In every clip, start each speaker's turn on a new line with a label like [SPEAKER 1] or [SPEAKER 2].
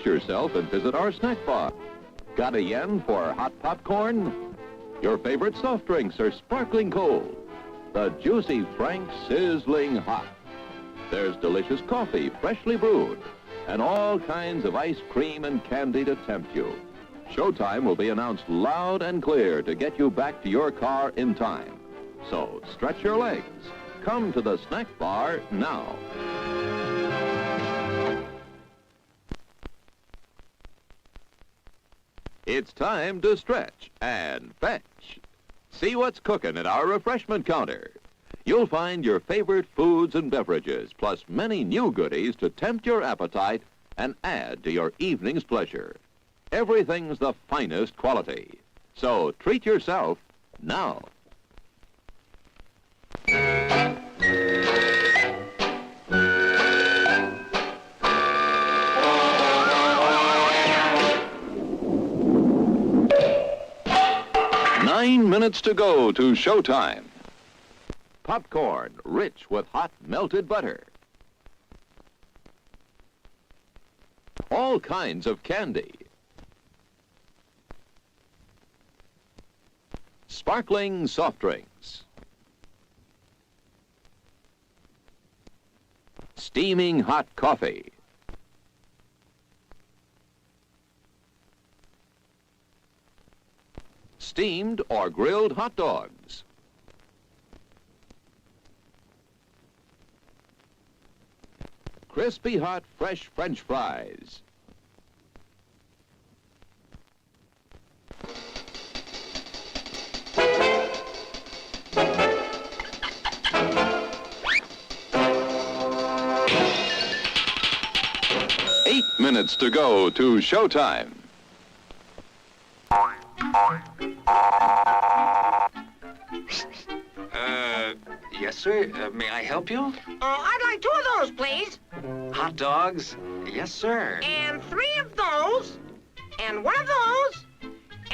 [SPEAKER 1] Brace yourself and visit our snack bar. Got a yen for hot popcorn? Your favorite soft drinks are sparkling cold. The Juicy Frank sizzling hot. There's delicious coffee, freshly brewed, and all kinds of ice cream and candy to tempt you. Showtime will be announced loud and clear to get you back to your car in time. So stretch your legs. Come to the snack bar now. It's time to stretch and fetch. See what's cooking at our refreshment counter. You'll find your favorite foods and beverages, plus many new goodies to tempt your appetite and add to your evening's pleasure. Everything's the finest quality. So treat yourself now. Nine minutes to go to showtime. Popcorn, rich with hot melted butter. All kinds of candy. Sparkling soft drinks. Steaming hot coffee. Steamed or grilled hot dogs. Crispy hot fresh French fries. Eight minutes to go to showtime.
[SPEAKER 2] Yes, sir. May I help you?
[SPEAKER 3] I'd like 2 of those, please.
[SPEAKER 2] Hot dogs? Yes, sir.
[SPEAKER 3] And 3 of those. And 1 of those.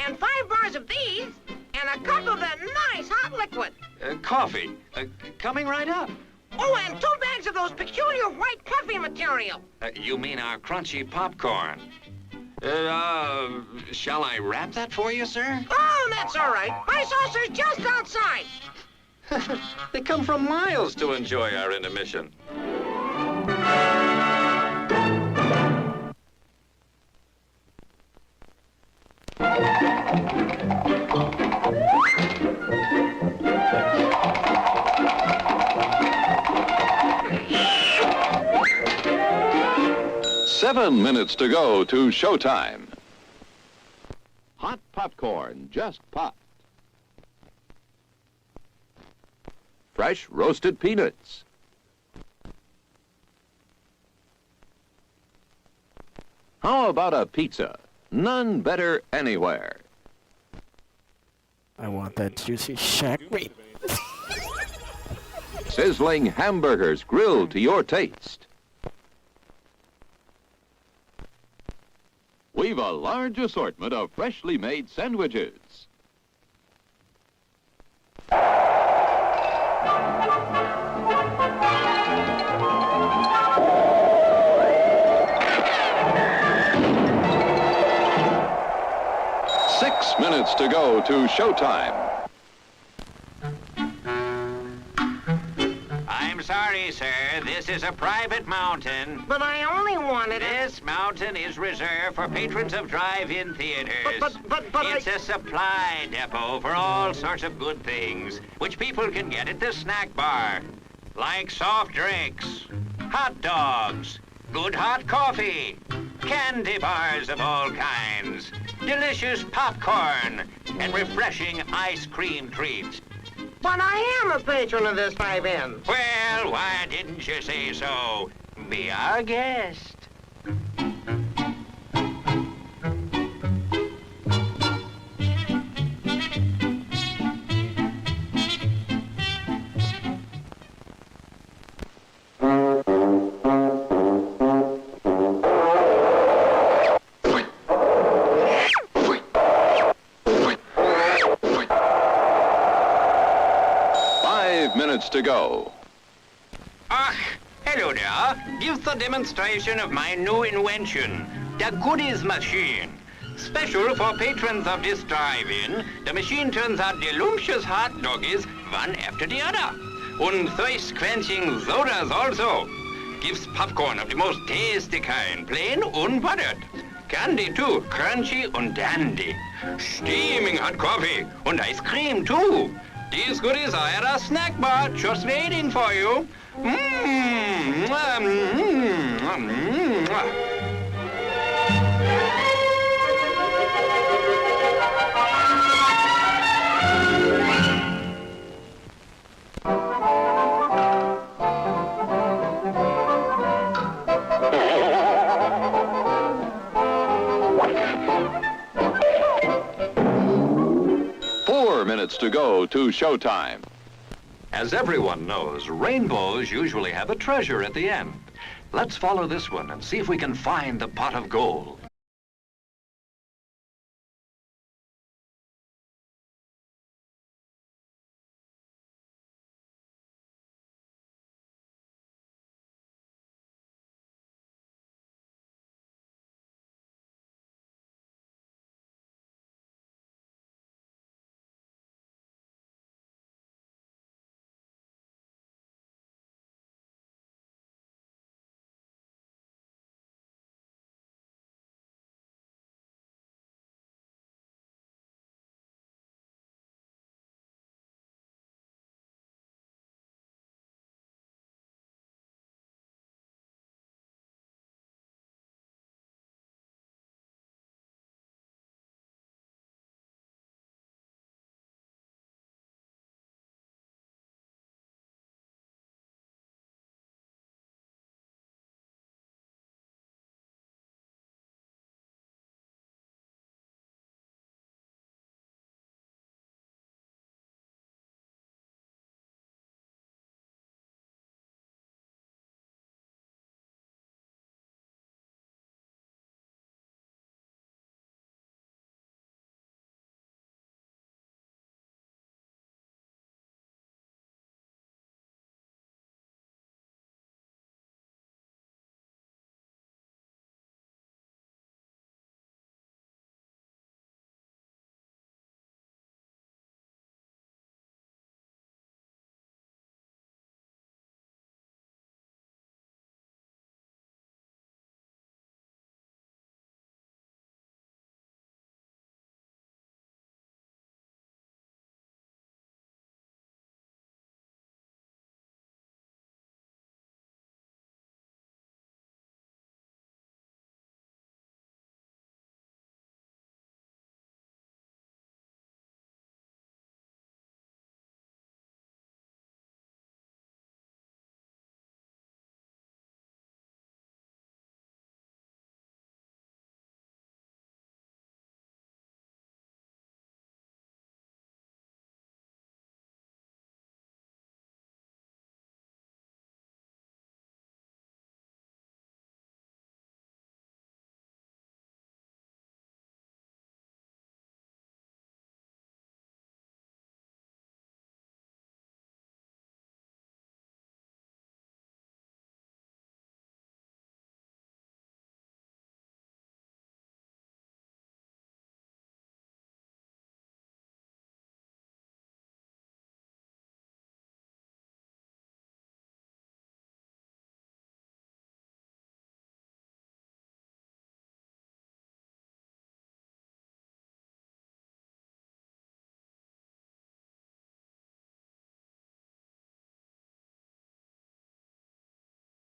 [SPEAKER 3] And 5 bars of these. And a cup of that nice hot liquid.
[SPEAKER 2] Coffee. Coming right up.
[SPEAKER 3] Oh, and 2 bags of those peculiar white puffy material.
[SPEAKER 2] You mean our crunchy popcorn. Shall I wrap that for you, sir?
[SPEAKER 3] Oh, that's all right. My saucer's just outside.
[SPEAKER 2] They come from miles to enjoy our intermission.
[SPEAKER 1] Seven minutes to go to showtime. Hot popcorn just popped. Fresh roasted peanuts. How about a pizza? None better anywhere.
[SPEAKER 4] I want that juicy shack meat.
[SPEAKER 1] Sizzling hamburgers grilled to your taste. We've a large assortment of freshly made sandwiches. Six minutes to go to showtime.
[SPEAKER 5] I'm sorry, sir. This is a private mountain.
[SPEAKER 3] But I only wanted it.
[SPEAKER 5] This mountain is reserved for patrons of drive-in theaters.
[SPEAKER 3] But
[SPEAKER 5] it's a supply depot for all sorts of good things, which people can get at the snack bar, like soft drinks, hot dogs, good hot coffee, candy bars of all kinds, delicious popcorn, and refreshing ice cream treats.
[SPEAKER 3] But I am a patron of this drive-in.
[SPEAKER 5] Well, why didn't you say so? Be our guest.
[SPEAKER 1] Minutes to go.
[SPEAKER 5] Ah, hello there. Give the demonstration of my new invention. the Goodies Machine. Special for patrons of this drive-in, the machine turns out delicious hot doggies one after the other. And thirst-quenching sodas also. Gives popcorn of the most tasty kind, plain unbuttered. Candy too, crunchy and dandy. Steaming hot coffee and ice cream too. These goodies are at a snack bar just waiting for you. Mmm. Mmm.
[SPEAKER 1] 4 minutes to go to showtime.
[SPEAKER 6] As everyone knows, rainbows usually have a treasure at the end. Let's follow this one and see if we can find the pot of gold.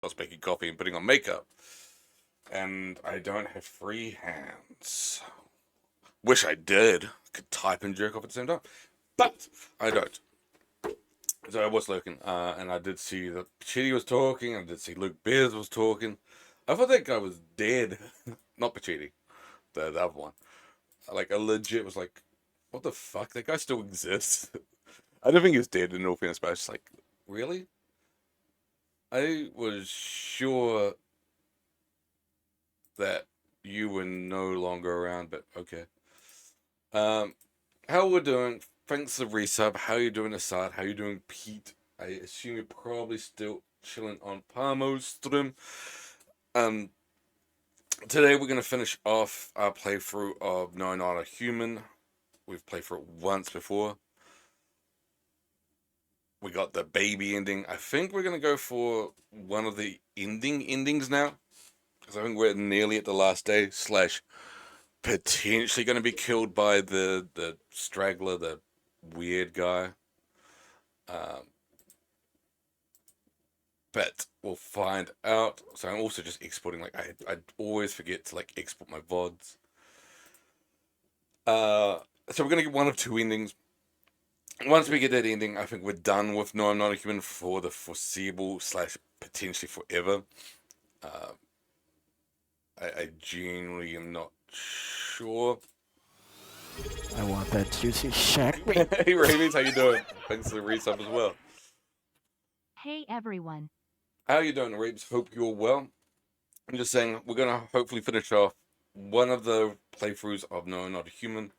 [SPEAKER 7] I was making coffee and putting on makeup. And I don't have free hands. Wish I did. I could type and jerk off at the same time. But I don't. So I was looking, and I did see that Pacitti was talking, I did see Luke Beers was talking. I thought that guy was dead. Not Pacitti. The other one. Like, I legit was like, what the fuck? That guy still exists. I don't think he was dead in all fairness, but I was just like, really? I was sure that you were no longer around, but okay. How we're doing? Thanks for the resub. How you doing, Assad? How you doing, Pete? I assume you're probably still chilling on Palmo's stream. Today we're going to finish off our playthrough of No Not a Human. We've played through it once before. We got the baby ending. I think we're going to go for one of the endings now. Because I think we're nearly at the last day, / potentially going to be killed by the straggler, the weird guy. But we'll find out. So I'm also just exporting, like, I always forget to, like, export my VODs. So we're going to get one of two endings. Once we get that ending, I think we're done with No, I'm Not a Human for the foreseeable / potentially forever. I genuinely am not sure.
[SPEAKER 4] I want that juicy shack meat.
[SPEAKER 7] Hey, Rabies, how you doing? Thanks for the resub as well.
[SPEAKER 8] Hey everyone.
[SPEAKER 7] How you doing, Rabies? Hope you're well. I'm just saying, we're going to hopefully finish off one of the playthroughs of No, Not a Human.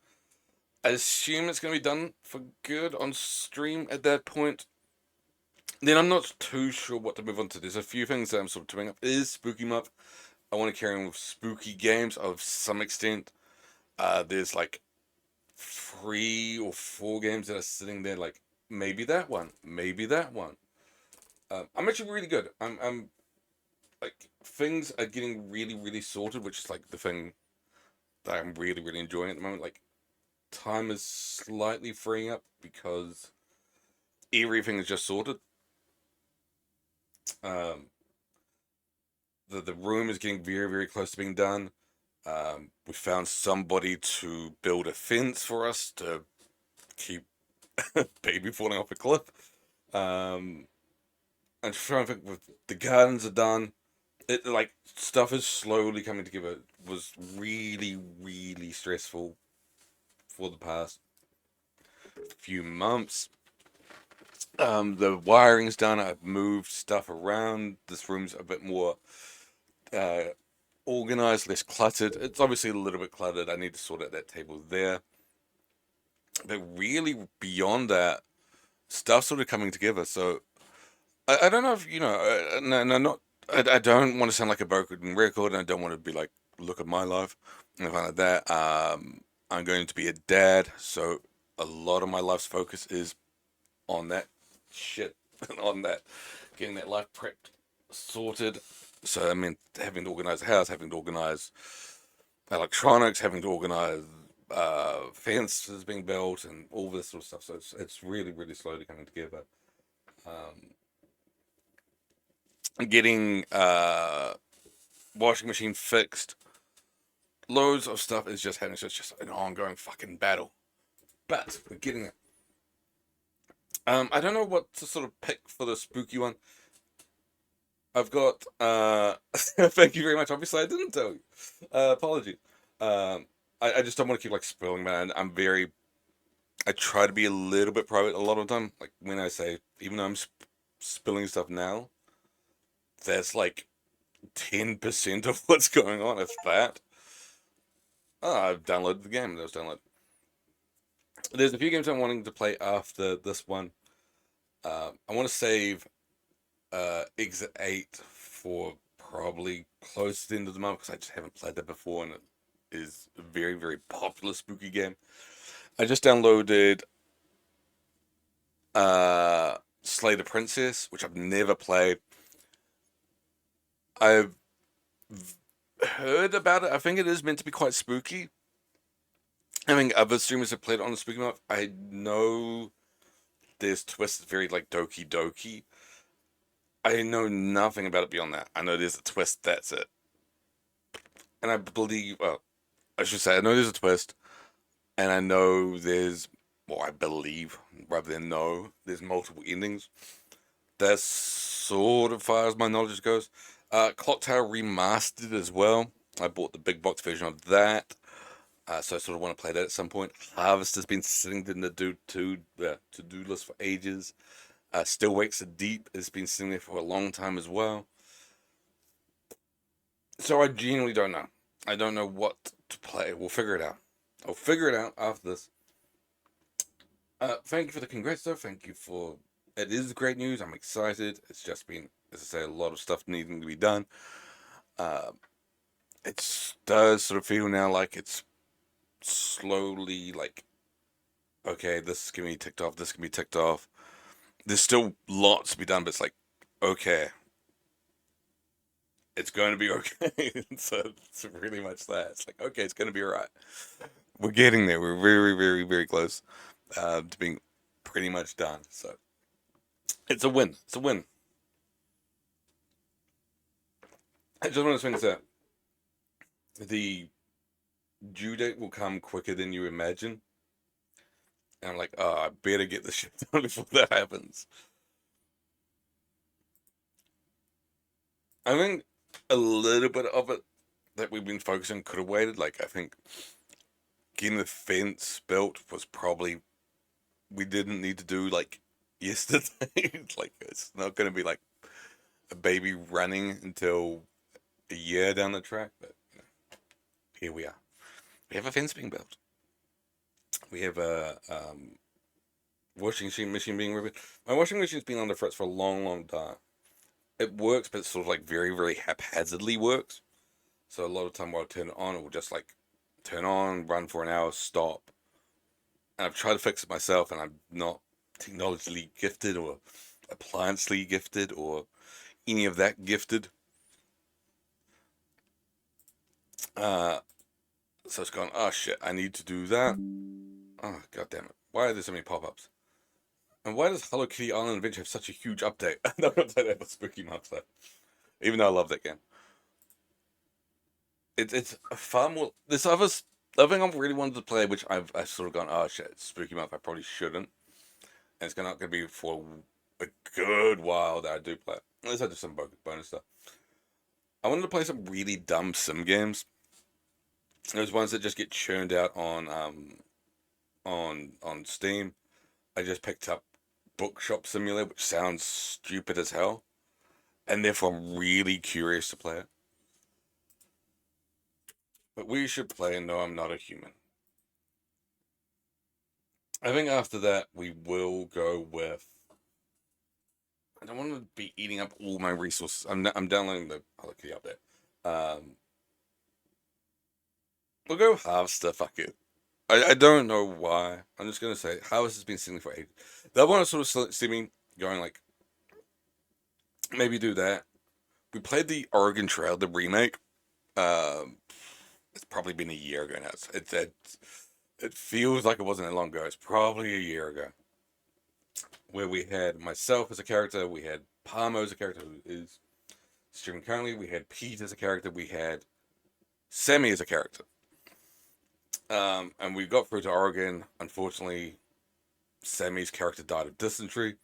[SPEAKER 7] I assume it's going to be done for good on stream at that point. Then I'm not too sure what to move on to. There's a few things that I'm sort of doing up. It is Spooky Month. I want to carry on with spooky games of some extent. There's like 3 or 4 games that are sitting there, like maybe that one, maybe that one. I'm actually really good. I'm like, things are getting really, really sorted, which is like the thing that I'm really, really enjoying at the moment. Like, time is slightly freeing up because everything is just sorted. The room is getting very, very close to being done. We found somebody to build a fence for us to keep baby falling off a cliff. I'm trying to think, with the gardens are done. It, like, stuff is slowly coming together. It was really, really stressful for the past few months. The wiring's done. I've moved stuff around. This room's a bit more organized, less cluttered. It's obviously a little bit cluttered. I need to sort out that table there. But really, beyond that, stuff's sort of coming together. So I don't know if, you know, not. I don't want to sound like a broken record, and I don't want to be like, look at my life and kind of like that. I'm going to be a dad, so a lot of my life's focus is on that shit, on that, getting that life prepped, sorted. So, I mean, having to organize the house, having to organize electronics, having to organize fences being built, and all this sort of stuff. So it's really, really slowly coming together. Getting washing machine fixed. Loads of stuff is just happening. So it's just an ongoing fucking battle. But we're getting it. I don't know what to sort of pick for the spooky one. I've got thank you very much. Obviously I didn't tell you. Apologies. I just don't want to keep like spoiling, man. I try to be a little bit private a lot of the time. Like, when I say, even though I'm spilling stuff now, that's like 10% of what's going on, if that. I've downloaded the game. That was downloaded. There's a few games I'm wanting to play after this one. I want to save Exit 8 for probably close to the end of the month, because I just haven't played that before, and it is a very, very popular spooky game. I just downloaded Slay the Princess, which I've never played. I've heard about it. I think it is meant to be quite spooky. I mean, other streamers have played it on the Spooky Month. I know there's twists, very like Doki Doki. I know nothing about it beyond that. I know there's a twist, that's it. And I believe, well, I should say, I know there's a twist, and I know there's, well, I believe, rather than know, there's multiple endings. That's sort of far as my knowledge goes. Clock Tower Remastered as well. I bought the big box version of that. So I sort of want to play that at some point. Harvest has been sitting in the to-do list for ages. Still Wakes the Deep has been sitting there for a long time as well. So I genuinely don't know. I don't know what to play. We'll figure it out. I'll figure it out after this. Thank you for the congrats, though. Thank you for... It is great news. I'm excited. It's just been, as I say, a lot of stuff needing to be done. it does sort of feel now like it's slowly like, okay, this can be ticked off, this can be ticked off. There's still lots to be done, but it's like, okay, it's going to be okay. So it's really much that. It's like, okay, it's going to be all right. We're getting there. We're very, very, very close to being pretty much done. So it's a win. It's a win. I just want to swing this out. The due date will come quicker than you imagine. And I'm like, oh, I better get this shit done before that happens. I think a little bit of it that we've been focusing could have waited. Like, I think getting the fence built was probably, we didn't need to do like yesterday. Like, it's not going to be like a baby running until a year down the track, but you know, here we are. We have a fence being built. We have a washing machine being repaired. My washing machine's been on the fritz for a long, long time. It works, but it's sort of like very, very haphazardly works. So a lot of time while I turn it on, it will just like turn on, run for an hour, stop. And I've tried to fix it myself, and I'm not technologically gifted or appliancely gifted or any of that gifted. So it's gone, oh shit, I need to do that. Oh, god damn it. Why are there so many pop-ups? And why does Hello Kitty Island Adventure have such a huge update? I don't know if that ever Spooky Month though. Even though I love that game. It's far more, this other thing I've really wanted to play, which I've sort of gone, oh shit, it's Spooky Month, I probably shouldn't. And it's not going to be for a good while that I do play it. Unless I do some bonus stuff. I wanted to play some really dumb sim games. Those ones that just get churned out on Steam. I just picked up Bookshop Simulator, which sounds stupid as hell, and therefore I'm really curious to play it. But we should play No, I'm Not a Human. I think after that we will go with, I don't want to be eating up all my resources. I'm downloading the Hello Kitty update. We'll go Harvester, fuck it. I don't know why. I'm just going to say, Harvester has been sitting for ages. The other one I sort of see me going like, maybe do that. We played the Oregon Trail, the remake. It's probably been a year ago now. It feels like it wasn't that long ago. It's probably a year ago. Where we had myself as a character, we had Palmo as a character who is streaming currently, we had Pete as a character, we had Sammy as a character. And we got through to Oregon. Unfortunately, Sammy's character died of dysentery.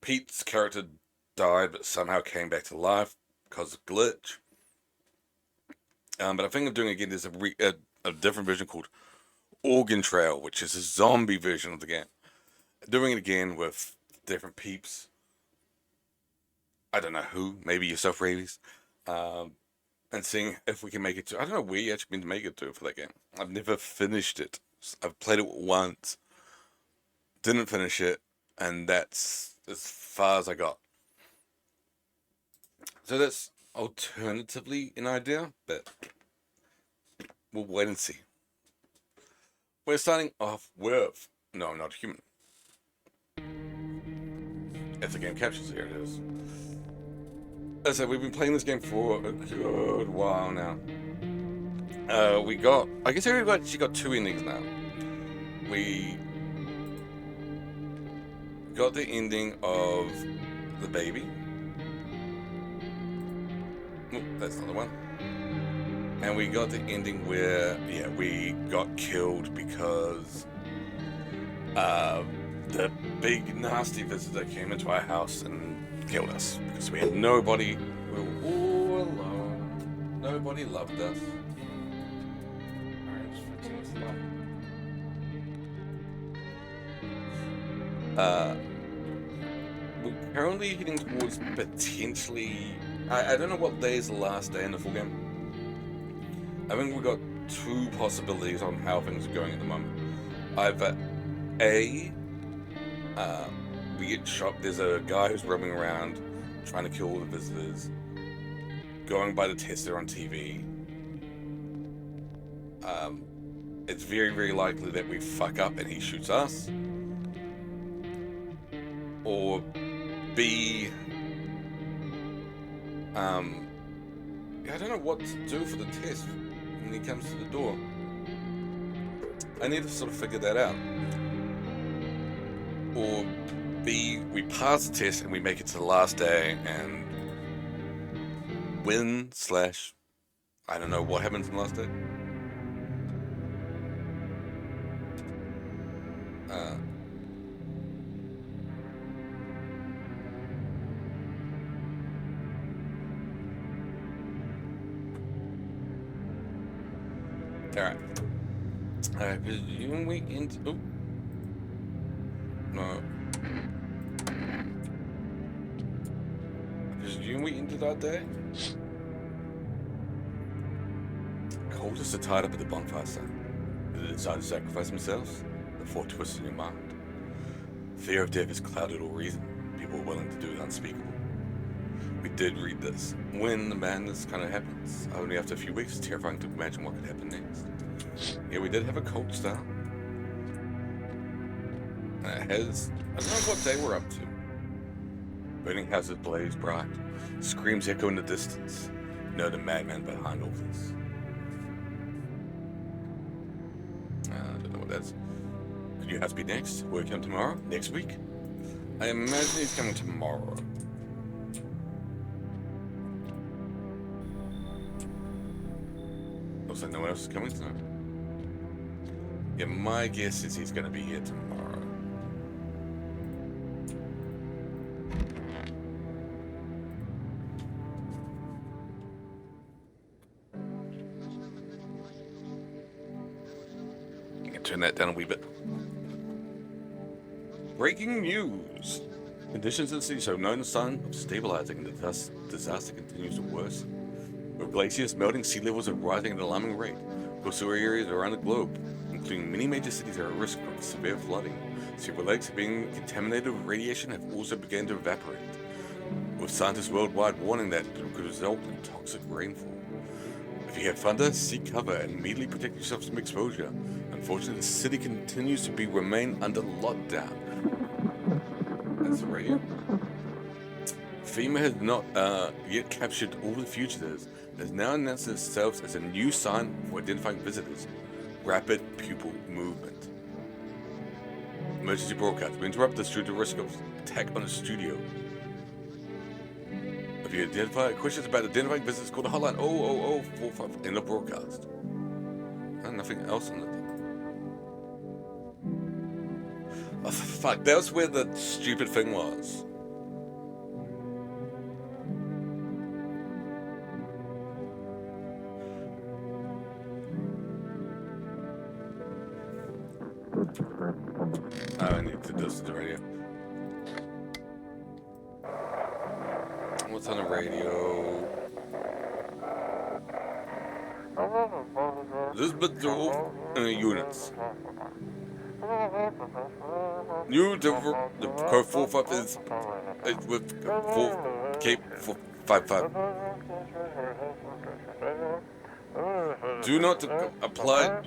[SPEAKER 7] Pete's character died, but somehow came back to life because of glitch. But I think I'm doing again, there's a different version called Oregon Trail, which is a zombie version of the game. Doing it again with different peeps. I don't know who, maybe yourself, Ravies. And seeing if we can make it to, I don't know where you actually been to make it to for that game. I've never finished it. I've played it once, didn't finish it, and that's as far as I got. So that's alternatively an idea, but we'll wait and see. We're starting off with No, I'm Not a Human. If the game captures, here it is. As I said, we've been playing this game for a good while now. I guess she got 2 endings now. We got the ending of the baby. Oh, that's not the one. And we got the ending where, yeah, we got killed because the big nasty visitor came into our house and killed us because we had nobody. We were all alone. Nobody loved us. Alright, just fixing this light. We're currently heading towards potentially. I don't know what day is the last day in the full game. I think we've got 2 possibilities on how things are going at the moment. Either A, we get shot. There's a guy who's roaming around trying to kill all the visitors. going by the tests that are on TV, it's very, very likely that we fuck up and he shoots us. Or B, I don't know what to do for the test when he comes to the door. I need to sort of figure that out. Or B, we pass the test and we make it to the last day and win / I don't know what happens in the last day. Alright. I presume we into... Oh. No. I presume we into that day? Cultists are tied up at the bonfire site. They decide to sacrifice themselves. The thought twists in your mind. Fear of death has clouded all reason. People are willing to do the unspeakable. We did read this. When the madness kind of happens, only after a few weeks, it's terrifying to imagine what could happen next. Yeah, we did have a cult start. It has... I don't know what day we're up to. Burning houses blaze bright. Screams echo in the distance. You know the madman behind all this. I don't know what that's... Could your house be next? Will he come tomorrow? Next week? I imagine he's coming tomorrow. Looks like no one else is coming tonight. Yeah, my guess is he's gonna be here tomorrow. You can turn that down a wee bit. Breaking news! Conditions in the city show no sign of stabilizing, and the disaster continues to worsen. With glaciers melting, sea levels are rising at an alarming rate. Coastal areas around the globe, including many major cities, are at risk of severe flooding. Several lakes being contaminated with radiation have also begun to evaporate, with scientists worldwide warning that it could result in toxic rainfall. If you have thunder, seek cover and immediately protect yourself from exposure. Unfortunately, the city continues to remain under lockdown. That's the radio. FEMA has not yet captured all the fugitives. It has now announced itself as a new sign for identifying visitors. Rapid pupil movement. Emergency broadcast. We interrupt this due to risk of attack on the studio. If you identify questions about identifying visitors, call the hotline 00045. End of broadcast. And nothing else on the thing. Oh, fuck, that was where the stupid thing was. I need to do this to the radio. What's on the radio? Elizabeth Dole units. New the code 45 is with 4 Cape 455. Do not apply.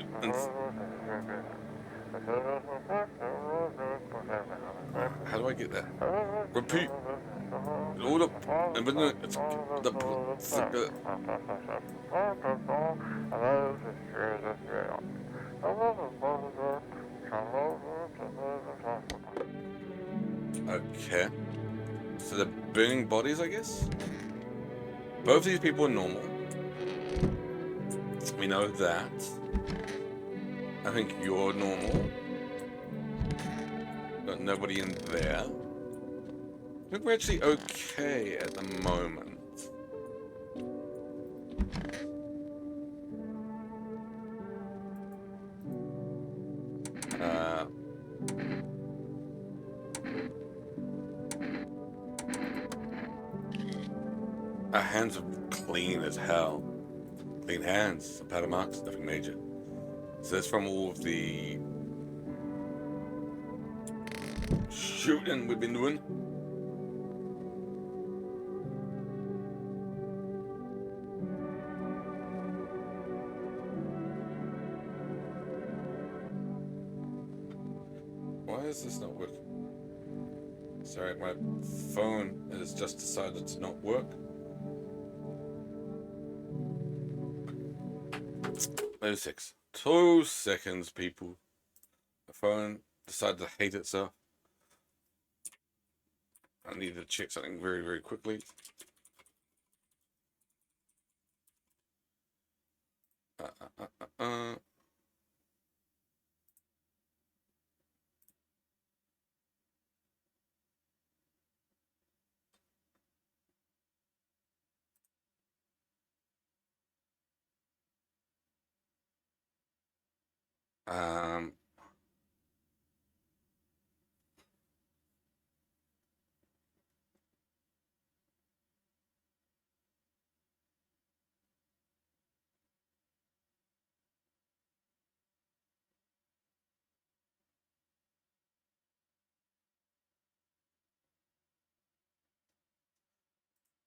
[SPEAKER 7] How do I get there? Repeat. All the okay. So they're burning bodies, I guess? Both these people are normal. We know that. I think you're normal. Got nobody in there. I think we're actually okay at the moment. Our hands are clean as hell. Clean hands, some powder marks, nothing major. So that's from all of the shooting we've been doing. is this not working? Sorry, my phone has just decided to not work. Wait 2 seconds, people. The phone decided to hate itself. I need to check something very, very quickly.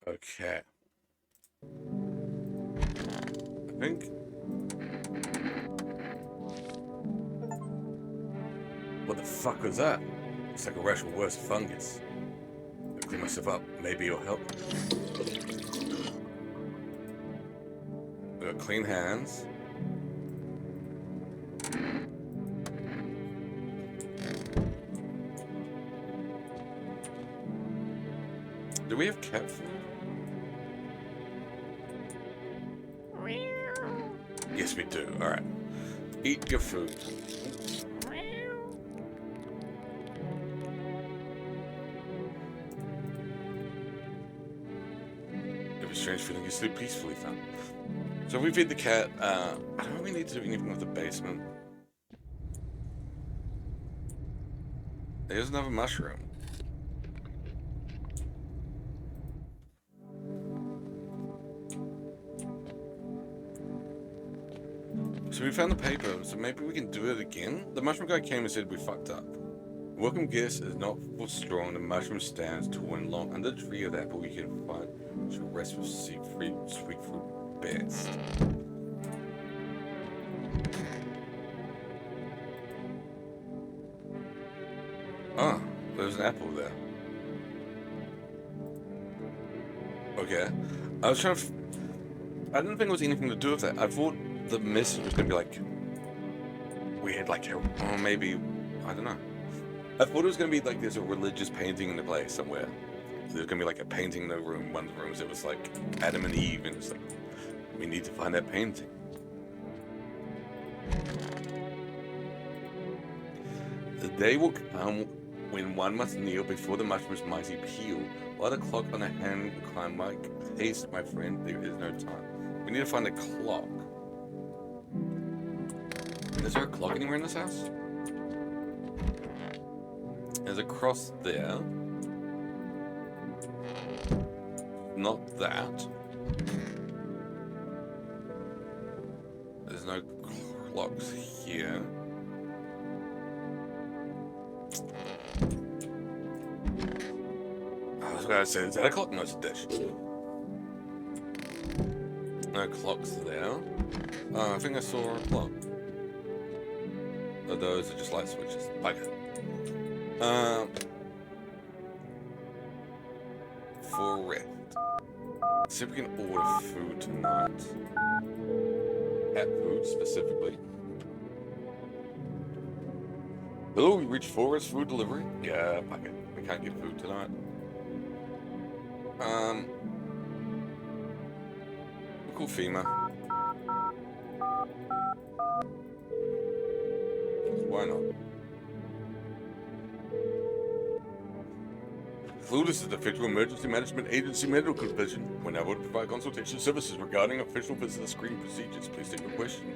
[SPEAKER 7] Okay. I think. What the fuck was that? It's like a rash of worse fungus. I clean myself up. Maybe it'll help. We got clean hands. Do we have cat food? Yes, we do. Alright. Eat your food. It was strange feeling you sleep peacefully, fam. So we feed the cat. I don't think we need to do anything with the basement. There's another mushroom. So we found the paper, so maybe we can do it again? The mushroom guy came and said we fucked up. Welcome guest is not for strong, the mushroom stands tall and long. Under the tree of the apple we can find to rest with sweet fruit best. Ah, there's an apple there. Okay. I was trying to... I didn't think it was anything to do with that. I thought the message was going to be like... We had like a... Or maybe... I don't know. I thought it was going to be like there's a religious painting in the place somewhere. So there's going to be like a painting in the room. One of the rooms it was like Adam and Eve. And it's like... We need to find that painting. The day will come when one must kneel before the mushroom's mighty peel. While the clock on the hand climb like haste, my friend, there is no time. We need to find a clock. Is there a clock anywhere in this house? There's a cross there. Not that. There's no clocks here. I was gonna say, is that a clock? No, it's a dish. No clocks there. I think I saw a clock. Oh, those are just light switches. Okay. For rest. See if we can order food tonight. Cat food, specifically. Hello, we reached Forest Food Delivery? Yeah, fuck it. We can't get food tonight. We'll call FEMA. Why not? FLUDIS is the Federal Emergency Management Agency medical division. When I would provide consultation services regarding official visitor screening procedures, please take your question.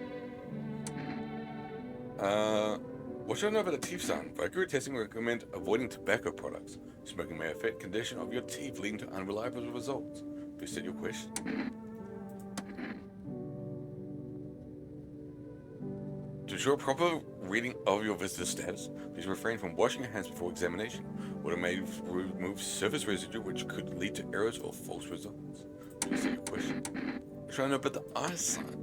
[SPEAKER 7] What should I know about the teeth sound? For accurate testing, we recommend avoiding tobacco products. Smoking may affect condition of your teeth, leading to unreliable results. Please state your question. To ensure proper reading of your visitor status, please refrain from washing your hands before examination. Water may remove surface residue, which could lead to errors or false results. Please state your question. Should I know about the eye sign?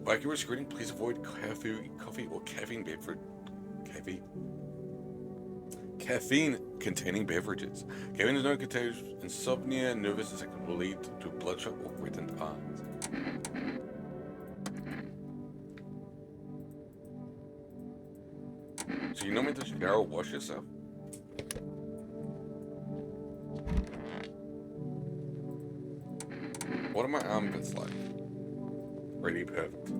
[SPEAKER 7] For accurate screening, please avoid coffee or caffeine beverage. caffeine-containing beverages. Caffeine is known to contain insomnia, nervousness that can lead to bloodshot or reddened eyes. So you know me to shower or wash yourself? What are my armpits like? Pretty perfect.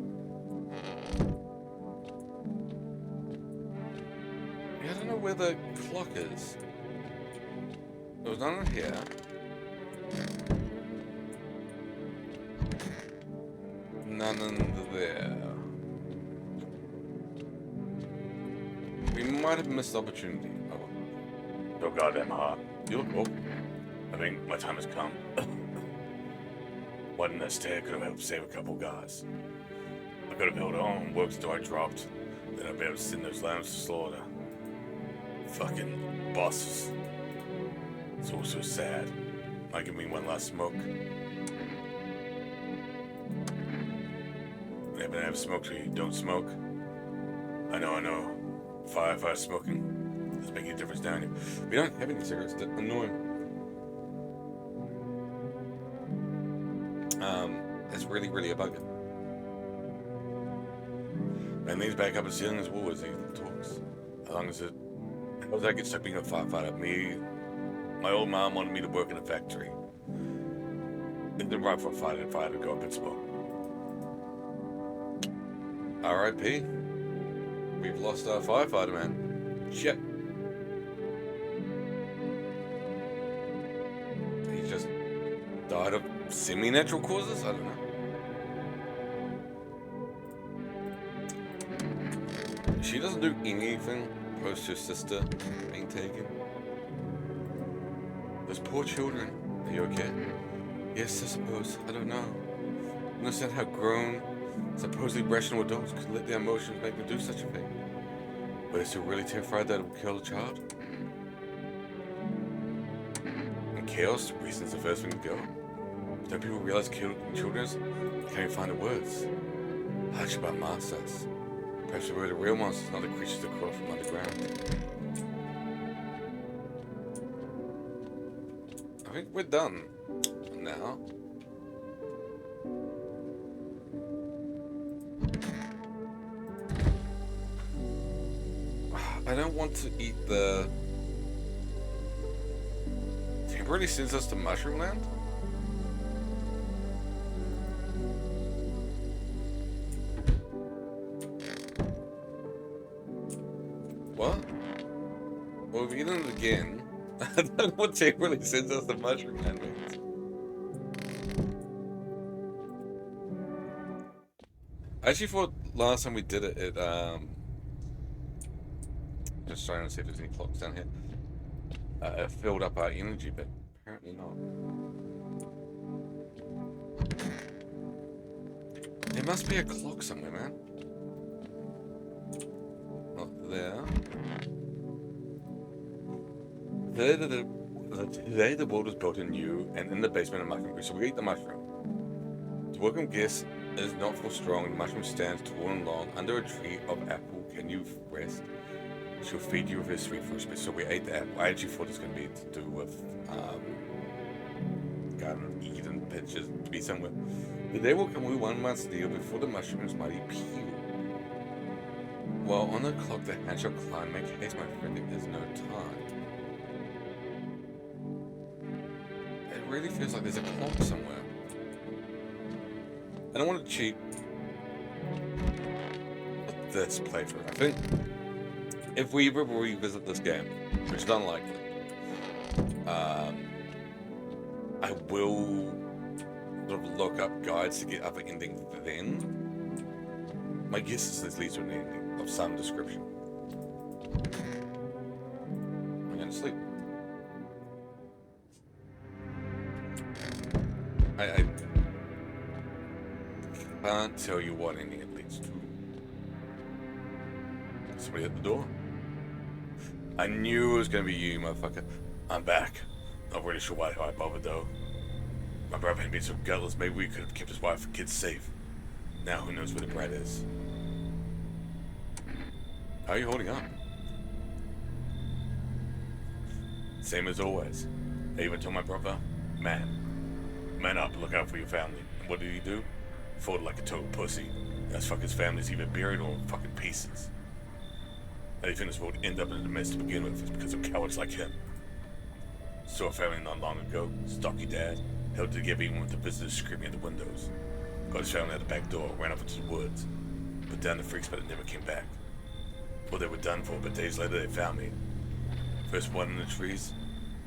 [SPEAKER 7] Yeah, I don't know where the clock is. There was none in here. None in there. We might have missed the opportunity. Oh, so goddamn hot. You look awful. I think my time has come. One nest egg could have helped save a couple guys. I could have held on, worked until I dropped. Then I'd be able to send those lambs to slaughter. Fucking bosses. It's all so sad. Might give me one last smoke. Never have smoked till you don't smoke. I know. Fire smoking. Doesn't make any difference down here. We don't have any cigarettes. That's annoying. That's really a bugger. Man leans back up and ceiling his wall as he talks. How long is it? How did I get stuck being a firefighter? My old mom wanted me to work in a factory. It didn't right for a fighter to go up and smoke. R.I.P. We've lost our firefighter, man. Shit. He just died of semi-natural causes? I don't know. She doesn't do anything post her sister being taken. Those poor children. Are you okay? Yes, I suppose. I don't know. Understand how grown, supposedly rational adults could let their emotions make them do such a thing. But they're still really terrified that it will kill a child. And chaos, reason's the first thing to go. Don't people realize killing children can't even find the words? Hush about monsters. Perhaps we were the real monsters, not the creatures that crawl from underground. I think we're done now. I don't want to eat the... Temporarily sends us to Mushroom Land? What? Well, we've eaten it again. I don't know what temporarily sends us to Mushroom Land means. I actually thought last time we did it, just trying to see if there's any clocks down here. It filled up our energy, but apparently not. There must be a clock somewhere, man. Not there. Today the world was built anew and in the basement of mushroom. So we eat the mushroom. The welcome guest is not full strong. The mushroom stands tall and long under a tree of apple. Can you rest? She'll feed you with her sweet fruit. So we ate the apple. I actually thought it was going to be to do with Garden of Eden pictures to be somewhere. The day will come we one must steal before the mushrooms mighty peel. While on the clock the hand shall climb, make haste, my friend, there is no time. It really feels like there's a clock somewhere. I don't want to cheat with this playthrough. I think if we ever revisit this game, which is unlikely, I will sort of look up guides to get upper ending then. My guess is this leads to an ending of some description. I'm gonna sleep. I can't tell you what ending it leads to. Somebody at the door. I knew it was gonna be you, motherfucker. I'm back. Not really sure why I bothered though. My brother had been so gutless, maybe we could have kept his wife and kids safe. Now who knows where the brat is. How are you holding up? Same as always. I even told my brother, man up, look out for your family. And what did he do? Fought like a total pussy. That's fuck his family's either buried or in fucking pieces. Anything this world end up in the mess to begin with is because of cowards like him. Saw a family not long ago, stocky dad, held together even with the visitors screaming at the windows. Got his family out the back door, ran off into the woods. Put down the freaks but it never came back. Well, they were done for, but days later they found me. First one in the trees,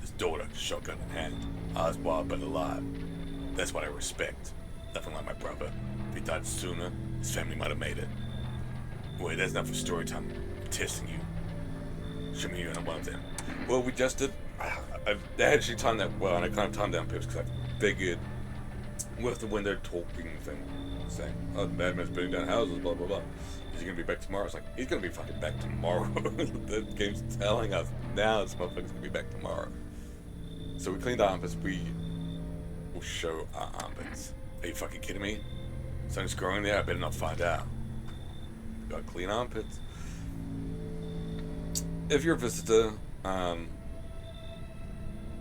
[SPEAKER 7] his daughter, shotgun in hand. Eyes wild but alive. That's what I respect. Nothing like my brother. If he died sooner, his family might have made it. Wait, that's not for story time. I'm testing you. Show me you and one of them. Well, we just did. They actually timed that well, and I kind of timed down purpose because I figured with the window talking thing, saying, oh, the bad man's burning down houses, blah, blah, blah. Is he going to be back tomorrow? It's like, he's going to be fucking back tomorrow. The game's telling us now this motherfucker's going to be back tomorrow. So we cleaned our armpits. We will show our armpits. Are you fucking kidding me? Something's growing there. I better not find out. Got clean armpits. If you're a visitor,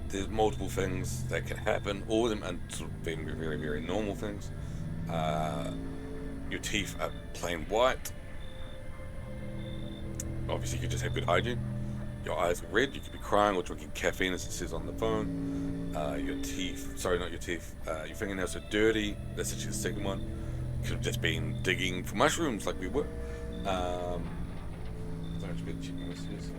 [SPEAKER 7] there's multiple things that can happen. All of them are sort of very, very, very normal things. Your teeth are plain white. Obviously, you just have good hygiene. Your eyes are red. You could be crying or drinking caffeine, as it says on the phone. Your teeth, sorry, not your teeth. Your fingernails are dirty. That's actually the second one. Could have just been digging for mushrooms like we were. Sorry, just get chicken messages.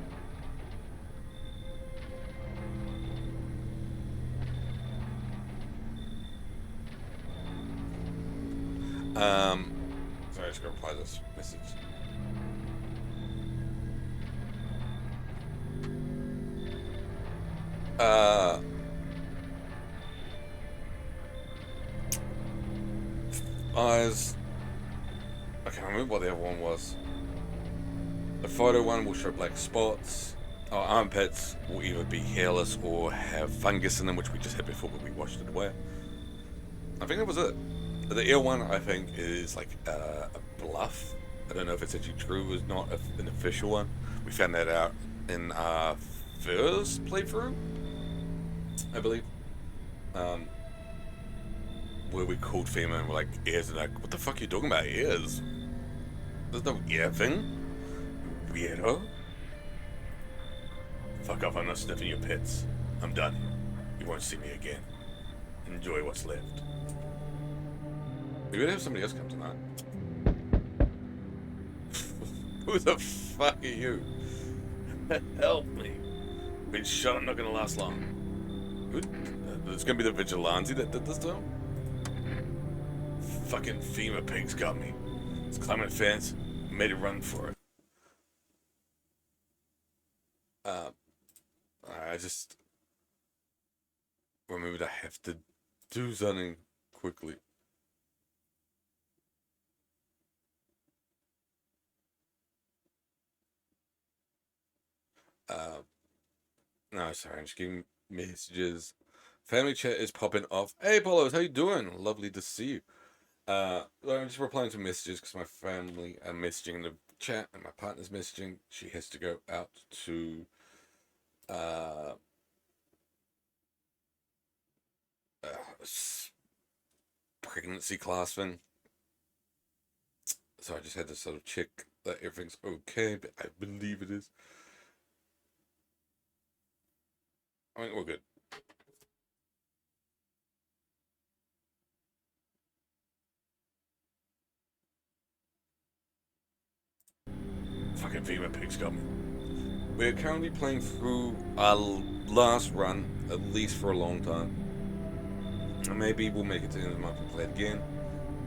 [SPEAKER 7] Sorry, I just gotta reply to this message. Eyes. I can't remember what the other one was. The photo one will show black spots. Our armpits will either be hairless or have fungus in them, which we just had before, but we washed it away. I think that was it. The ear one, I think, is like a bluff. I don't know if it's actually true. It's not an official one. We found that out in our first playthrough, I believe. Where we called FEMA and we're like, ears, and like, what the fuck are you talking about, ears? There's no ear thing. Weirdo. Fuck off, I'm not sniffing your pits. I'm done. You won't see me again. Enjoy what's left. We better have somebody else come tonight. Who the fuck are you? Help me. Been shot, I'm not gonna last long. Good. It's gonna be the vigilante that did this to him? Fucking FEMA pigs got me. It's climbing a fence, made a run for it. I just remembered I have to do something quickly. No, sorry, I'm just getting messages. Family chat is popping off. Hey, Polos, how you doing? Lovely to see you. I'm just replying to messages because my family are messaging in the chat and my partner's messaging. She has to go out to pregnancy class thing. So I just had to sort of check that everything's okay, but I believe it is. I mean, we're good. Fucking FEMA pigs got me. We're currently playing through our last run, at least for a long time. And maybe we'll make it to the end of the month and play it again.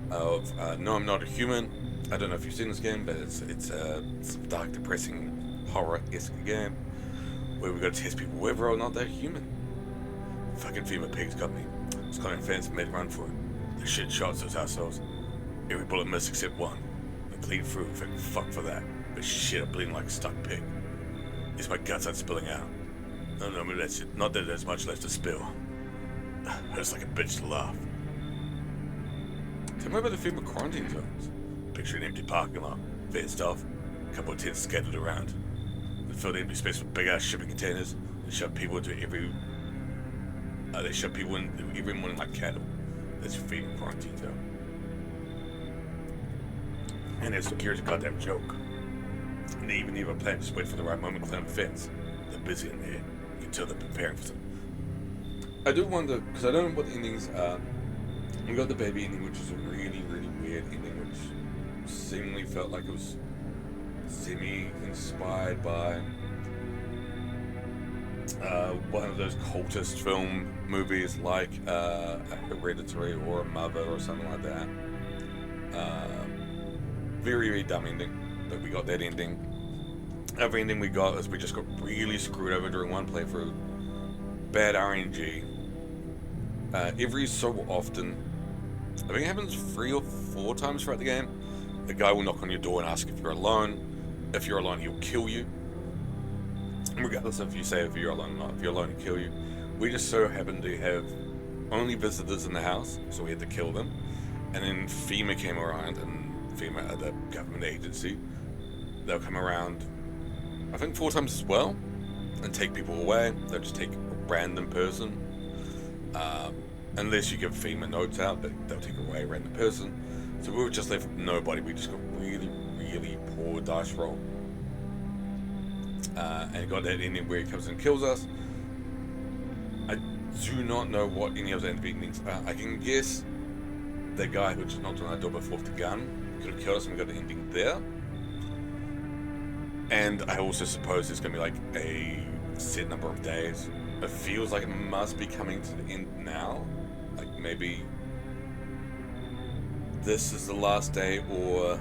[SPEAKER 7] No, I'm Not a Human. I don't know if you've seen this game, but it's a dark, depressing, horror-esque game where we've got to test people whether or not they're human. Fucking FEMA pigs got me. It's climbing fence and made a run for it. The shit shots those assholes. Every bullet missed except one. I cleaned through, thank fuck for that. But shit, I'm bleeding like a stuck pig. It's my guts aren't spilling out. No, but that's it. Not that there's much left to spill. Hurts like a bitch to laugh. Tell me about the FEMA quarantine zones. Picture an empty parking lot, fenced off, a couple of tents scattered around. The filled empty space with big ass shipping containers, They shove people into every. They shove people in every morning like cattle. That's feeding quarantine though. And their security's a goddamn joke. And they even have a plan, just wait for the right moment to climb the fence. They're busy in there. You can tell they're preparing for something. I do wonder, because I don't know what the endings are. We got the baby ending, which is a really, really weird ending, which seemingly felt like it was semi-inspired by one of those cultist film movies like a Hereditary or a Mother or something like that. Very, very dumb ending, but we got that ending. Other ending we got is we just got really screwed over during one playthrough. Bad RNG. Every so often, I think it happens 3 or 4 times throughout the game, the guy will knock on your door and ask if you're alone. If you're alone, he'll kill you. Regardless of if you say if you're alone or not. If you're alone, he'll kill you. We just so happened to have only visitors in the house, so we had to kill them. And then FEMA came around, and FEMA, the government agency, they'll come around, I think 4 times as well, and take people away. They'll just take a random person. Unless you give FEMA notes out, but they'll take away a random person. So we were just left with nobody. We just got really, really poor dice roll. And got that ending where he comes and kills us. I do not know what any of the endings are. I can guess the guy who just knocked on our door before with the gun could have killed us and we got the ending there. And I also suppose there's going to be like a set number of days. It feels like it must be coming to the end now. Like maybe this is the last day or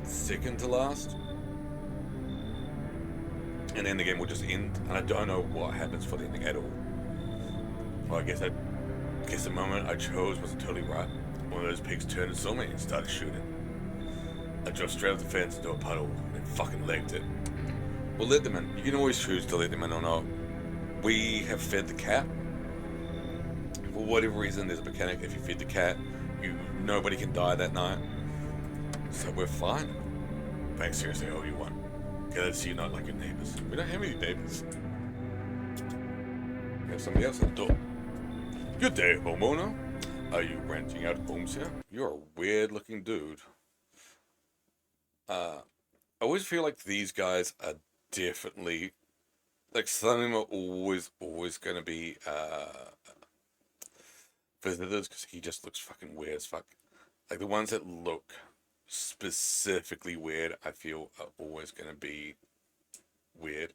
[SPEAKER 7] second to last. And then the game will just end. And I don't know what happens for the ending at all. Well, I guess the moment I chose wasn't totally right. One of those pigs turned and saw me and started shooting. I drove straight off the fence into a puddle and fucking legged it. We'll let them in. You can always choose to let them in or not. We have fed the cat. For whatever reason, there's a mechanic. If you feed the cat, nobody can die that night. So we're fine. Thanks, seriously, I owe you one. Okay, let's see you not like your neighbors. We don't have any neighbors. We have somebody else at the door. Good day, homeowner. Are you renting out homes here? You're a weird looking dude. I always feel like these guys are definitely, like some of them are always going to be visitors because he just looks fucking weird as fuck. Like the ones that look specifically weird, I feel are always going to be weird.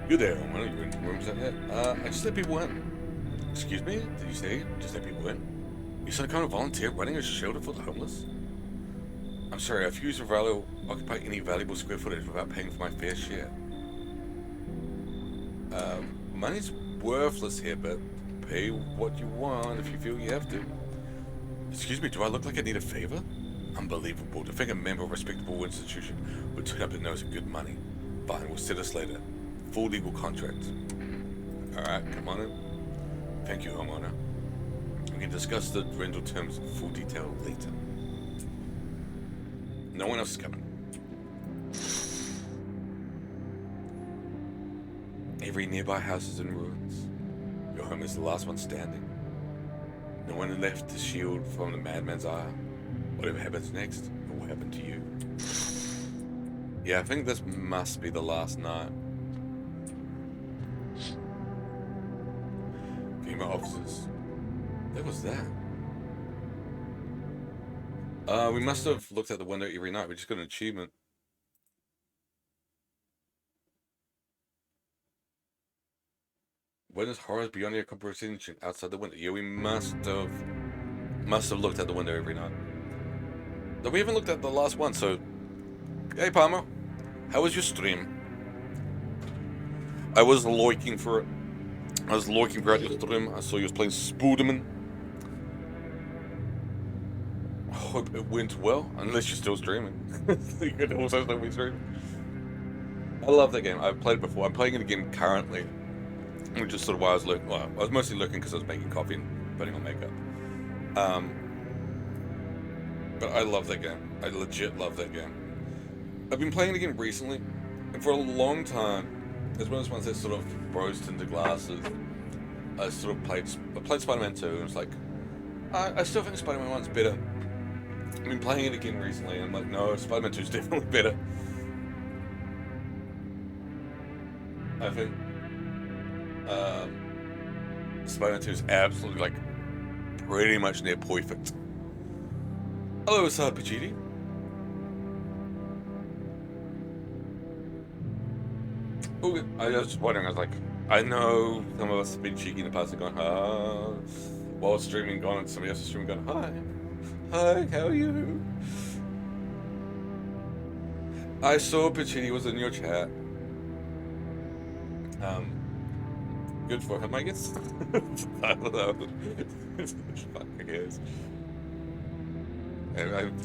[SPEAKER 7] Good day, homeowner. You in rooms out here? I just let people in. Excuse me? Did you say just let people in? You some kind of volunteer running a shelter for the homeless? I'm sorry, I refuse to occupy any valuable square footage without paying for my fair share. Money's worthless here, but pay what you want if you feel you have to. Excuse me, do I look like I need a favor? Unbelievable. To think a member of a respectable institution would turn up and knows good money. Fine, we'll see this later. Full legal contract. Alright, come on in. Thank you, homeowner. We can discuss the rental terms in full detail later. No one else is coming. Every nearby house is in ruins. Your home is the last one standing. No one left to shield from the madman's eye. Whatever happens next, it will happen to you. Yeah, I think this must be the last night. Female officers. What was that? We must have looked out the window every night. We just got an achievement. Witness horrors beyond your comprehension outside the window. Yeah, we must have looked out the window every night. No, we haven't looked at the last one, so... Hey, Palmer. How was your stream? I was looking for it. I was looking for your stream. I saw you was playing Spooderman. I hope it went well, unless you're still streaming. You could also still be streaming. I love that game. I've played it before. I'm playing it again currently. Which is sort of why I was looking. Well, I was mostly looking because I was making coffee and putting on makeup. But I love that game. I legit love that game. I've been playing it again recently, and for a long time, it's one of those ones that sort of rose tinted glasses. I played Spider-Man 2, and it's like, I still think Spider-Man 1's better. I've been playing it again recently, and I'm like, no, Spider-Man 2's definitely better. I think Spider-Man 2 is absolutely, like, pretty much near perfect. Hello, Pachidi. Oh, I was just wondering, I was like, I know some of us have been cheeky in the past and gone, while streaming, gone, and somebody else is streaming, gone, hi, how are you? I saw Pachidi was in your chat. Good for him, I guess. I don't know. Fuck, I guess. And I'm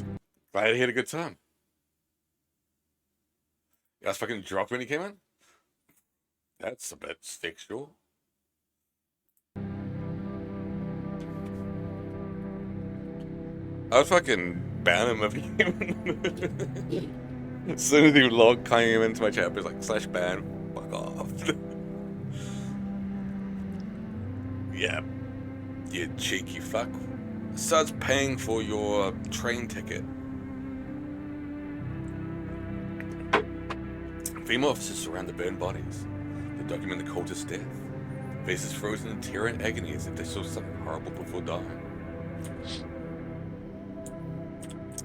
[SPEAKER 7] glad he had a good time. You guys fucking dropped when he came in? That's a bit sexual. I would fucking ban him if he came in. As soon as he came into my chat, it was like, /ban, fuck off. Yeah, you cheeky fuck. Starts paying for your train ticket. Female officers surround the burned bodies. They document the cultist's death. Faces frozen in terror and agony as if they saw something horrible before dying.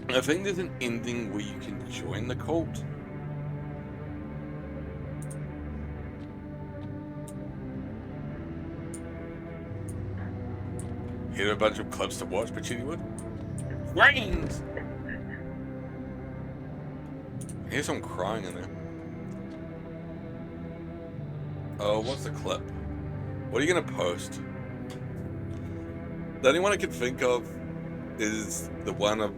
[SPEAKER 7] I think there's an ending where you can join the cult. Here are a bunch of clips to watch, but you would. Brains! I hear someone crying in there. Oh, what's the clip? What are you gonna post? The only one I can think of is the one of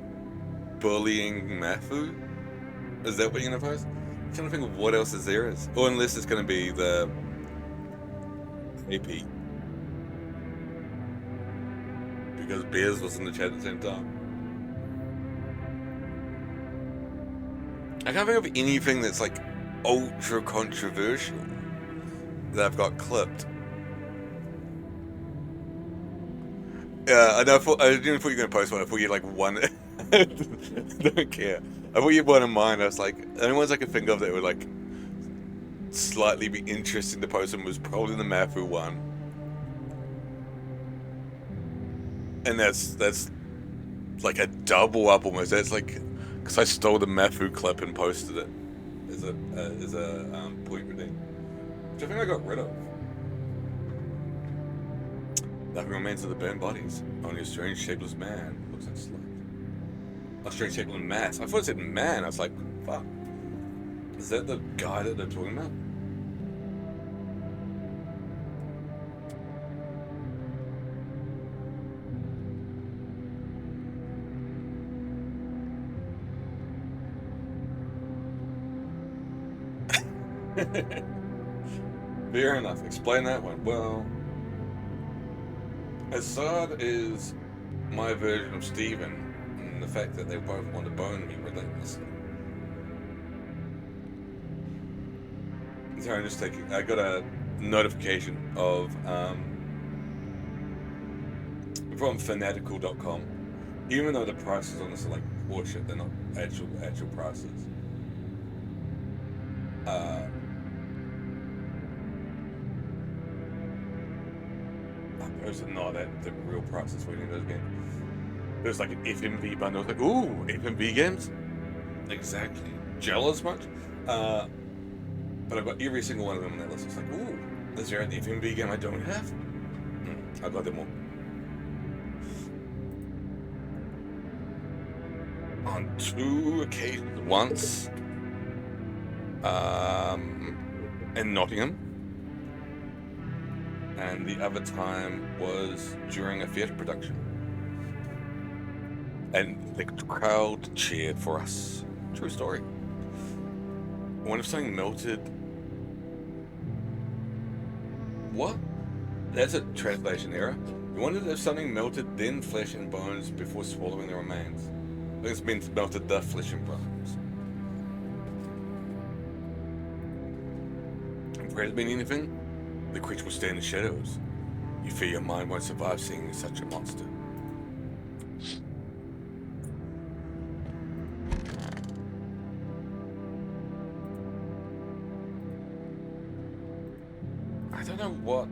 [SPEAKER 7] bullying Mafu. Is that what you're gonna post? I'm trying to think of what else there is. Or unless it's gonna be the AP. Because Bears was in the chat at the same time. I can't think of anything that's like ultra controversial that I've got clipped. Yeah, I know. I didn't thought you were gonna post one. I thought you had like one. I don't care. I thought you had one in mind. I was like, the only ones I could think of that would like slightly be interesting to post was probably the Mafu one. And that's like a double up almost. That's like, because I stole the Mafu clip and posted it as a point redeem, which I think I got rid of. Nothing remains of the burned bodies. Only a strange shapeless man. Looks like slug. A strange shapeless mass. I thought it said man. I was like, fuck. Is that the guy that they're talking about? Fair enough. Explain that one. Well, Assad is my version of Steven, and the fact that they both want to bone me relentlessly. So I'm just taking. I got a notification of from fanatical.com. Even though the prices on this are like horseshit, they're not actual prices. Those are not at the real prices winning those games. There's like an FMV bundle. I was like, ooh, FMV games? Exactly. Jealous much? But I've got every single one of them on that list. It's like, ooh, is there an FMV game I don't have? I'd like them all. On 2 occasions. Once in Nottingham. And the other time was during a theatre production. And the crowd cheered for us. True story. I wonder if something melted. What? That's a translation error. You wondered if something melted then flesh and bones before swallowing the remains. I think it's meant melted the flesh and bones. never has been anything, the creature will stay in the shadows. You fear your mind won't survive seeing such a monster. I don't know what.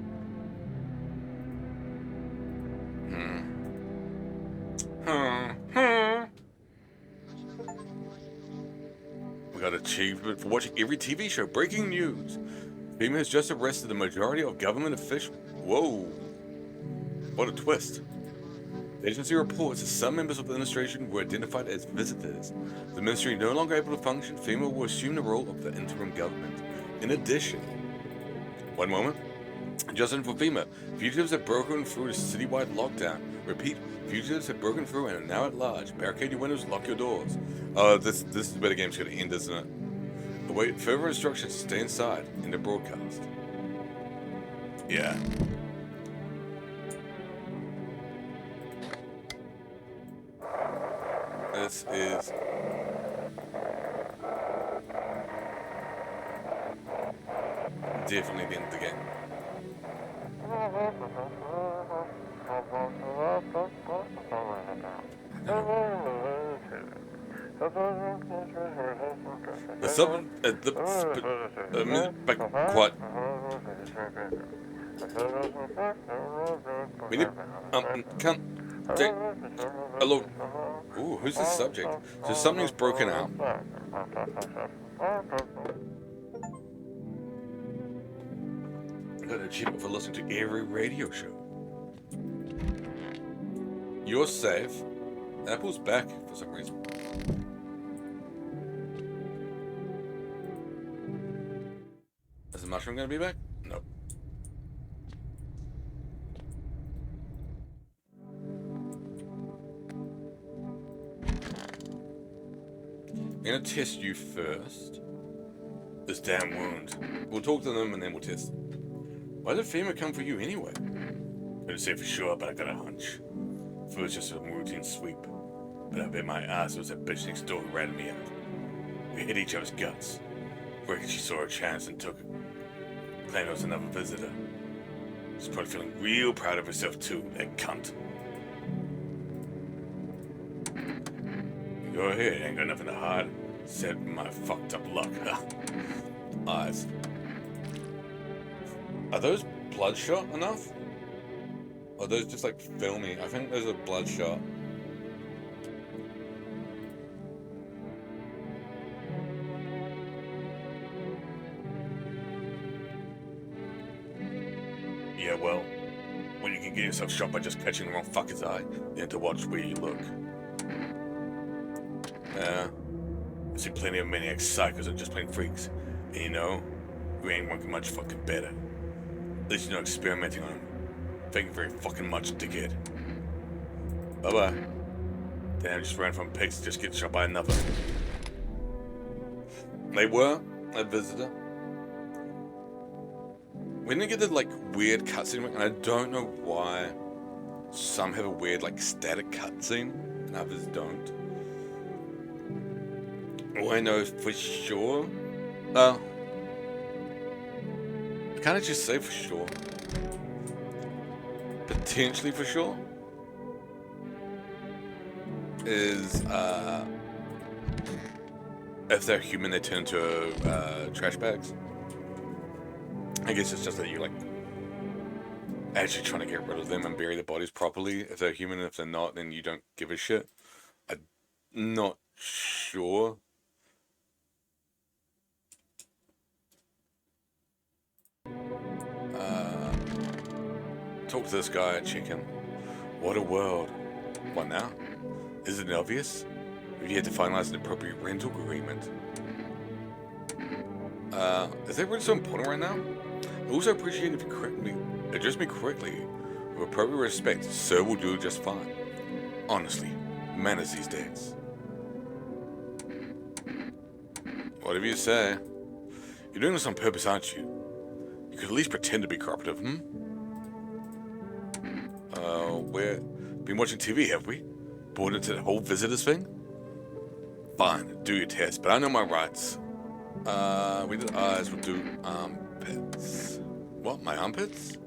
[SPEAKER 7] We got achievement for watching every TV show. Breaking news. FEMA has just arrested the majority of government officials. Whoa. What a twist. The agency reports that some members of the administration were identified as visitors. The ministry no longer able to function. FEMA will assume the role of the interim government. In addition, one moment. Just in for FEMA, fugitives have broken through a citywide lockdown. Repeat, fugitives have broken through and are now at large. Barricade your windows, lock your doors. This is where the game's going to end, isn't it? Await further instructions to stay inside in the broadcast. Yeah. This is... definitely the end of the game. Quite. We need, can't take a look. Ooh, who's the subject? So something's broken out. I got an achievement for listening to every radio show. You're safe. Apple's back for some reason. Is the mushroom going to be back? Nope. I'm going to test you first. This damn wound. We'll talk to them and then we'll test them. Why did FEMA come for you anyway? Couldn't say for sure, but I got a hunch. It was just a routine sweep. But I bet my ass it was that bitch next door who ratted me out. We hit each other's guts. Reckon she saw her chance and took it. Claimed it was another visitor. She's probably feeling real proud of herself too, that cunt. Go ahead, ain't got nothing to hide. Except my fucked up luck. Eyes. Are those bloodshot enough? Or are those just like filmy? I think those are bloodshot. Yeah, well, when you can get yourself shot by just catching the wrong fucker's eye, you have to watch where you look. I've seen plenty of maniacs, psychos, and just plain freaks. And you know, you ain't working much fucking better. At least you're not experimenting on them. Thank you very fucking much, dickhead. Bye-bye. Damn, just ran from pigs to just get shot by another. They were a visitor. We didn't get the, like, weird cutscene, and I don't know why some have a weird, like, static cutscene, and others don't. All I know for sure... Can't I just say for sure? Potentially for sure? Is, if they're human, they turn into, trash bags. I guess it's just that you're, like, actually trying to get rid of them and bury the bodies properly. If they're human, and if they're not, then you don't give a shit. I'm not sure. Talk to this guy, check him. What a world. What now? Isn't it obvious? We've yet to finalize an appropriate rental agreement. Is that really so important right now? I also appreciate if you address me correctly. With appropriate respect, sir will do just fine. Honestly, manners these days. Whatever you say. You're doing this on purpose, aren't you? You could at least pretend to be cooperative, We've been watching TV, have we? Bored into the whole visitors thing? Fine, do your test, but I know my rights. We did eyes, we'll do, armpits. What, my armpits?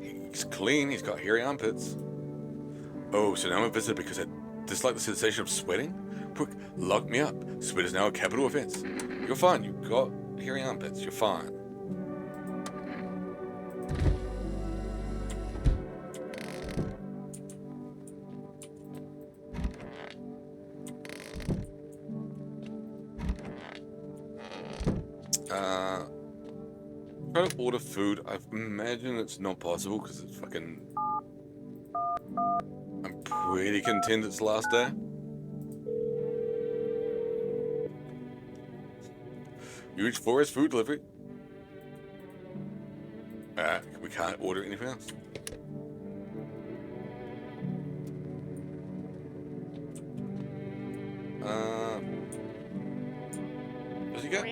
[SPEAKER 7] He's clean, he's got hairy armpits. Oh, so now I'm a visitor because I dislike the sensation of sweating? Quick, lock me up. Sweat is now a capital offense. You're fine, you've got hairy armpits, you're fine. Try to order food. I imagine it's not possible because it's fucking... I'm pretty content it's the last day. Huge forest food delivery. We can't order anything else. Does he get?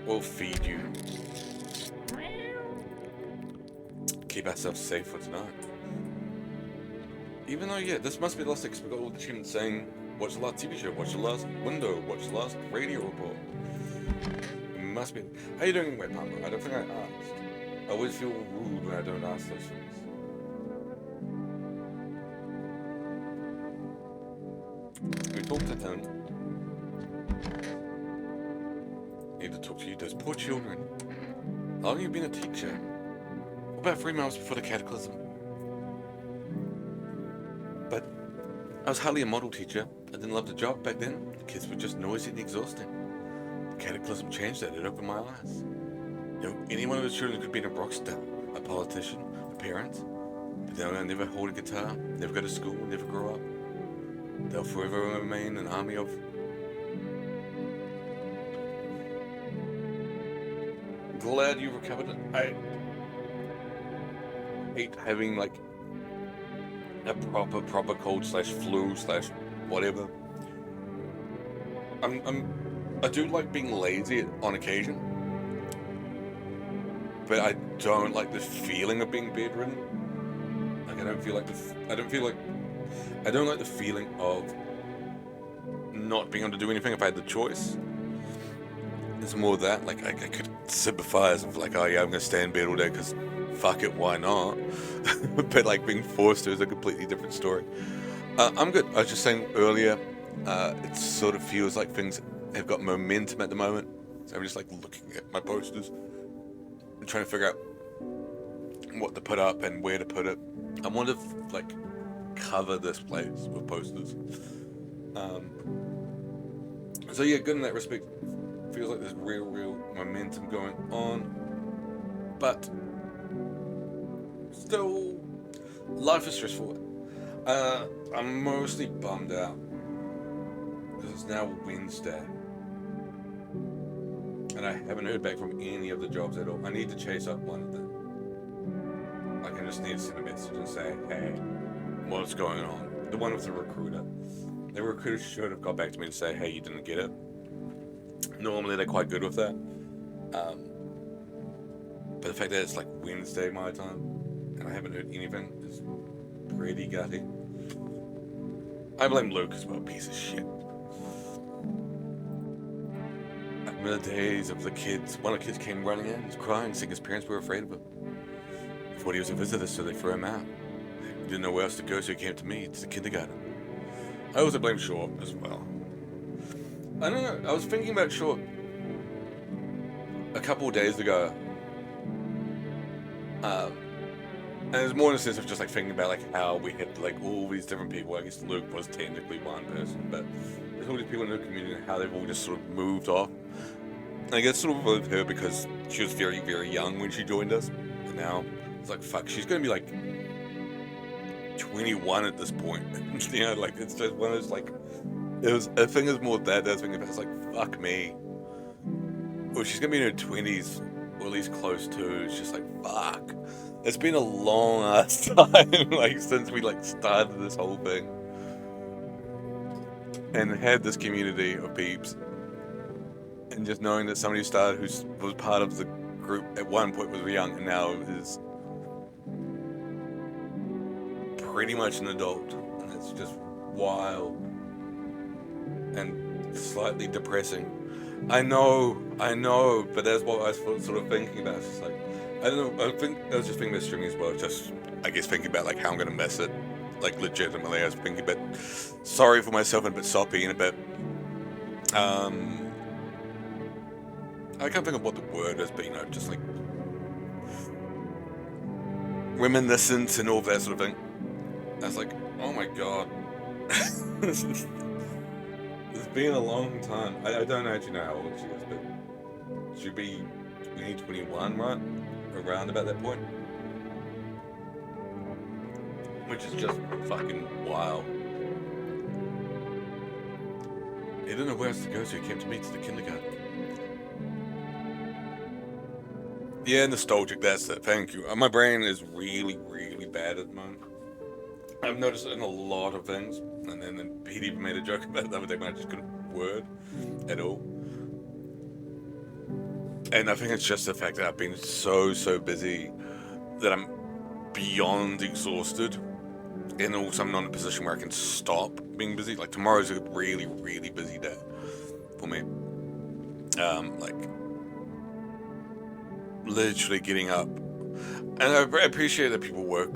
[SPEAKER 7] We'll feed you. Keep ourselves safe for tonight. Even though, yeah, this must be the last because we got all the achievements saying, watch the last TV show, watch the last window, watch the last radio report. It must be. How you doing anyway, Pamela? I don't think I asked. I always feel rude when I don't ask those things. We talked to him. Need to talk to you, those poor children. How long have you been a teacher? About 3 months before the cataclysm. But I was hardly a model teacher. I didn't love the job back then. The kids were just noisy and exhausting. The cataclysm changed that. It opened my eyes. You know, any one of those children could be a rock star, a politician, a parent. But they'll never hold a guitar, never go to school, never grow up. They'll forever remain an army of... Glad you recovered it. I hate having like a proper cold / flu / whatever. I do like being lazy on occasion, but I don't like the feeling of being bedridden. Like I don't like the feeling of not being able to do anything if I had the choice. It's more that, like, I could sympathize with, like, oh yeah, I'm gonna stay in bed all day because fuck it, why not? But like being forced to is a completely different story. I'm good. I was just saying earlier, it sort of feels like things have got momentum at the moment. So I'm just like looking at my posters and trying to figure out what to put up and where to put it. I want to like cover this place with posters. So yeah, good in that respect. Feels like there's real momentum going on, but still, life is stressful. I'm mostly bummed out because it's now Wednesday, and I haven't heard back from any of the jobs at all. I need to chase up one of them. Like, I just need to send a message and say, hey, what's going on? The one with the recruiter. The recruiter should have got back to me to say, hey, you didn't get it. Normally they're quite good with that. But the fact that it's like Wednesday my time and I haven't heard anything is pretty gutty. I blame Luke as well, piece of shit. I remember the days of the kids. One of the kids came running in, he was crying, saying his parents were afraid of him. They thought he was a visitor, so they threw him out. He didn't know where else to go, so he came to me, to the kindergarten. I also blame Short as well. I don't know, I was thinking about Short a couple of days ago. And it's more in a sense of just like thinking about like how we had like all these different people. I guess Luke was technically one person, but there's all these people in the community and how they've all just sort of moved off. And I guess sort of with her because she was very young when she joined us. And now it's like, fuck, she's going to be like 21 at this point. You know, like it's just one of those like, I think it's more that I was thinking about. It's like, fuck me. Well, she's gonna be in her 20s, or at least close to. It's just like, fuck. It's been a long ass time, like since we like started this whole thing, and had this community of peeps, and just knowing that somebody who started who was part of the group at one point was young and now is pretty much an adult, and it's just wild and slightly depressing. I know, but that's what I was sort of thinking about. It's just like, I don't know, I was just thinking about streaming as well, just, I guess, thinking about, like, how I'm going to miss it. Like, legitimately, I was thinking a bit sorry for myself and a bit soppy and a bit, I can't think of what the word is, but, you know, just, like, reminiscent and all that sort of thing. I was like, oh my god. It's been a long time. I don't actually know how old she is, but she'd be 21, right? Around about that point. Which is just fucking wild. He didn't know where else to go, so he came to me to the kindergarten. Yeah, nostalgic, that's it. Thank you. My brain is really, really bad at the moment. I've noticed it in a lot of things. And then Pete even made a joke about it the other day when I just couldn't word at all. And I think it's just the fact that I've been so busy that I'm beyond exhausted. And also I'm not in a position where I can stop being busy. Like tomorrow's a really, really busy day for me. Like literally getting up. And I appreciate that people work.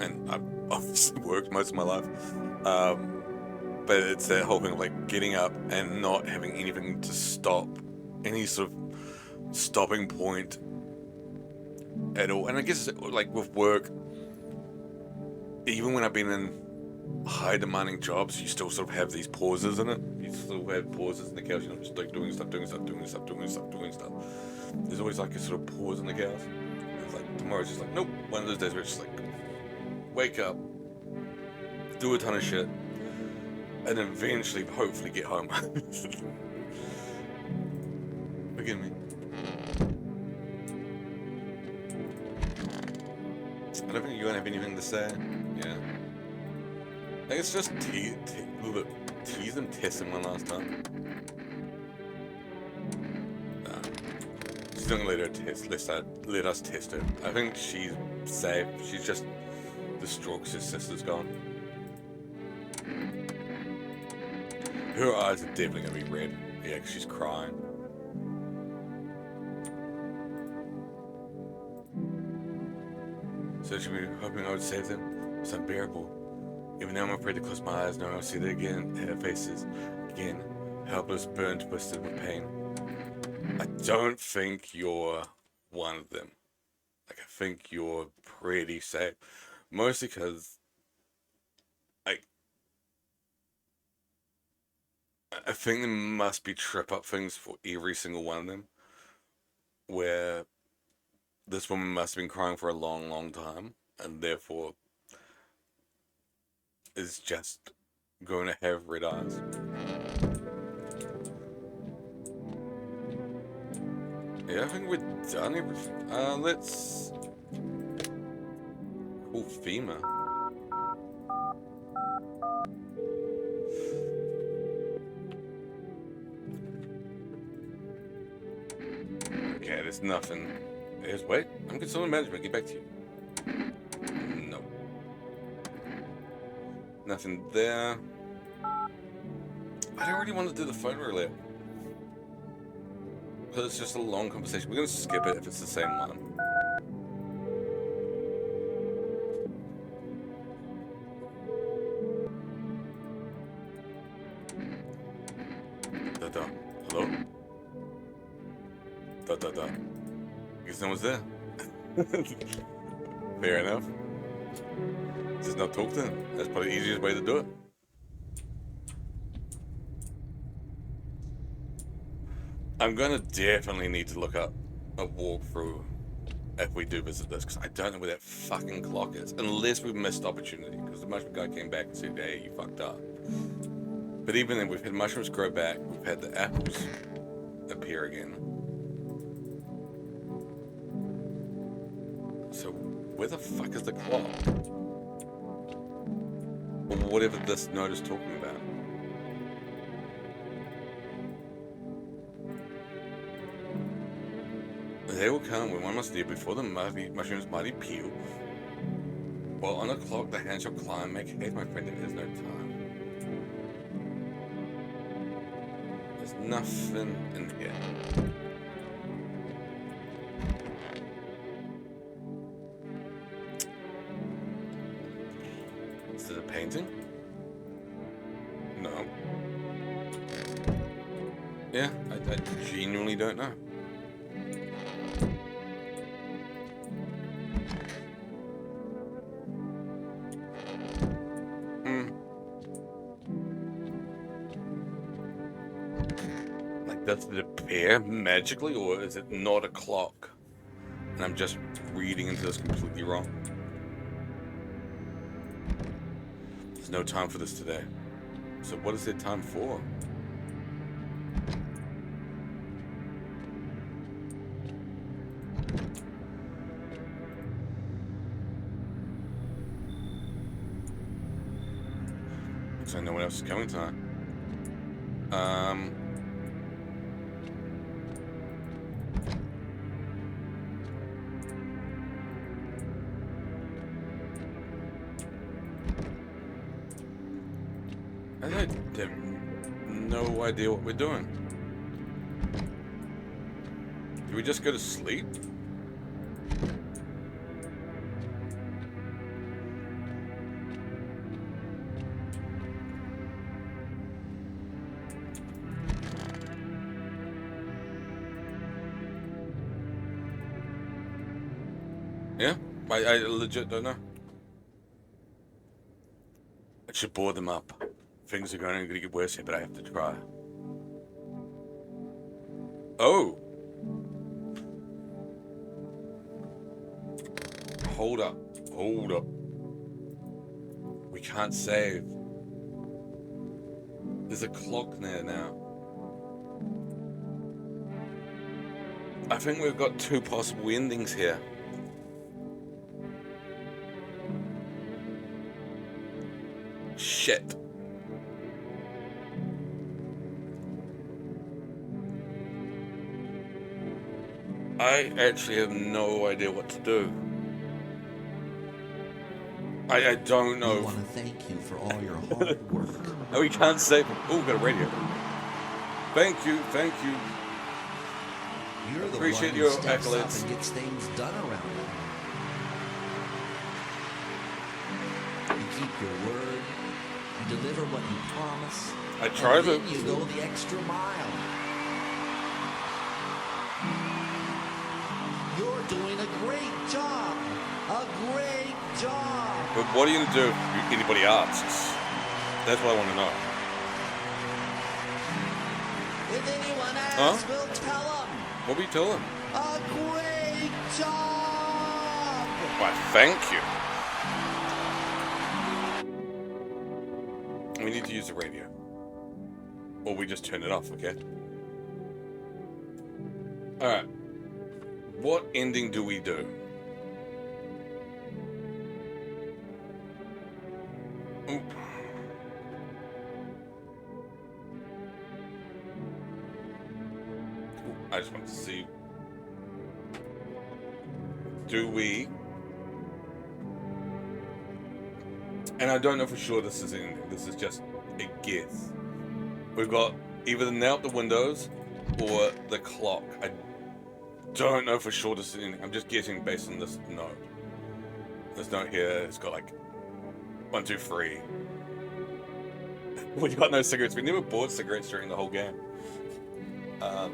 [SPEAKER 7] And I've obviously worked most of my life. But it's that whole thing of like getting up and not having anything to stop, any sort of stopping point at all. And I guess like with work, even when I've been in high demanding jobs, you still sort of have these pauses in it. You still have pauses in the couch, you know, just like doing stuff. There's always like a sort of pause in the couch. It's like tomorrow's just like, nope, one of those days where it's just like, wake up, do a ton of shit, and then eventually, hopefully, get home. Forgive me. I don't think you're gonna have anything to say. Yeah. I think it's just tease and test him one last time. She's not gonna let her test. Let us test her. I think she's safe. She's just distraught because her sister's gone. Her eyes are definitely gonna be red. Yeah, because she's crying. So she'll be hoping I would save them. It's unbearable. Even though I'm afraid to close my eyes, knowing I'll see them again. Her faces again, helpless, burned, twisted with pain. I don't think you're one of them. Like, I think you're pretty safe. Mostly because I think there must be trip-up things for every single one of them. Where this woman must have been crying for a long, long time. And therefore is just going to have red eyes. Yeah, I think we're done everything. Let's call FEMA. Okay, there's nothing. Wait, I'm consulting management. Get back to you. No. Nothing there. I don't really want to do the phone roulette. Because it's just a long conversation. We're going to skip it if it's the same one. Da-da. Hello? Da-da-da. Guess no one's there. Fair enough. Just not talk to them. That's probably the easiest way to do it. I'm gonna definitely need to look up a walkthrough if we do visit this, because I don't know where that fucking clock is. Unless we've missed opportunity, because the mushroom guy came back and said, hey, you fucked up. But even then, we've had mushrooms grow back, we've had the apples appear again. So, where the fuck is the clock? Or whatever this note is talking about. They will come when one must leave before the mushroom's mighty peel. While on the clock the hand shall climb, make haste, my friend, there is no time. There's nothing in here. Is it a painting? No. Yeah, I genuinely don't know. Like, does it appear magically, or is it not a clock? And I'm just reading into this completely wrong. There's no time for this today. So what is there time for? Looks like no one else is coming tonight. I have no idea what we're doing. Do we just go to sleep? Yeah, I legit don't know. I should board them up. Things are going to get worse here, but I have to try. Oh! Hold up. Hold up. We can't save. There's a clock there now. I think we've got two possible endings here. Shit. I actually have no idea what to do. I don't know.
[SPEAKER 9] I want to thank you for all your hard work.
[SPEAKER 7] Oh, we can't save him. Oh, we got a radio. Thank you, thank you.
[SPEAKER 9] You're the
[SPEAKER 7] Appreciate
[SPEAKER 9] one who
[SPEAKER 7] your
[SPEAKER 9] steps up
[SPEAKER 7] accolades.
[SPEAKER 9] and gets things done around here. You keep your word. You deliver what you promise.
[SPEAKER 7] I try
[SPEAKER 9] and
[SPEAKER 7] to.
[SPEAKER 9] then you go the extra mile. You're doing a great job. A great job.
[SPEAKER 7] But what are you gonna do if anybody asks? That's what I want to know.
[SPEAKER 9] If anyone asks, we'll tell them.
[SPEAKER 7] What will you tell them?
[SPEAKER 9] A great job.
[SPEAKER 7] Why, thank you. We need to use the radio. Or we just turn it off, okay? Alright. What ending do we do? Ooh. I just want to see. Do we? And I don't know for sure this is in. This is just a guess. We've got either the nail out the windows or the clock. I don't know for sure this is in. I'm just guessing based on this note. This note here, it's got like 1, 2, 3. We got no cigarettes. We never bought cigarettes during the whole game. I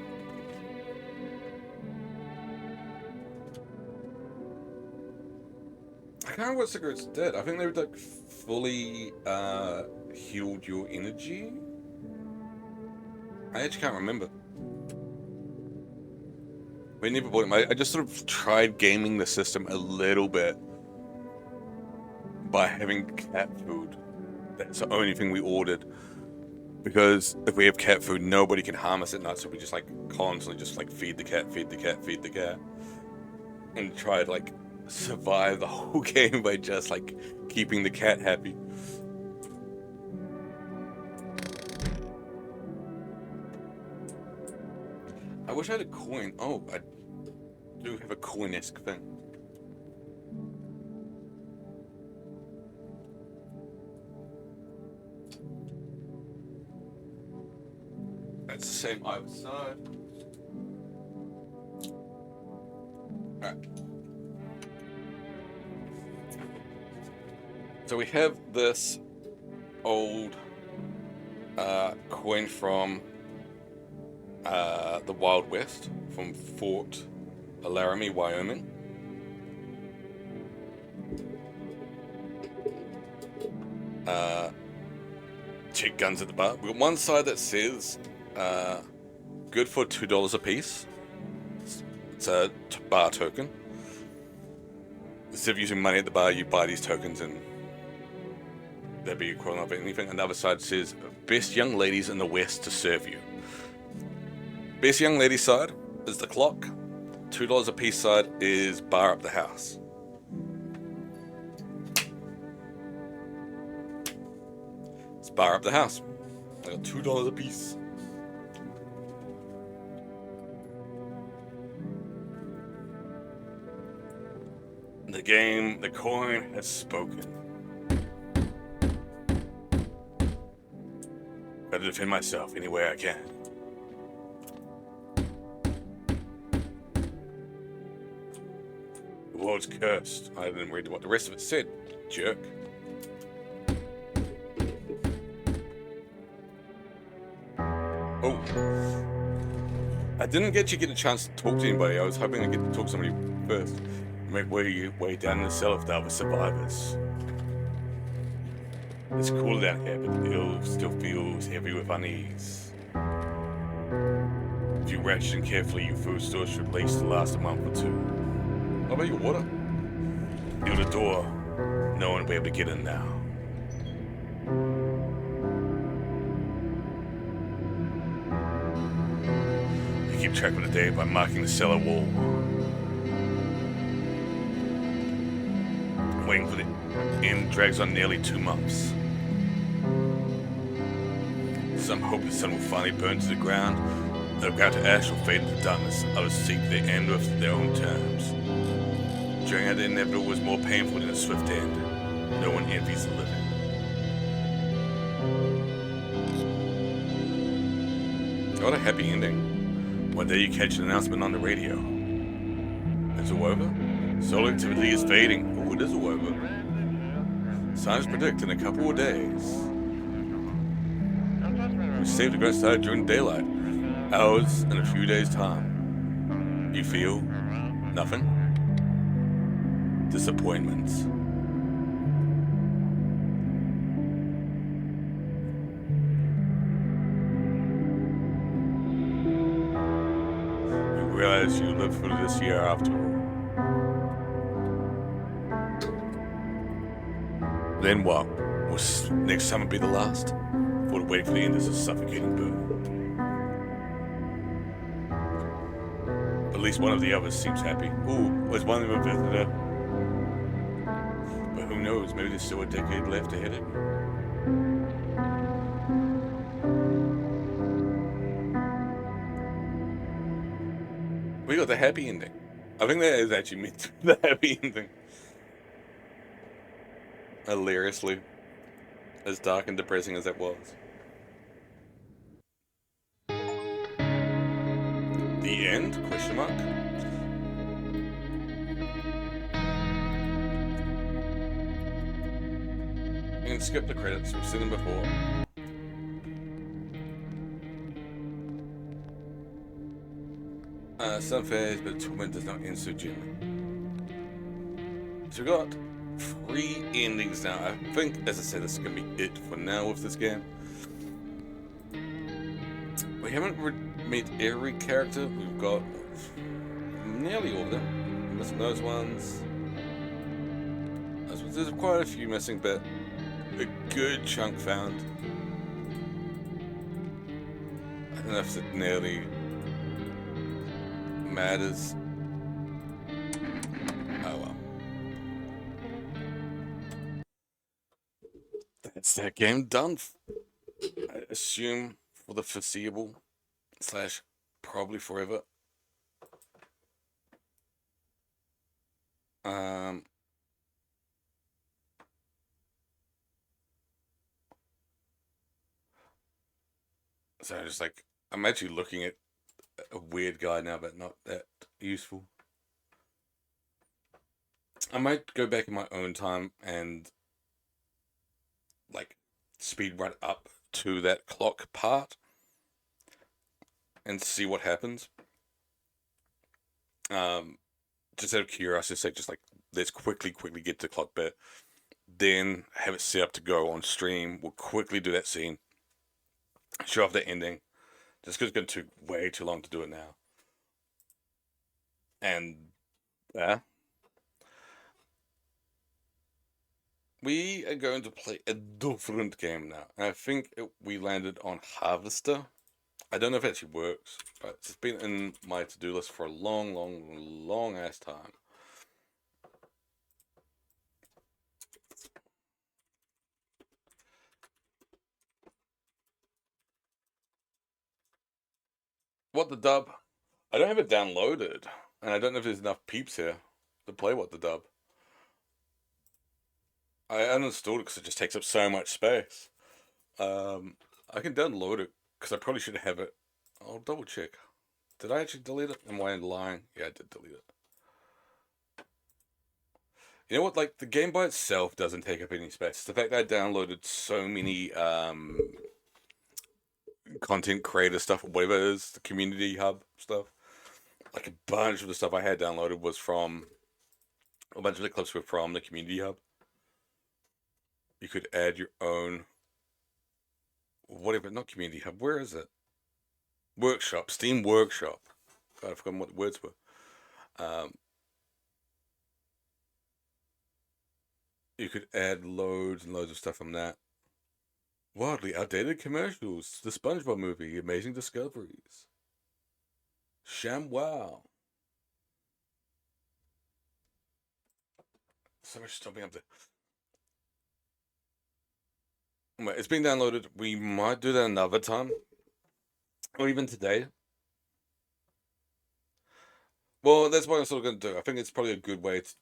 [SPEAKER 7] can't remember what cigarettes did. I think they would like fully healed your energy. I actually can't remember. We never bought them. I just sort of tried gaming the system a little bit by having cat food. That's the only thing we ordered. Because if we have cat food, nobody can harm us at night, so we just like constantly just like feed the cat, feed the cat, feed the cat. And try to like survive the whole game by just like keeping the cat happy. I wish I had a coin. Oh, I do have a coin-esque thing. it's the same either side. Alright. So we have this old coin from the Wild West, from Fort Laramie, Wyoming. Check guns at the bar. We've got one side that says good for $2 a piece. It's a bar token. Instead of using money at the bar, you buy these tokens and they'll be equivalent of anything. And the other side says best young ladies in the West to serve you. Best young lady side is the clock. $2 a piece side is bar up the house. It's bar up the house. I got $2 a piece. The game, the coin has spoken. Gotta defend myself any way I can. The world's cursed. I didn't read what the rest of it said, jerk. Oh. I didn't get a chance to talk to anybody. I was hoping I'd get to talk to somebody first. Make way down in the cellar with the other survivors. It's cool down here, but the ill still feels heavy with unease. If you ration carefully, your food store should at least last a month or two. How about your water? Near the door. No one will be able to get in now. You keep track of the day by marking the cellar wall. Waiting for the end drags on nearly 2 months. Some hope the sun will finally burn to the ground. They'll go to ash or fade into darkness. Others seek their end with their own terms. During out the inevitable was more painful than a swift end. No one envies the living. What a happy ending. One day you catch an announcement on the radio. It's all over. Solar activity is fading. Oh, it is all over. Scientists predict in a couple of days. We saved to go outside during daylight. Hours in a few days' time. You feel nothing? Disappointment. You realize you lived through this year after all. Then what? Will next summer be the last? Or waiting for the end is a suffocating burn? At least one of the others seems happy. Ooh, was one of them a visitor? But who knows? Maybe there's still a decade left ahead of me. We got the happy ending. I think that is actually meant to be the happy ending. Hilariously, as dark and depressing as that was. The end? Question mark. You can skip the credits. We've seen them before. Some phase, but torment does not end so gently. So we got 3 endings now. I think, as I said, this is going to be it for now with this game. We haven't met every character. We've got nearly all of them. Missing those ones. There's quite a few missing, but a good chunk found. I don't know if it nearly matters. Oh well. That's that game done. I assume for the foreseeable / probably forever. So just like I'm actually looking at a weird guy now, but not that useful. I might go back in my own time and like speed run up to that clock part and see what happens. Just out of curiosity, say just like let's quickly get to the clock bit, then have it set up to go on stream. We'll quickly do that scene, show off the ending, just because it's going to take way too long to do it now. And yeah, we are going to play a different game now. And I think we landed on Harvester. I don't know if it actually works, but it's been in my to-do list for a long ass time. What the Dub? I don't have it downloaded, and I don't know if there's enough peeps here to play What the Dub. I uninstalled it because it just takes up so much space. I can download it because I probably should have it. I'll double check. Did I actually delete it? Am I lying? Yeah, I did delete it. You know what? Like, the game by itself doesn't take up any space. The fact that I downloaded so many content creator stuff, or whatever it is, the community hub stuff. Like, a bunch of the stuff I had downloaded was from, a bunch of the clips were from the community hub. You could add your own, whatever, not community hub, where is it? Workshop, Steam Workshop. God, I've forgotten what the words were. You could add loads and loads of stuff from that. Wildly outdated commercials, the SpongeBob movie, Amazing Discoveries, ShamWow. So much stopping up there. It's been downloaded. We might do that another time. Or even today. Well, that's what I'm sort of going to do. I think it's probably a good way to...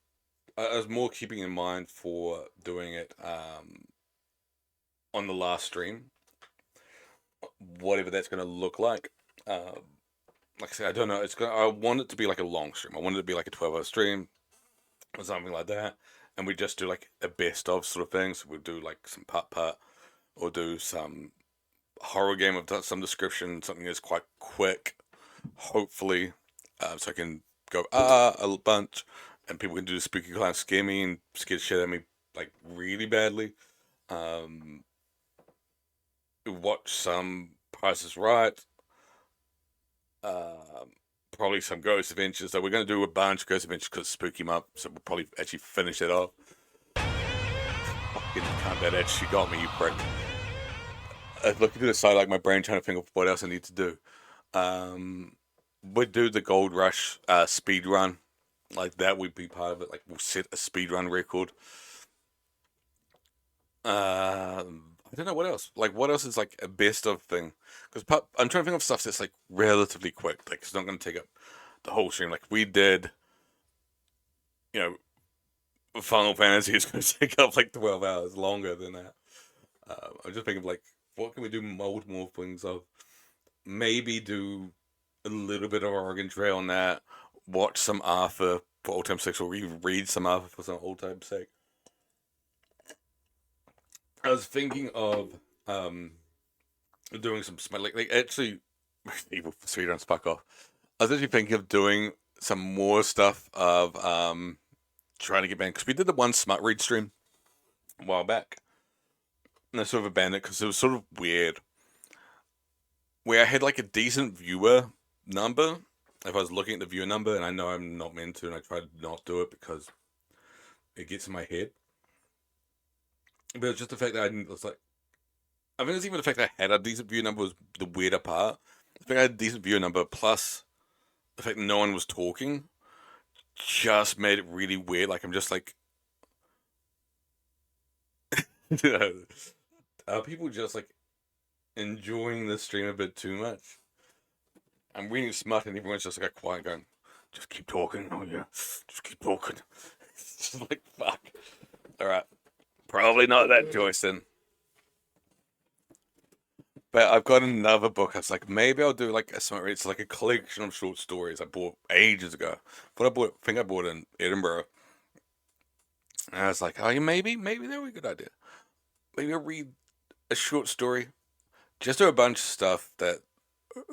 [SPEAKER 7] I was more keeping in mind for doing it on the last stream. Whatever that's going to look like. Like I said, I don't know. I want it to be like a long stream. I want it to be like a 12-hour stream. Or something like that. And we just do like a best of sort of thing. So we'll do like some part. Or do some horror game of some description, something that's quite quick, hopefully, so I can go a bunch, and people can do the spooky clown scare me and scare shit at me like really badly. Watch some Price is Right, probably some Ghost Adventures. So we're going to do a bunch of Ghost Adventures because spooky month, so we'll probably actually finish it off. Fucking cunt, that actually got me, you prick. I was looking to the side, like my brain trying to think of what else I need to do. We'd do the Gold Rush speed run, like that would be part of it. Like we'll set a speed run record. I don't know what else. Like what else is like a best of thing? Because I'm trying to think of stuff that's like relatively quick. Like it's not going to take up the whole stream. Like we did, you know, Final Fantasy is going to take up like 12 hours longer than that. I'm just thinking of like, what can we do multiple things of? Maybe do a little bit of Oregon Trail on that. Watch some Arthur for old time's sake, or even read some Arthur for some old time's sake. I was thinking of doing some like actually evil speedruns, fuck off. I was actually thinking of doing some more stuff of trying to get back, because we did the one smart read stream a while back. And I sort of abandoned it because it was sort of weird. Where I had like a decent viewer number. If I was looking at the viewer number, and I know I'm not meant to, and I try to not do it because it gets in my head. But it's just the fact that I was like, I think it's even the fact that I had a decent viewer number was the weirder part. The fact I had a decent viewer number plus the fact that no one was talking just made it really weird. Like I'm just like, are people just like enjoying the stream a bit too much? I'm reading smut and everyone's just like quiet going, just keep talking. Oh yeah, just keep talking. It's just like, fuck. Alright. Probably not that choice then. But I've got another book. I was like, maybe I'll do like something. It's like a collection of short stories I bought ages ago. But I think I bought in Edinburgh. And I was like, oh, yeah, maybe that would be a good idea. Maybe I'll read a short story. Just do a bunch of stuff that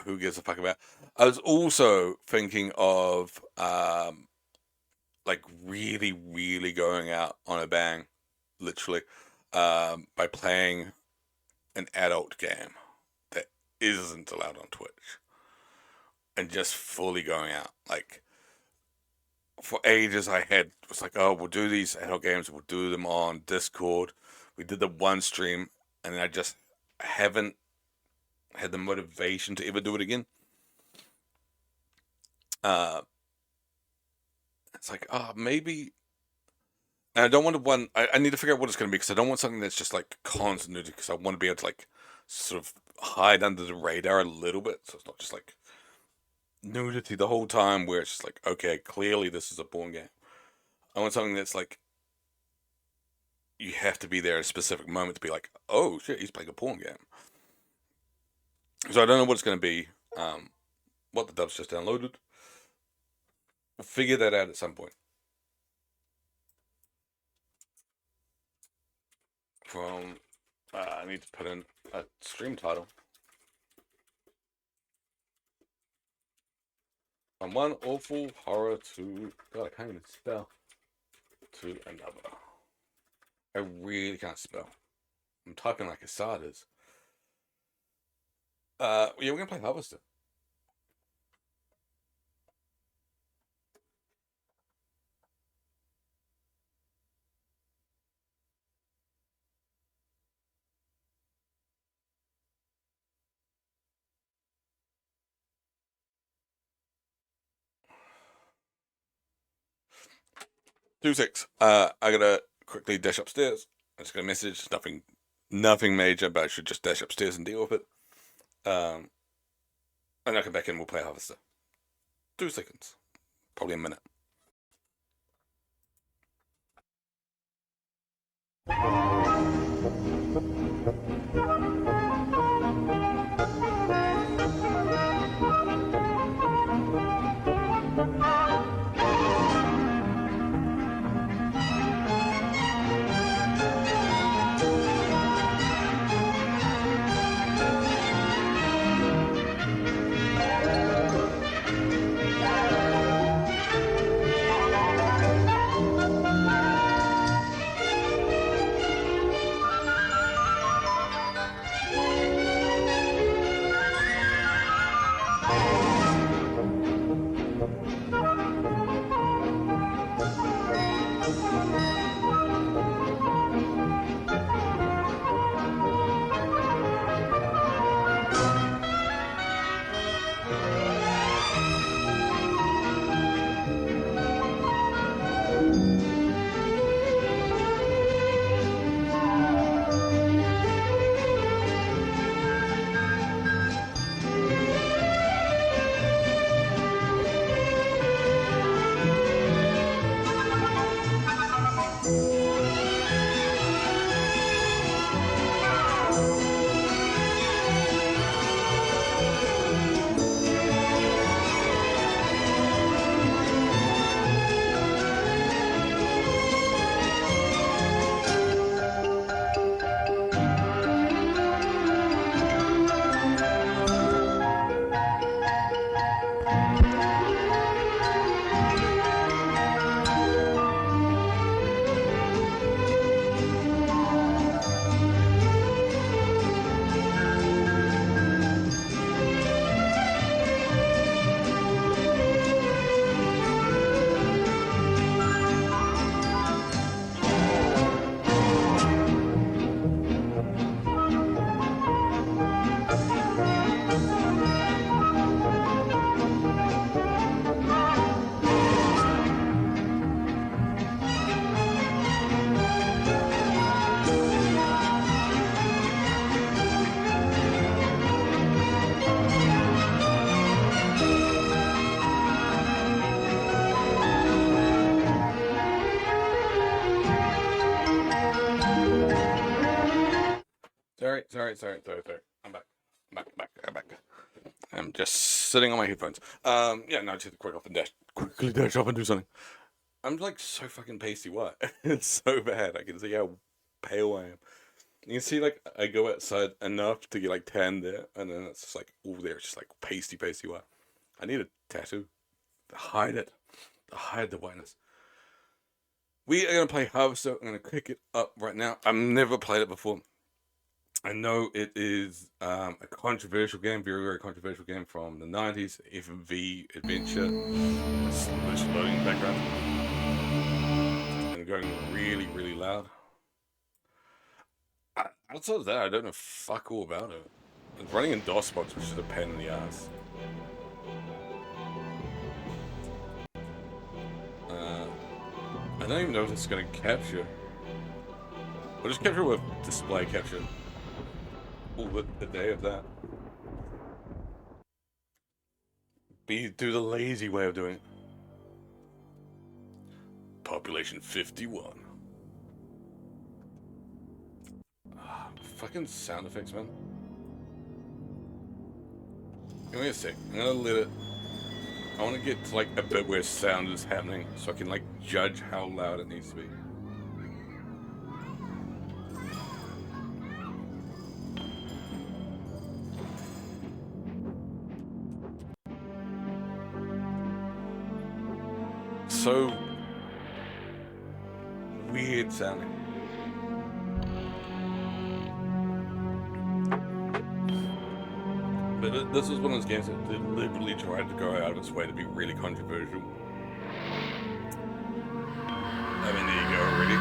[SPEAKER 7] who gives a fuck about. I was also thinking of like really, really going out on a bang, literally, by playing an adult game that isn't allowed on Twitch, and just fully going out. Like, for ages I was like, oh, we'll do these adult games, we'll do them on Discord. We did the one stream, and I just haven't had the motivation to ever do it again. It's like, oh, maybe. And I don't want one. I need to figure out what it's going to be, because I don't want something that's just like constant nudity, because I want to be able to like sort of hide under the radar a little bit, so it's not just like nudity the whole time, where it's just like, okay, clearly this is a porn game. I want something that's like, you have to be there at a specific moment to be like, oh shit, he's playing a porn game. So I don't know what it's going to be. What the dub's just downloaded. We'll figure that out at some point. I need to put in a stream title. From one awful horror to... God, I can't even spell. To another. I really can't spell. I'm typing like Assad is. Yeah, we're gonna play Harvester. Two six. I gotta quickly dash upstairs. I just got a message. Nothing major, but I should just dash upstairs and deal with it. And I'll come back in and we'll play Harvester. 2 seconds. Probably a minute. Sorry. I'm back. Back. I'm just sitting on my headphones. Yeah, no, just quickly dash up and do something. I'm like so fucking pasty white. It's so bad. I can see how pale I am. You can see like I go outside enough to get like tan there, and then it's just like all there. It's just like pasty white. I need a tattoo to hide it, to hide the whiteness. We are gonna play Harvester. I'm gonna kick it up right now. I've never played it before. I know it is a controversial game, very controversial game from the 90s, FMV Adventure. It's loading in the background. And going really loud. Outside of that, I don't know fuck all about it. It's running in DOSBox, which is a pain in the ass. I don't even know if it's going to capture. We'll just capture with display capture. All the day of that. Do the lazy way of doing it. Population 51. Fucking sound effects, man. Give me a sec. I'm gonna let it. I want to get to like a bit where sound is happening so I can like judge how loud it needs to be. So weird sounding. But this is one of those games that deliberately tried to go out of its way to be really controversial. I mean, there you go already.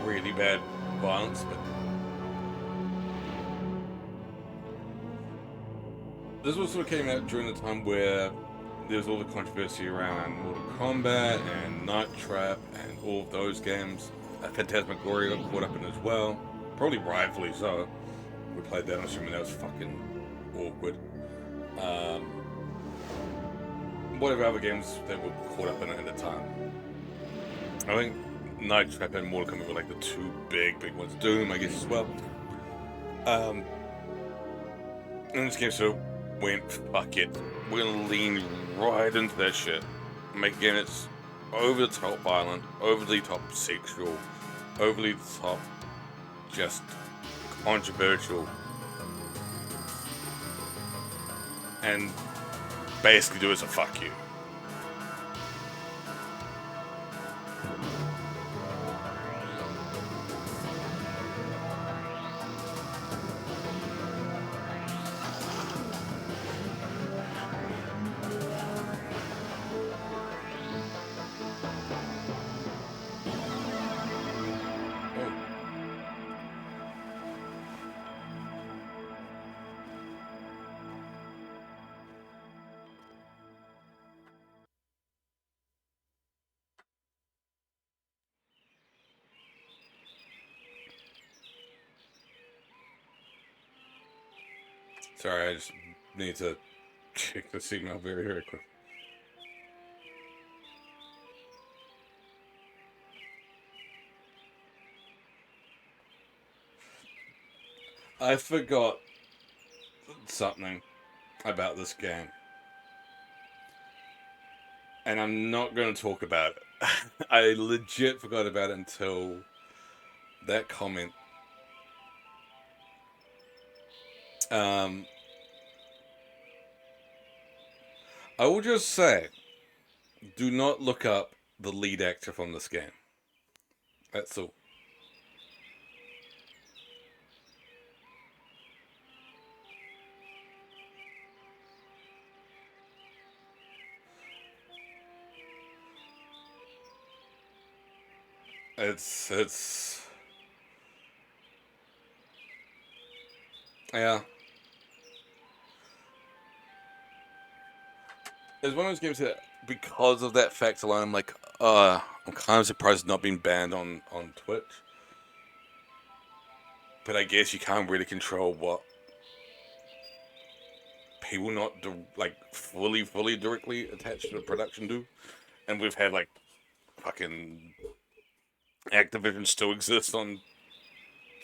[SPEAKER 7] Really bad violence, but this one sort of came out during the time where there was all the controversy around Mortal Kombat and Night Trap and all of those games. Phantasmagoria got caught up in as well, probably rightfully so. We played that, I'm assuming that was fucking awkward. Whatever other games that were caught up in it at the time. I think Night Trap and Mortal Kombat were like the two big ones. Doom, I guess, as well. And this game so went, fuck it. We're gonna lean right into that shit. Make a game that's over the top violent, over the top sexual, overly top just controversial. And basically do as a fuck you. Sorry, I just need to check the signal very quick. I forgot something about this game. And I'm not going to talk about it. I legit forgot about it until that comment. I will just say, do not look up the lead actor from this game. That's all. It's yeah. It's one of those games that, because of that fact alone, I'm like, I'm kind of surprised it's not been banned on Twitch. But I guess you can't really control what people not fully directly attached to the production do. And we've had like fucking Activision still exists on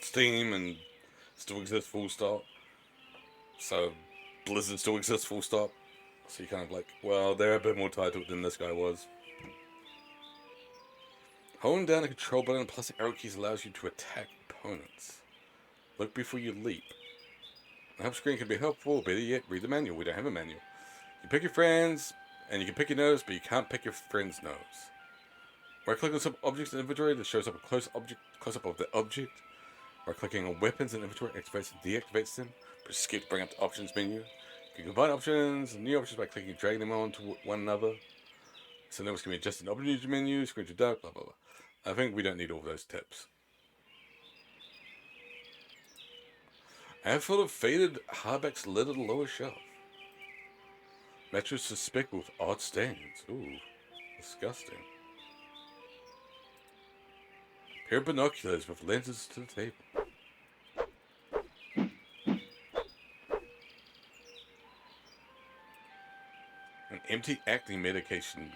[SPEAKER 7] Steam and still exists full stop. So Blizzard still exists full stop. So you're kind of like, well, they're a bit more titled than this guy was. Holding down the control button plus the arrow keys allows you to attack opponents. Look before you leap. The help screen can be helpful, better yet, read the manual. We don't have a manual. You pick your friends, and you can pick your nose, but you can't pick your friend's nose. Right click on some objects in inventory that shows up a close up of the object. Right clicking on weapons in inventory activates and deactivates them. Press skip to bring up the options menu. You can combine options and new options by clicking and dragging them onto one another. So now it's going to be adjusted options menu, screen to dark, blah blah blah. I think we don't need all those tips. A handful of faded hardbacks littered the lower shelf. Mattress suspect with odd stains. Ooh, disgusting. Pair of binoculars with lenses to the table. An empty acne medication.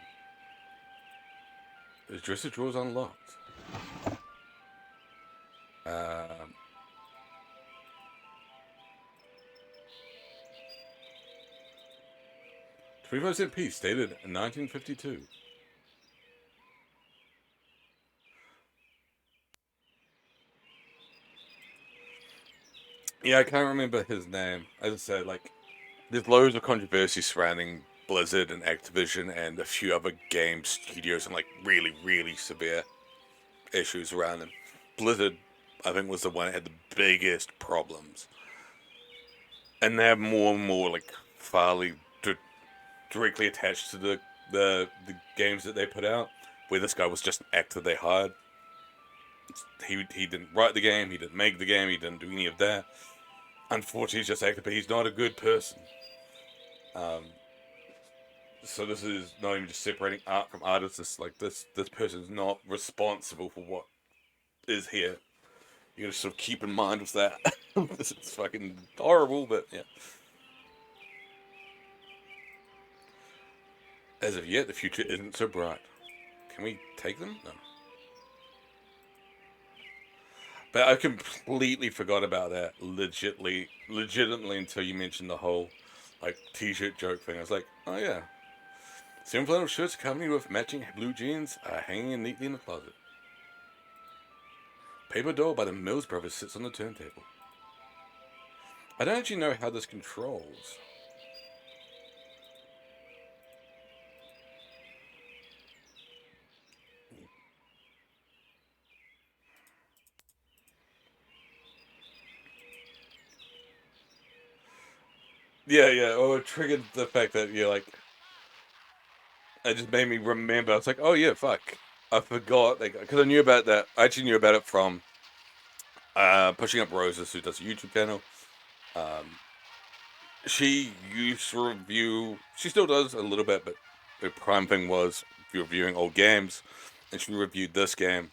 [SPEAKER 7] The dresser drawer's unlocked. 25-cent piece, dated in 1952. Yeah, I can't remember his name. As I said, like, there's loads of controversy surrounding Blizzard and Activision and a few other game studios and, like, really, really severe issues around them. Blizzard, I think, was the one that had the biggest problems. And they're more and more, like, fairly directly attached to the games that they put out, where this guy was just an actor they hired. He didn't write the game, he didn't make the game, he didn't do any of that. Unfortunately, he's just actor, but he's not a good person. So this is not even just separating art from artists. It's like this person's not responsible for what is here. You gotta sort of keep in mind with that. This is fucking horrible, but yeah. As of yet, the future isn't so bright. Can we take them? No. But I completely forgot about that legitimately until you mentioned the whole, like, t-shirt joke thing. I was like, oh yeah. 7 flannel shirts accompanied with matching blue jeans are hanging neatly in the closet. Paper doll by the Mills Brothers sits on the turntable. I don't actually know how this controls. Yeah. Oh, it triggered the fact that you're like, it just made me remember. I was like, oh yeah, fuck. I forgot. Because I knew about that. I actually knew about it from Pushing Up Roses, who does a YouTube channel. She used to review, she still does a little bit, but the prime thing was reviewing old games. And she reviewed this game.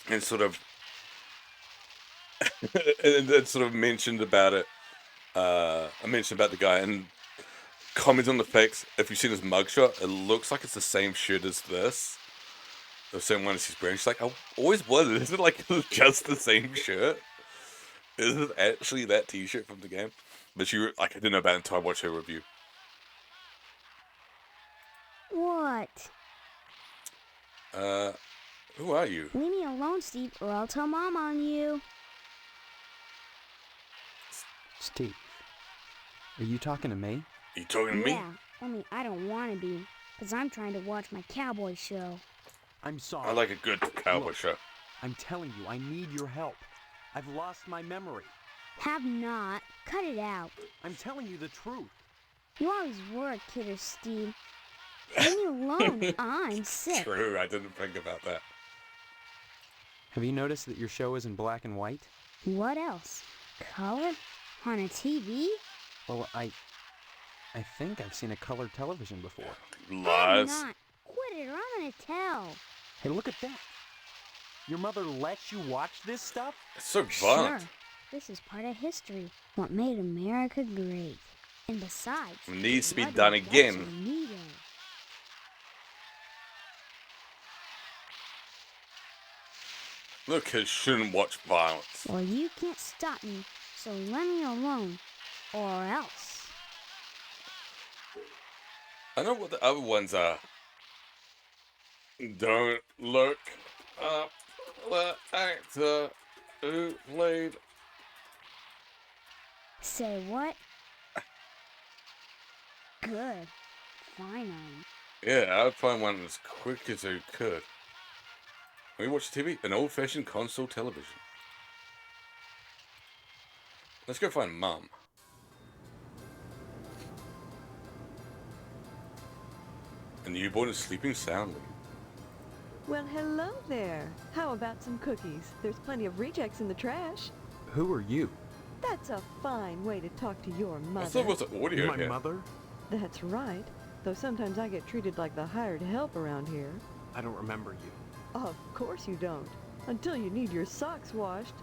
[SPEAKER 7] And sort of, and sort of mentioned about it. I mentioned about the guy and commented on the facts. If you've seen his mugshot, it looks like it's the same shirt as this. The same one as he's wearing. She's like, I always wondered, is it like just the same shirt? Is it actually that t-shirt from the game? But she, like, I didn't know about it until I watched her review.
[SPEAKER 10] What?
[SPEAKER 7] Who are you?
[SPEAKER 10] Leave me alone, Steve, or I'll tell Mom on you.
[SPEAKER 4] Steve, are you talking to me?
[SPEAKER 7] Are you talking to me?
[SPEAKER 10] Yeah, only I don't want to be, because I'm trying to watch my cowboy show.
[SPEAKER 4] I'm sorry.
[SPEAKER 7] I like a good cowboy
[SPEAKER 4] Look,
[SPEAKER 7] show.
[SPEAKER 4] I'm telling you, I need your help. I've lost my memory.
[SPEAKER 10] Have not. Cut it out.
[SPEAKER 4] I'm telling you the truth.
[SPEAKER 10] You always were a kidder, Steve. Leave me alone. I'm sick.
[SPEAKER 7] True, I didn't think about that.
[SPEAKER 4] Have you noticed that your show is in black and white?
[SPEAKER 10] What else? Color? On a TV?
[SPEAKER 4] Well,
[SPEAKER 11] I think I've seen a colored television before.
[SPEAKER 10] I'm
[SPEAKER 7] Lies.
[SPEAKER 10] not. Quit it or I'm gonna tell.
[SPEAKER 11] Hey, look at that. Your mother lets you watch this stuff?
[SPEAKER 7] It's so violent.
[SPEAKER 10] Sure. This is part of history. What made America great. And besides,
[SPEAKER 7] It needs to be
[SPEAKER 10] blood
[SPEAKER 7] done
[SPEAKER 10] and guts
[SPEAKER 7] again.
[SPEAKER 10] are needed.
[SPEAKER 7] Little kids shouldn't watch violence.
[SPEAKER 10] Well, you can't stop me, so let me alone. Or else.
[SPEAKER 7] I know what the other ones are. Don't look up the actor who played.
[SPEAKER 10] Say what? Good. Fine.
[SPEAKER 7] Yeah, I'd find one as quick as I could. When we watch TV, an old-fashioned console television. Let's go find Mum. A newborn is sleeping soundly.
[SPEAKER 12] Well, hello there. How about some cookies? There's plenty of rejects in the trash.
[SPEAKER 11] Who are you?
[SPEAKER 12] That's a fine way to talk to your mother.
[SPEAKER 7] I thought it was the audio
[SPEAKER 11] My
[SPEAKER 7] here.
[SPEAKER 11] mother?
[SPEAKER 12] That's right. Though sometimes I get treated like the hired help around here.
[SPEAKER 11] I don't remember you.
[SPEAKER 12] Of course you don't. Until you need your socks washed.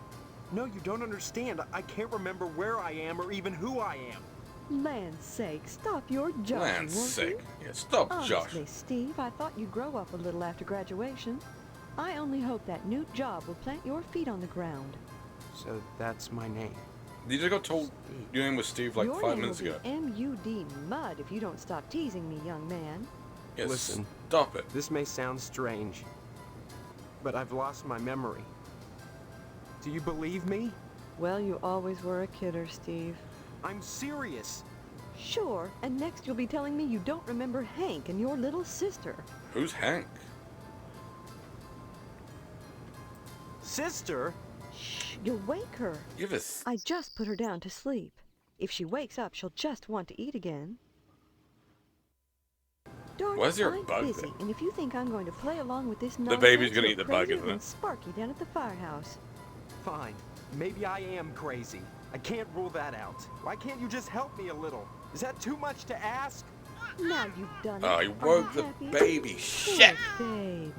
[SPEAKER 11] No, you don't understand. I can't remember where I am or even who I am.
[SPEAKER 12] Land's sake, stop your joshing,
[SPEAKER 7] Land's
[SPEAKER 12] won't
[SPEAKER 7] sake.
[SPEAKER 12] you?
[SPEAKER 7] Yeah, stop,
[SPEAKER 12] Honestly,
[SPEAKER 7] Josh.
[SPEAKER 12] Steve, I thought you'd grow up a little after graduation. I only hope that new job will plant your feet on the ground.
[SPEAKER 11] So that's my name.
[SPEAKER 7] You just got told your name was Steve like
[SPEAKER 12] Your
[SPEAKER 7] 5
[SPEAKER 12] name
[SPEAKER 7] minutes
[SPEAKER 12] will
[SPEAKER 7] ago.
[SPEAKER 12] be M-U-D mud if you don't stop teasing me, young man.
[SPEAKER 7] Yes,
[SPEAKER 11] Listen.
[SPEAKER 7] stop it.
[SPEAKER 11] This may sound strange, but I've lost my memory. Do you believe me?
[SPEAKER 12] Well, you always were a kidder, Steve.
[SPEAKER 11] I'm serious.
[SPEAKER 12] Sure, and next you'll be telling me you don't remember Hank and your little sister.
[SPEAKER 7] Who's Hank?
[SPEAKER 11] Sister?
[SPEAKER 12] Shh, you'll wake her.
[SPEAKER 7] Give us.
[SPEAKER 12] I just put her down to sleep. If she wakes up, she'll just want to eat again. Darn
[SPEAKER 7] Why is there a
[SPEAKER 12] I'm
[SPEAKER 7] bug
[SPEAKER 12] busy,
[SPEAKER 7] there?
[SPEAKER 12] and if you think I'm going to play along with this
[SPEAKER 7] The
[SPEAKER 12] nonsense,
[SPEAKER 7] baby's gonna
[SPEAKER 12] you're
[SPEAKER 7] eat the bug,
[SPEAKER 12] crazier
[SPEAKER 7] isn't
[SPEAKER 12] than
[SPEAKER 7] it?
[SPEAKER 12] Sparky down at the firehouse.
[SPEAKER 11] Fine. Maybe I am crazy. I can't rule that out. Why can't you just help me a little? Is that too much to ask?
[SPEAKER 12] Now you've done it.
[SPEAKER 7] Oh, he
[SPEAKER 12] Are
[SPEAKER 7] woke
[SPEAKER 12] you
[SPEAKER 7] the
[SPEAKER 12] happy?
[SPEAKER 7] baby.
[SPEAKER 12] Poor
[SPEAKER 7] Shit.
[SPEAKER 12] baby.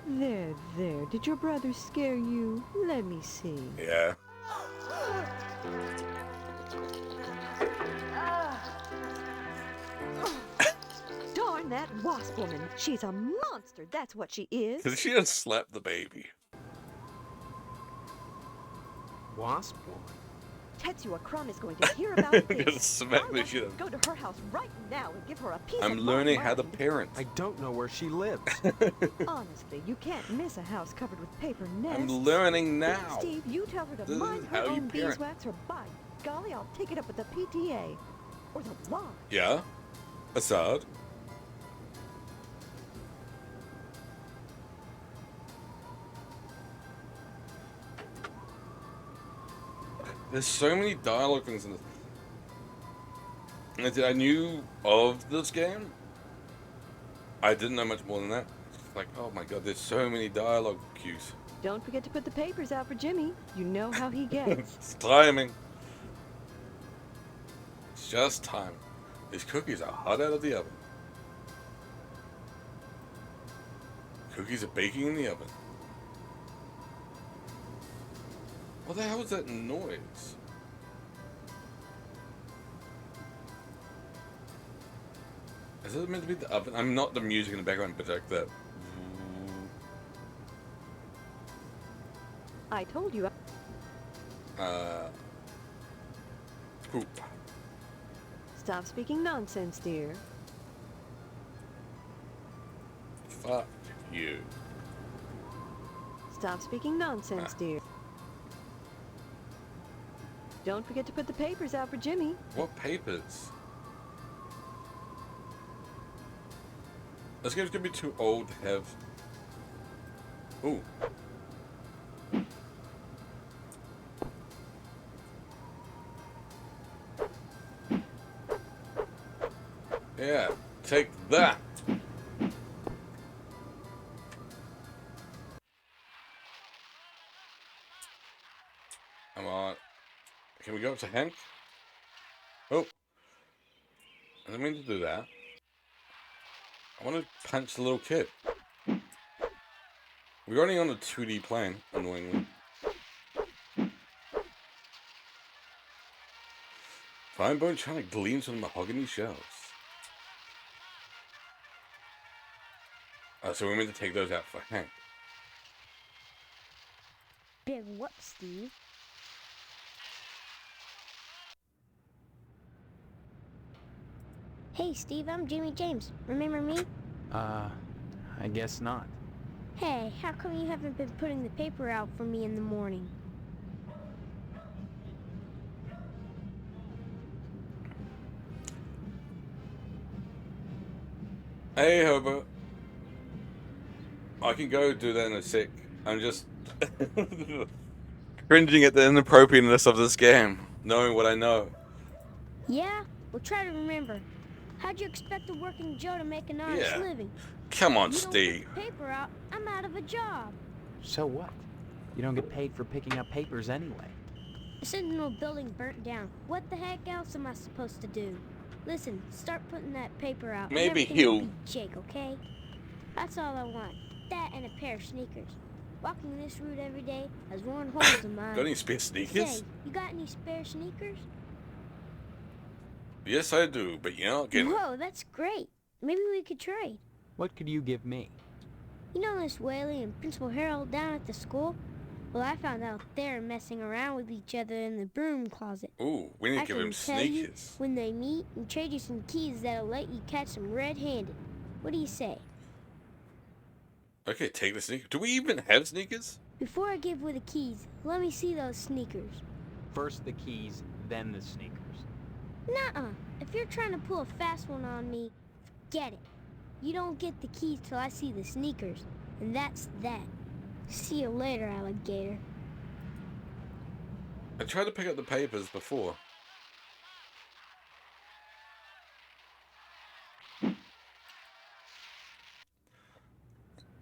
[SPEAKER 12] There. Did your brother scare you? Let me see.
[SPEAKER 7] Yeah.
[SPEAKER 12] Darn that wasp woman. She's a monster, that's what she is.
[SPEAKER 7] Because she had slapped the baby.
[SPEAKER 11] Wasp woman.
[SPEAKER 12] Tetsuya Crumb is going to hear about
[SPEAKER 7] I'm gonna
[SPEAKER 12] this.
[SPEAKER 7] smack
[SPEAKER 12] I
[SPEAKER 7] the
[SPEAKER 12] want
[SPEAKER 7] shit
[SPEAKER 12] you
[SPEAKER 7] out
[SPEAKER 12] to
[SPEAKER 7] of
[SPEAKER 12] go to her house right now and give her a piece
[SPEAKER 7] I'm
[SPEAKER 12] of
[SPEAKER 7] learning
[SPEAKER 12] my
[SPEAKER 7] how to
[SPEAKER 12] mind.
[SPEAKER 7] parent.
[SPEAKER 11] I don't know where she lives.
[SPEAKER 12] Honestly, you can't miss a house covered with paper nests.
[SPEAKER 7] I'm learning now.
[SPEAKER 12] Steve, you tell her to
[SPEAKER 7] This
[SPEAKER 12] mind
[SPEAKER 7] is
[SPEAKER 12] her
[SPEAKER 7] how you
[SPEAKER 12] own
[SPEAKER 7] parent.
[SPEAKER 12] beeswax, or by golly, I'll take it up with the PTA. Or the law.
[SPEAKER 7] Yeah? Assad? There's so many dialogue things in this. I knew of this game. I didn't know much more than that. It's like, oh my god, there's so many dialogue cues.
[SPEAKER 12] Don't forget to put the papers out for Jimmy. You know how he gets.
[SPEAKER 7] It's timing. It's just time. These cookies are hot out of the oven. Cookies are baking in the oven. What the hell is that noise? Is it meant to be the oven? I'm not the music in the background, but like that.
[SPEAKER 12] I told you.
[SPEAKER 7] Poop.
[SPEAKER 12] Stop speaking nonsense, dear.
[SPEAKER 7] Fuck you.
[SPEAKER 12] Stop speaking nonsense, dear. Don't forget to put the papers out for Jimmy.
[SPEAKER 7] What papers? This game's gonna be too old to have. Ooh. Yeah, take that. Come on. Can we go up to Hank? Oh. I didn't mean to do that. I want to punch the little kid. We're only on a 2D plane, annoyingly. Fine bone china gleams on mahogany shelves. So we're meant to take those out for Hank.
[SPEAKER 10] Big whoop, Steve. Hey, Steve, I'm Jimmy James. Remember me?
[SPEAKER 4] I guess not.
[SPEAKER 10] Hey, how come you haven't been putting the paper out for me in the morning?
[SPEAKER 7] Hey, Hobo. I can go do that in a sec. I'm just cringing at the inappropriateness of this game, knowing what I know.
[SPEAKER 10] Yeah? Well, try to remember. How'd you expect a working Joe to make an honest living?
[SPEAKER 7] Come on,
[SPEAKER 10] You don't
[SPEAKER 7] Steve.
[SPEAKER 10] put the paper out, I'm out of a job.
[SPEAKER 4] So what? You don't get paid for picking up papers anyway.
[SPEAKER 10] The Sentinel building burnt down. What the heck else am I supposed to do? Listen, start putting that paper out. and
[SPEAKER 7] Maybe
[SPEAKER 10] everything will
[SPEAKER 7] he'll-
[SPEAKER 10] be Jake, okay? That's all I want. That and a pair of sneakers. Walking this route every day has worn holes in mine.
[SPEAKER 7] Got any spare sneakers?
[SPEAKER 10] Say, you got any spare sneakers?
[SPEAKER 7] Yes, I do, but you're not getting.
[SPEAKER 10] Whoa, that's great. Maybe we could trade.
[SPEAKER 4] What could you give me?
[SPEAKER 10] You know Miss Whaley and Principal Harold down at the school? Well, I found out they're messing around with each other in the broom closet.
[SPEAKER 7] Ooh, we need
[SPEAKER 10] I
[SPEAKER 7] to give
[SPEAKER 10] can
[SPEAKER 7] him
[SPEAKER 10] tell you
[SPEAKER 7] sneakers.
[SPEAKER 10] when they meet and trade you some keys that'll let you catch them red-handed. What do you say?
[SPEAKER 7] Okay, take the sneakers. Do we even have sneakers?
[SPEAKER 10] Before I give with the keys, let me see those sneakers.
[SPEAKER 4] First the keys, then the sneakers.
[SPEAKER 10] Nuh-uh. If you're trying to pull a fast one on me, forget it. You don't get the keys till I see the sneakers. And that's that. See you later, alligator.
[SPEAKER 7] I tried to pick up the papers before.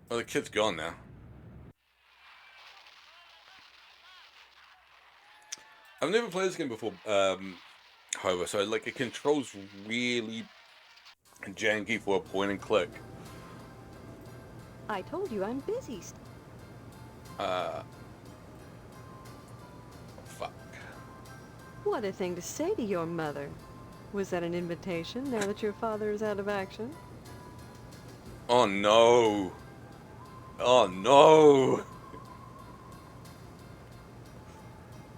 [SPEAKER 7] Well, the kid's gone now. I've never played this game before, however, so like it controls really janky for a point and click.
[SPEAKER 12] I told you I'm busy.
[SPEAKER 7] Fuck.
[SPEAKER 12] What a thing to say to your mother. Was that an invitation now that your father is out of action?
[SPEAKER 7] Oh no. Oh no.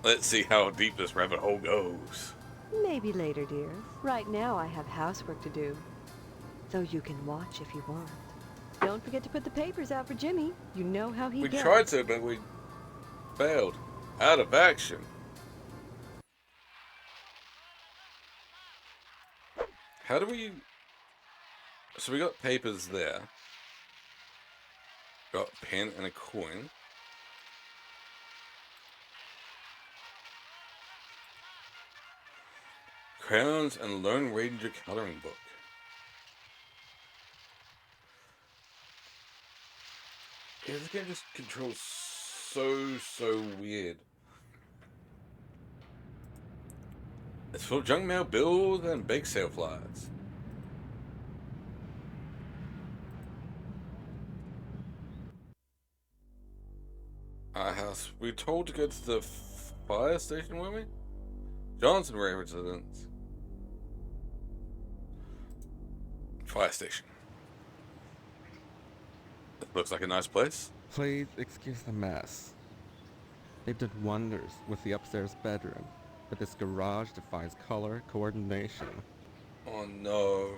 [SPEAKER 7] Let's see how deep this rabbit hole goes.
[SPEAKER 12] Maybe later, dear. Right now I have housework to do. Though you can watch if you want. Don't forget to put the papers out for Jimmy. You know how he
[SPEAKER 7] We
[SPEAKER 12] gets.
[SPEAKER 7] tried to, but we failed. Out of action. How do we... So we got papers there. Got a pen and a coin. Crayons and Lone Ranger coloring book. Yeah, this game just controls so weird. It's full of junk mail, bills, and bake sale flyers. Our house. We were told to go to the fire station, weren't we? Johnson residence. Fire station. It looks like a nice place.
[SPEAKER 13] Please excuse the mess. They've done wonders with the upstairs bedroom, but this garage defies color coordination.
[SPEAKER 7] Oh no.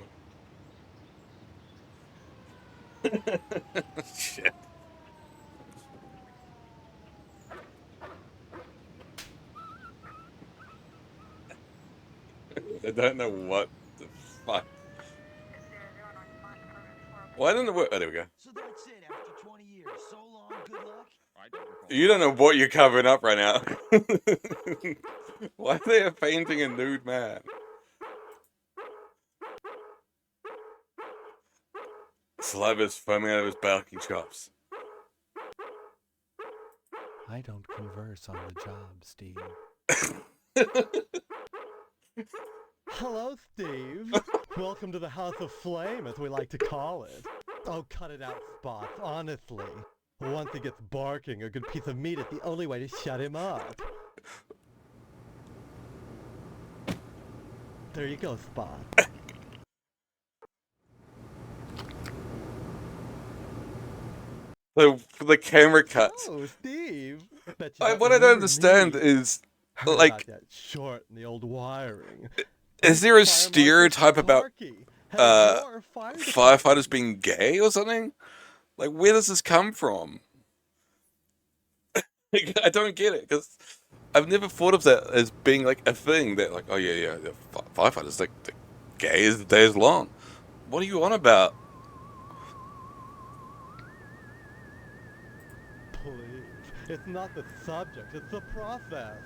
[SPEAKER 7] Shit. I don't know what the fuck. Why didn't it work? Oh, there we go.
[SPEAKER 9] So that's it after 20 years. So long, good luck.
[SPEAKER 7] You don't know what you're covering up right now. Why are they painting a nude man? Saliva's foaming out of his bulky chops.
[SPEAKER 14] I don't converse on the job, Steve. Hello, Steve. Welcome to the House of Flame, as we like to call it. Oh, cut it out, Spots, honestly. Once he gets barking, a good piece of meat is the only way to shut him up. There you go, Spot.
[SPEAKER 7] The camera cuts.
[SPEAKER 14] Oh, Steve.
[SPEAKER 7] What I don't understand is, like,
[SPEAKER 14] that short in the old wiring.
[SPEAKER 7] is there a stereotype about firefighters being gay or something? Like, where does this come from? I don't get it, because I've never thought of that as being, like, a thing that, like, oh yeah, the firefighters, like, the gay as the day is long. What are you on about?
[SPEAKER 14] Please, it's not the subject, it's the process.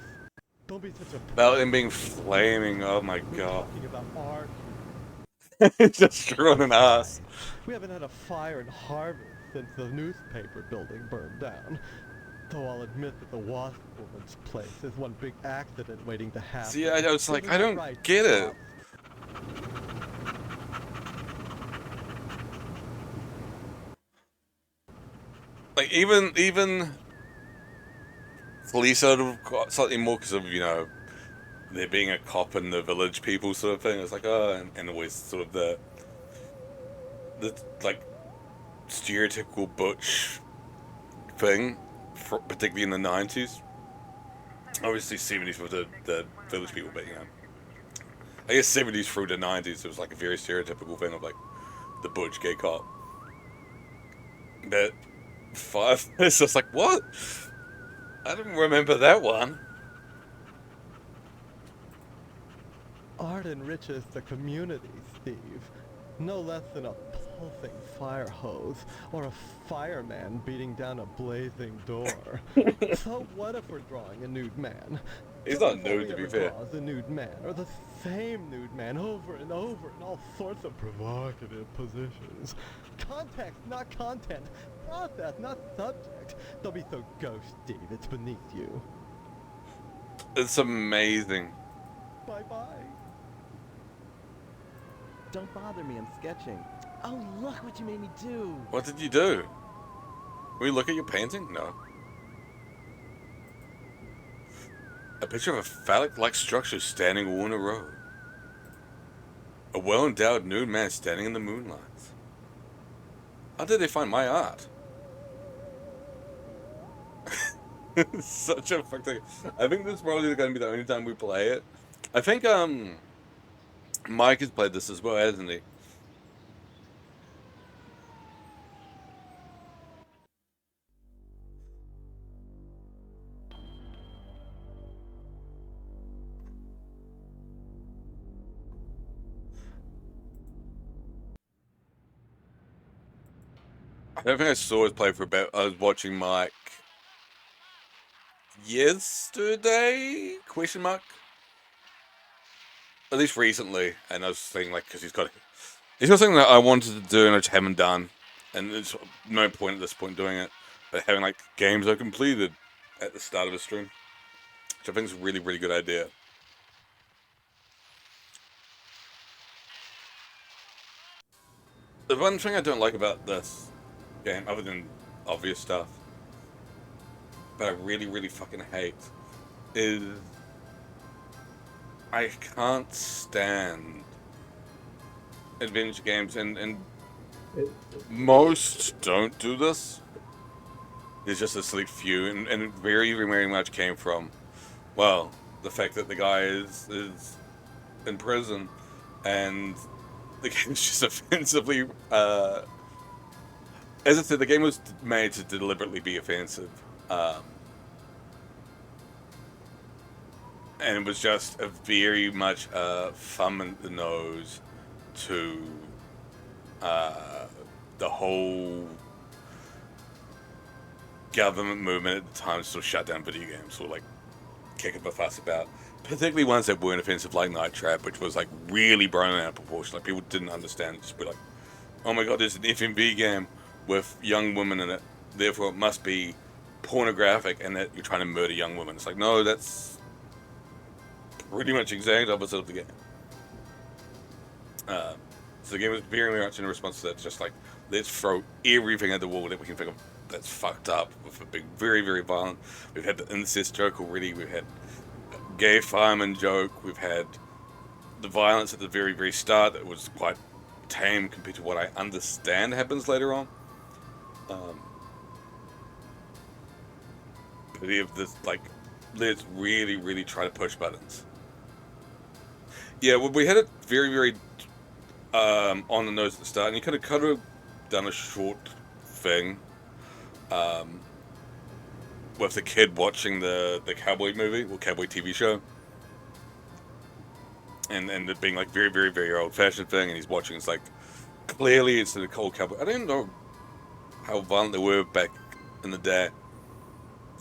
[SPEAKER 14] Don't be such a...
[SPEAKER 7] About them being flaming, oh my god.
[SPEAKER 14] Talking about art.
[SPEAKER 7] Just drawing an ass.
[SPEAKER 14] We haven't had a fire in Harvard since the newspaper building burned down. Though I'll admit that the Wasp Woman's place is one big accident waiting to happen.
[SPEAKER 7] See, I was like, I don't get it. Like, even police sort of got slightly more because of, you know, there being a cop and the village people sort of thing. It's like, oh, and always sort of the like stereotypical butch thing, particularly in the 90s. Obviously 70s with the village people, but you know, I guess 70s through the 90s it was like a very stereotypical thing of like the butch gay cop. But it's just like, what? I didn't remember that one.
[SPEAKER 14] Art enriches the community, Steve. No less than a pulsing fire hose or a fireman beating down a blazing door. So what if we're drawing a nude man?
[SPEAKER 7] He's not nude, to be fair.
[SPEAKER 14] Draws a nude man, or the same nude man over and over in all sorts of provocative positions. Context, not content. Process, not subject. Don't be so gauche, Steve. It's beneath you.
[SPEAKER 7] It's amazing.
[SPEAKER 14] Bye-bye.
[SPEAKER 9] Don't bother me, I'm sketching. Oh, look what you made me do.
[SPEAKER 7] What did you do? Will you look at your painting? No. A picture of a phallic-like structure standing all in a row. A well-endowed nude man standing in the moonlight. How did they find my art? Such a fuck thing. I think this is probably going to be the only time we play it. I think, Mike has played this as well, hasn't he? I don't think I saw his play for about. I was watching Mike yesterday? Question mark. At least recently, and I was thinking like, because he's got something that I wanted to do and I just haven't done, and there's no point at this point doing it. But having like games I completed at the start of a stream, which I think is a really, really good idea. The one thing I don't like about this game, other than obvious stuff, but I really, really fucking hate, is I can't stand adventure games, and most don't do this. There's just a select few, and very, very much came from, well, the fact that the guy is in prison, and the game's just offensively, as I said, the game was made to deliberately be offensive. And it was just a very much thumb in the nose to the whole government movement at the time to sort of shut down video games, or like kick up a fuss about, particularly ones that weren't offensive like Night Trap, which was like really blown out of proportion. Like people didn't understand it, just be like, oh my god, there's an FMV game with young women in it, therefore it must be pornographic and that you're trying to murder young women. It's like, no, that's pretty much exact opposite of the game. So the game was very much in response to that, just like, let's throw everything at the wall that we can think of that's fucked up, with it being very, very violent. We've had the incest joke already, we've had a gay fireman joke, we've had the violence at the very, very start that was quite tame compared to what I understand happens later on. But we have this, like, let's really, really try to push buttons. Yeah, well, we had it very, very on the nose at the start, and you could have done a short thing with the kid watching the cowboy movie, or cowboy TV show, and it being like very, very, very old-fashioned thing, and he's watching, it's like, clearly it's a cold cowboy. I don't know how violent they were back in the day.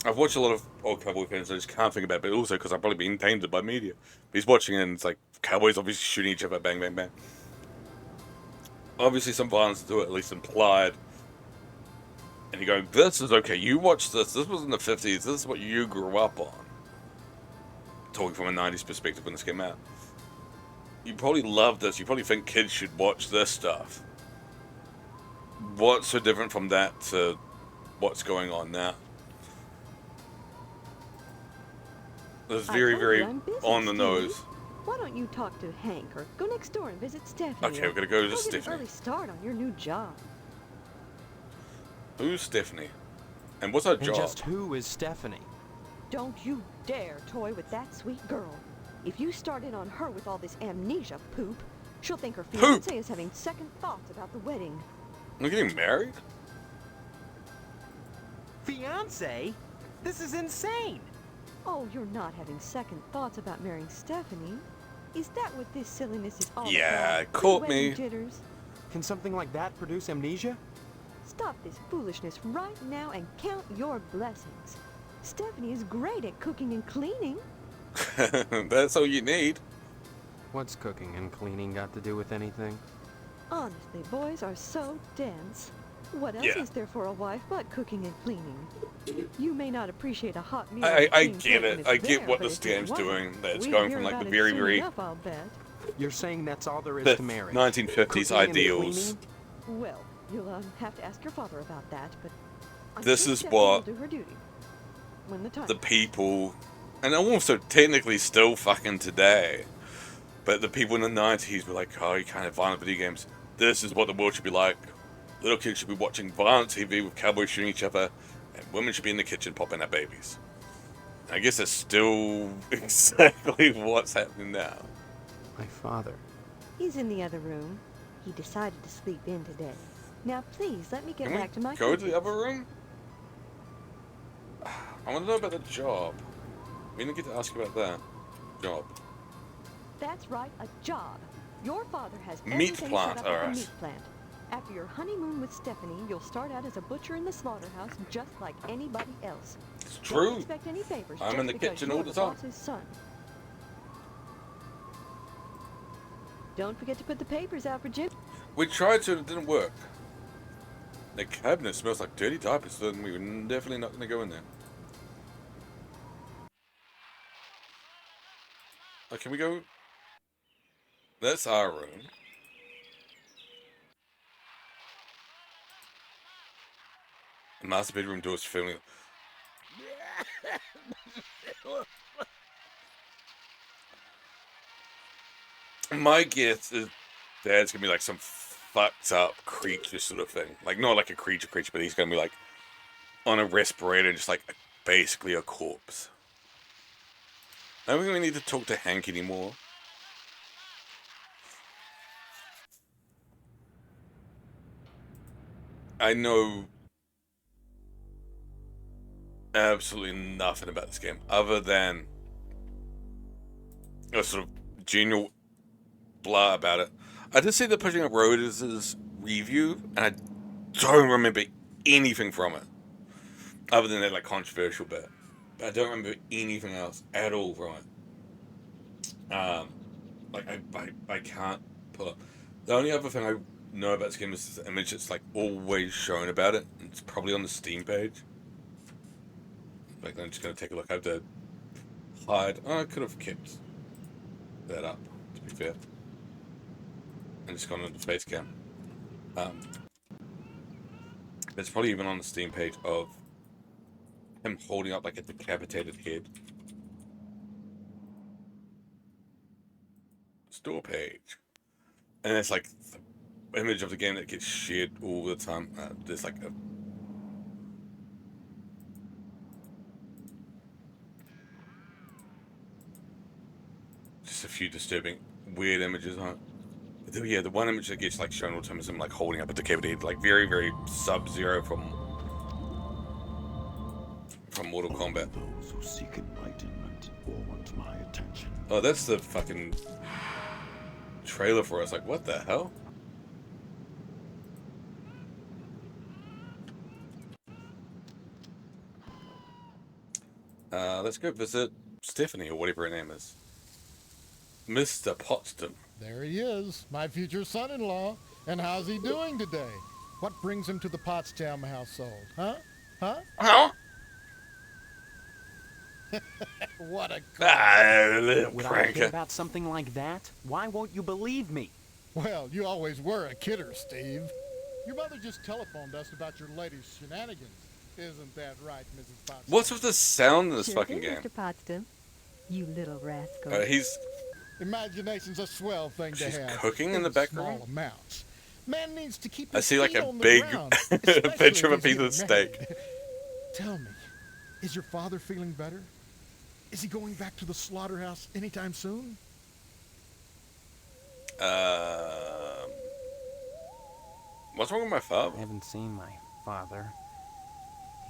[SPEAKER 7] I've watched a lot of old cowboy films, so I just can't think about it, but also because I've probably been tainted by media. But he's watching it, and it's like, cowboys obviously shooting each other, bang, bang, bang. Obviously some violence to it, at least implied. And you're going, this is okay, you watched this was in the 50s, this is what you grew up on. Talking from a 90s perspective when this came out. You probably love this, you probably think kids should watch this stuff. What's so different from that to what's going on now? It's very, very on the nose.
[SPEAKER 12] Why don't you talk to Hank or go next door and visit Stephanie?
[SPEAKER 7] Okay, we're gonna go to
[SPEAKER 12] Get
[SPEAKER 7] Stephanie.
[SPEAKER 12] an early start on your new job.
[SPEAKER 7] Who's Stephanie? And what's her
[SPEAKER 11] And
[SPEAKER 7] job?
[SPEAKER 11] just who is Stephanie?
[SPEAKER 12] Don't you dare toy with that sweet girl. If you start in on her with all this amnesia poop, she'll think her fiancé is having second thoughts about the wedding.
[SPEAKER 7] We're getting married?
[SPEAKER 11] Fiancé? This is insane!
[SPEAKER 12] Oh, you're not having second thoughts about marrying Stephanie? Is that what this silliness is all about?
[SPEAKER 7] Yeah,
[SPEAKER 12] The
[SPEAKER 7] caught
[SPEAKER 12] wedding
[SPEAKER 7] me.
[SPEAKER 12] Jitters?
[SPEAKER 11] Can something like that produce amnesia?
[SPEAKER 12] Stop this foolishness right now and count your blessings. Stephanie is great at cooking and cleaning.
[SPEAKER 7] That's all you need.
[SPEAKER 11] What's cooking and cleaning got to do with anything?
[SPEAKER 12] Honestly, boys are so dense. What else
[SPEAKER 7] Yeah.
[SPEAKER 12] is there for a wife but cooking and cleaning? You may not appreciate a hot meal.
[SPEAKER 7] I
[SPEAKER 12] on a clean
[SPEAKER 7] get
[SPEAKER 12] plate
[SPEAKER 7] it.
[SPEAKER 12] when
[SPEAKER 7] I
[SPEAKER 12] it's
[SPEAKER 7] get
[SPEAKER 12] there,
[SPEAKER 7] what
[SPEAKER 12] but
[SPEAKER 7] this
[SPEAKER 12] if it
[SPEAKER 7] game's
[SPEAKER 12] wasn't,
[SPEAKER 7] doing. That it's
[SPEAKER 12] we'd
[SPEAKER 7] going
[SPEAKER 12] hear
[SPEAKER 7] from like
[SPEAKER 12] about
[SPEAKER 7] the
[SPEAKER 12] it
[SPEAKER 7] very,
[SPEAKER 12] soon
[SPEAKER 7] very
[SPEAKER 12] enough, I'll bet.
[SPEAKER 11] You're saying that's all there is
[SPEAKER 7] the
[SPEAKER 11] to marriage?
[SPEAKER 7] 1950s
[SPEAKER 11] Cooking and
[SPEAKER 7] ideals.
[SPEAKER 11] cleaning?
[SPEAKER 12] Well, you'll have to ask your father about that, but I'm
[SPEAKER 7] This
[SPEAKER 12] sure
[SPEAKER 7] is
[SPEAKER 12] Stephanie will
[SPEAKER 7] what
[SPEAKER 12] do her duty when the time
[SPEAKER 7] the people, and also technically still fucking today, but the people in the 90s were like, oh, you can't have violent video games. This is what the world should be like. Little kids should be watching violent TV with cowboys shooting each other, and women should be in the kitchen popping out babies. I guess that's still exactly what's happening now.
[SPEAKER 11] My father.
[SPEAKER 12] He's in the other room. He decided to sleep in today. Now, please, let me get
[SPEAKER 7] Can we
[SPEAKER 12] back to my
[SPEAKER 7] go to
[SPEAKER 12] cookies.
[SPEAKER 7] the other room? I want to know about the job. We didn't get to ask about that job.
[SPEAKER 12] That's right, a job. Your father has
[SPEAKER 7] Meat
[SPEAKER 12] everything
[SPEAKER 7] plant,
[SPEAKER 12] set up at
[SPEAKER 7] alright.
[SPEAKER 12] the meat plant. After your honeymoon with Stephanie, you'll start out as a butcher in the slaughterhouse just like anybody else.
[SPEAKER 7] It's
[SPEAKER 12] Don't
[SPEAKER 7] true.
[SPEAKER 12] expect any favors
[SPEAKER 7] I'm
[SPEAKER 12] just
[SPEAKER 7] in the
[SPEAKER 12] because
[SPEAKER 7] kitchen
[SPEAKER 12] you're
[SPEAKER 7] all the time.
[SPEAKER 12] boss's son. Don't forget to put the papers out for Jim.
[SPEAKER 7] We tried to, it didn't work. The cabinet smells like dirty diapers, so we were definitely not going to go in there. Oh, can we go? That's our room. The master bedroom doors for family. My guess is Dad's gonna be like some fucked up creature sort of thing. Like, not like a creature, but he's gonna be like on a respirator and just like basically a corpse. I don't think we need to talk to Hank anymore. I know absolutely nothing about this game other than a sort of general blah about it. I did see the Pushing Up Roaders' review, and I don't remember anything from it other than that like controversial bit. But I don't remember anything else at all from it. Like I can't pull up. The only other thing I know about this game is this image that's like always shown about it. It's probably on the Steam page. Like, I'm just gonna take a look. I have to hide. Oh, I could have kept that up, to be fair. and just gone into face cam. There's probably even on the Steam page of him holding up like a decapitated head. Store page. And it's like the image of the game that gets shared all the time. There's like a... just a few disturbing, weird images on it. But yeah, the one image that gets like shown all the time is him like holding up a decapitated head, like very, very Sub-Zero from Mortal Kombat.
[SPEAKER 15] Those who seek enlightenment or want my attention.
[SPEAKER 7] Oh, that's the fucking trailer for us. Like, what the hell? Let's go visit Stephanie, or whatever her name is. Mr. Potsdam.
[SPEAKER 16] There he is, my future son-in-law. And how's he doing today? What brings him to the Potsdam household? Huh? Huh?
[SPEAKER 7] Huh?
[SPEAKER 16] What a
[SPEAKER 7] little
[SPEAKER 17] Would I
[SPEAKER 7] pranker.
[SPEAKER 17] care about something like that? Why won't you believe me?
[SPEAKER 16] Well, you always were a kidder, Steve. Your mother just telephoned us about your latest shenanigans. Isn't that right, Mrs. Potsdam?
[SPEAKER 7] What's with the sound in this
[SPEAKER 12] Sure
[SPEAKER 7] fucking
[SPEAKER 12] did,
[SPEAKER 7] game?
[SPEAKER 12] Mr. Potsdam. You little rascal.
[SPEAKER 7] He's
[SPEAKER 16] Imagination's a swell thing to
[SPEAKER 7] She's
[SPEAKER 16] have.
[SPEAKER 7] cooking in the background?
[SPEAKER 16] Small amounts. Man needs to keep
[SPEAKER 7] I
[SPEAKER 16] his
[SPEAKER 7] see like
[SPEAKER 16] feet
[SPEAKER 7] a
[SPEAKER 16] on the
[SPEAKER 7] big
[SPEAKER 16] ground,
[SPEAKER 7] picture of a
[SPEAKER 16] especially
[SPEAKER 7] piece of
[SPEAKER 16] if he's
[SPEAKER 7] steak.
[SPEAKER 16] getting married. Tell me, is your father feeling better? Is he going back to the slaughterhouse anytime soon?
[SPEAKER 7] What's wrong with my father?
[SPEAKER 17] I haven't seen my father.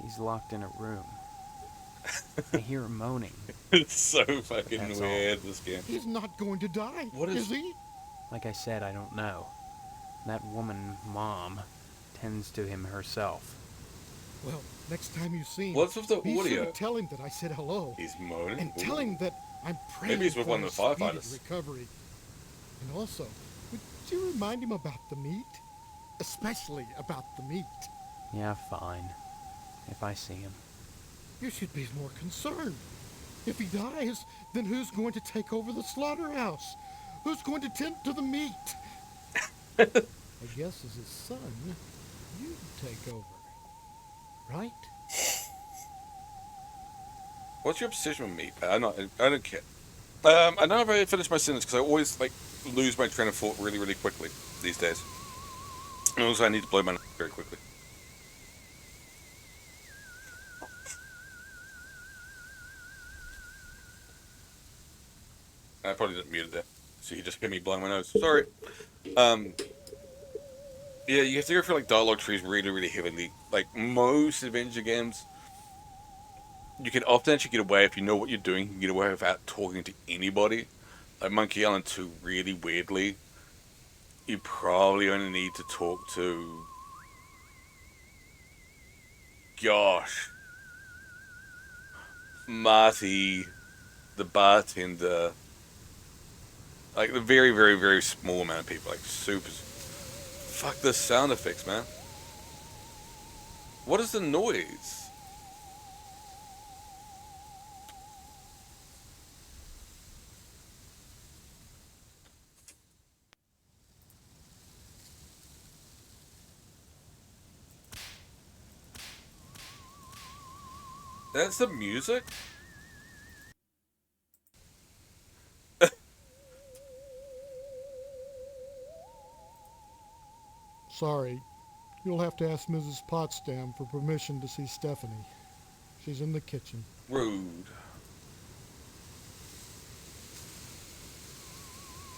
[SPEAKER 17] He's locked in a room. I hear him moaning.
[SPEAKER 7] It's so fucking
[SPEAKER 17] That's
[SPEAKER 7] weird, this game.
[SPEAKER 16] He's not going to die,
[SPEAKER 7] What is-
[SPEAKER 16] he?
[SPEAKER 17] Like I said, I don't know. That woman, Mom, tends to him herself.
[SPEAKER 16] Well, next time you see him,
[SPEAKER 7] What's with the
[SPEAKER 16] be sure
[SPEAKER 7] audio?
[SPEAKER 16] to tell him that I said hello.
[SPEAKER 7] He's moaning?
[SPEAKER 16] And tell him that I'm praying
[SPEAKER 7] Maybe he's with
[SPEAKER 16] for
[SPEAKER 7] one of
[SPEAKER 16] a
[SPEAKER 7] the
[SPEAKER 16] speedy
[SPEAKER 7] firefighters.
[SPEAKER 16] recovery. And also, would you remind him about the meat? Especially about the meat.
[SPEAKER 17] Yeah, fine. If I see him.
[SPEAKER 16] You should be more concerned. If he dies, then who's going to take over the slaughterhouse? Who's going to tend to the meat? I guess as his son, you'd take over. Right?
[SPEAKER 7] What's your obsession with meat? I don't care. I don't know if I finished my sentence because I always like lose my train of thought really, really quickly these days. And also I need to blow my nose very quickly. I probably didn't mute it there, so you just hear me blowing my nose. Sorry. Yeah, you have to go through like dialogue trees really, really heavily. Like most adventure games, you can often actually get away if you know what you're doing. You can get away without talking to anybody. Like Monkey Island 2, really weirdly, you probably only need to talk to, gosh, Marty, the bartender. Like the very, very, very small amount of people, like super. Fuck the sound effects, man. What is the noise? That's the music?
[SPEAKER 16] Sorry. You'll have to ask Mrs. Potsdam for permission to see Stephanie. She's in the kitchen.
[SPEAKER 7] Rude.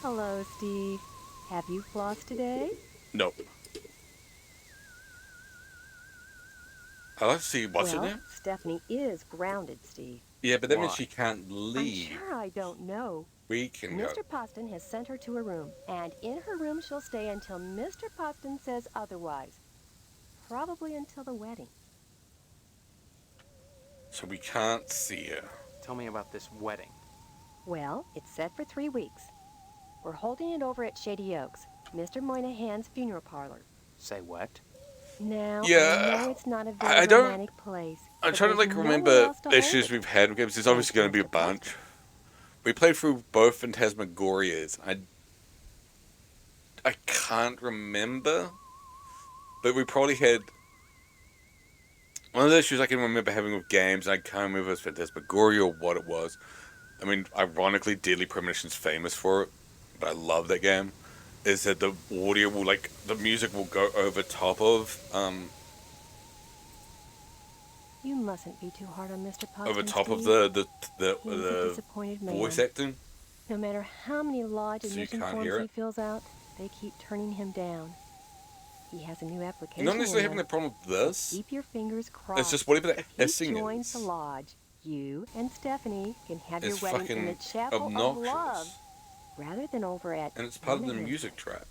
[SPEAKER 12] Hello, Steve. Have you flossed today?
[SPEAKER 7] Nope. I like to see what's
[SPEAKER 12] well,
[SPEAKER 7] in there.
[SPEAKER 12] Stephanie is grounded, Steve.
[SPEAKER 7] Yeah, but that means
[SPEAKER 12] Why?
[SPEAKER 7] she can't leave.
[SPEAKER 12] I'm sure I don't know.
[SPEAKER 7] We can go.
[SPEAKER 12] Mr. Poston has sent her to her room, and in her room she'll stay until Mr. Poston says otherwise. Probably until the wedding.
[SPEAKER 7] So we can't see her.
[SPEAKER 17] Tell me about this wedding.
[SPEAKER 12] Well, it's set for 3 weeks. We're holding it over at Shady Oaks, Mr. Moynihan's funeral parlor.
[SPEAKER 17] Say what?
[SPEAKER 12] Now,
[SPEAKER 7] Yeah,
[SPEAKER 12] I know it's not a very
[SPEAKER 7] I don't-
[SPEAKER 12] romantic place.
[SPEAKER 7] I'm
[SPEAKER 12] but
[SPEAKER 7] trying to
[SPEAKER 12] there's
[SPEAKER 7] like
[SPEAKER 12] nowhere
[SPEAKER 7] remember
[SPEAKER 12] else to hold
[SPEAKER 7] issues
[SPEAKER 12] it.
[SPEAKER 7] we've had with games. There's obviously going to be a bunch. We played through both Phantasmagorias. I can't remember, but we probably had one of the issues I can remember having with games. And I can't remember if it was Phantasmagoria or what it was. I mean, ironically, Deadly Premonition's famous for it, but I love that game. Is that the audio will the music will go over top of
[SPEAKER 12] You mustn't be too hard on Mr. Pumpkin.
[SPEAKER 7] over top of
[SPEAKER 12] Steve.
[SPEAKER 7] the
[SPEAKER 12] He's a disappointed man.
[SPEAKER 7] voice acting.
[SPEAKER 12] No matter how many lodge
[SPEAKER 7] So you
[SPEAKER 12] admission
[SPEAKER 7] can't
[SPEAKER 12] forms
[SPEAKER 7] hear
[SPEAKER 12] he
[SPEAKER 7] it?
[SPEAKER 12] fills out, they keep turning him down. He has a new application.
[SPEAKER 7] You're not necessarily
[SPEAKER 12] in
[SPEAKER 7] having
[SPEAKER 12] there.
[SPEAKER 7] a problem with this.
[SPEAKER 12] Keep your fingers crossed.
[SPEAKER 7] It's just whatever that
[SPEAKER 12] If
[SPEAKER 7] hissing
[SPEAKER 12] he joins
[SPEAKER 7] is.
[SPEAKER 12] the lodge, you and Stephanie can have
[SPEAKER 7] It's
[SPEAKER 12] your wedding in the
[SPEAKER 7] fucking
[SPEAKER 12] Chapel
[SPEAKER 7] obnoxious.
[SPEAKER 12] of Love, rather than over at.
[SPEAKER 7] And it's part of the
[SPEAKER 12] Emmaus.
[SPEAKER 7] music track.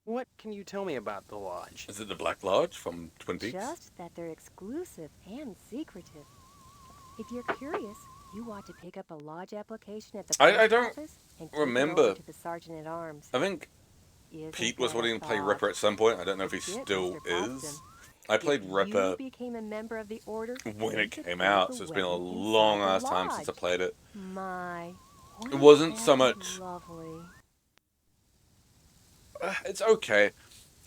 [SPEAKER 17] What can you tell me about the lodge?
[SPEAKER 7] Is it the Black Lodge from Twin Peaks?
[SPEAKER 12] Just that they're exclusive and secretive. If you're curious, you ought to pick up a lodge application at the
[SPEAKER 7] I
[SPEAKER 12] post
[SPEAKER 7] don't
[SPEAKER 12] office and take it
[SPEAKER 7] remember.
[SPEAKER 12] over to the sergeant at arms.
[SPEAKER 7] I think
[SPEAKER 12] Isn't
[SPEAKER 7] Pete was
[SPEAKER 12] that
[SPEAKER 7] wanting
[SPEAKER 12] a
[SPEAKER 7] to play
[SPEAKER 12] thought?
[SPEAKER 7] Ripper at some point. I don't know if he
[SPEAKER 12] Forget
[SPEAKER 7] still
[SPEAKER 12] Mr. Paxton.
[SPEAKER 7] is. I played
[SPEAKER 12] If
[SPEAKER 7] Ripper
[SPEAKER 12] you became a member of the order,
[SPEAKER 7] when
[SPEAKER 12] you
[SPEAKER 7] it
[SPEAKER 12] could
[SPEAKER 7] came
[SPEAKER 12] hold
[SPEAKER 7] out,
[SPEAKER 12] the
[SPEAKER 7] so it's been a
[SPEAKER 12] wedding inside
[SPEAKER 7] long
[SPEAKER 12] the
[SPEAKER 7] ass time since I
[SPEAKER 12] lodge.
[SPEAKER 7] played it.
[SPEAKER 12] My,
[SPEAKER 7] It wasn't so
[SPEAKER 12] wouldn't that
[SPEAKER 7] much.
[SPEAKER 12] be lovely.
[SPEAKER 7] It's okay.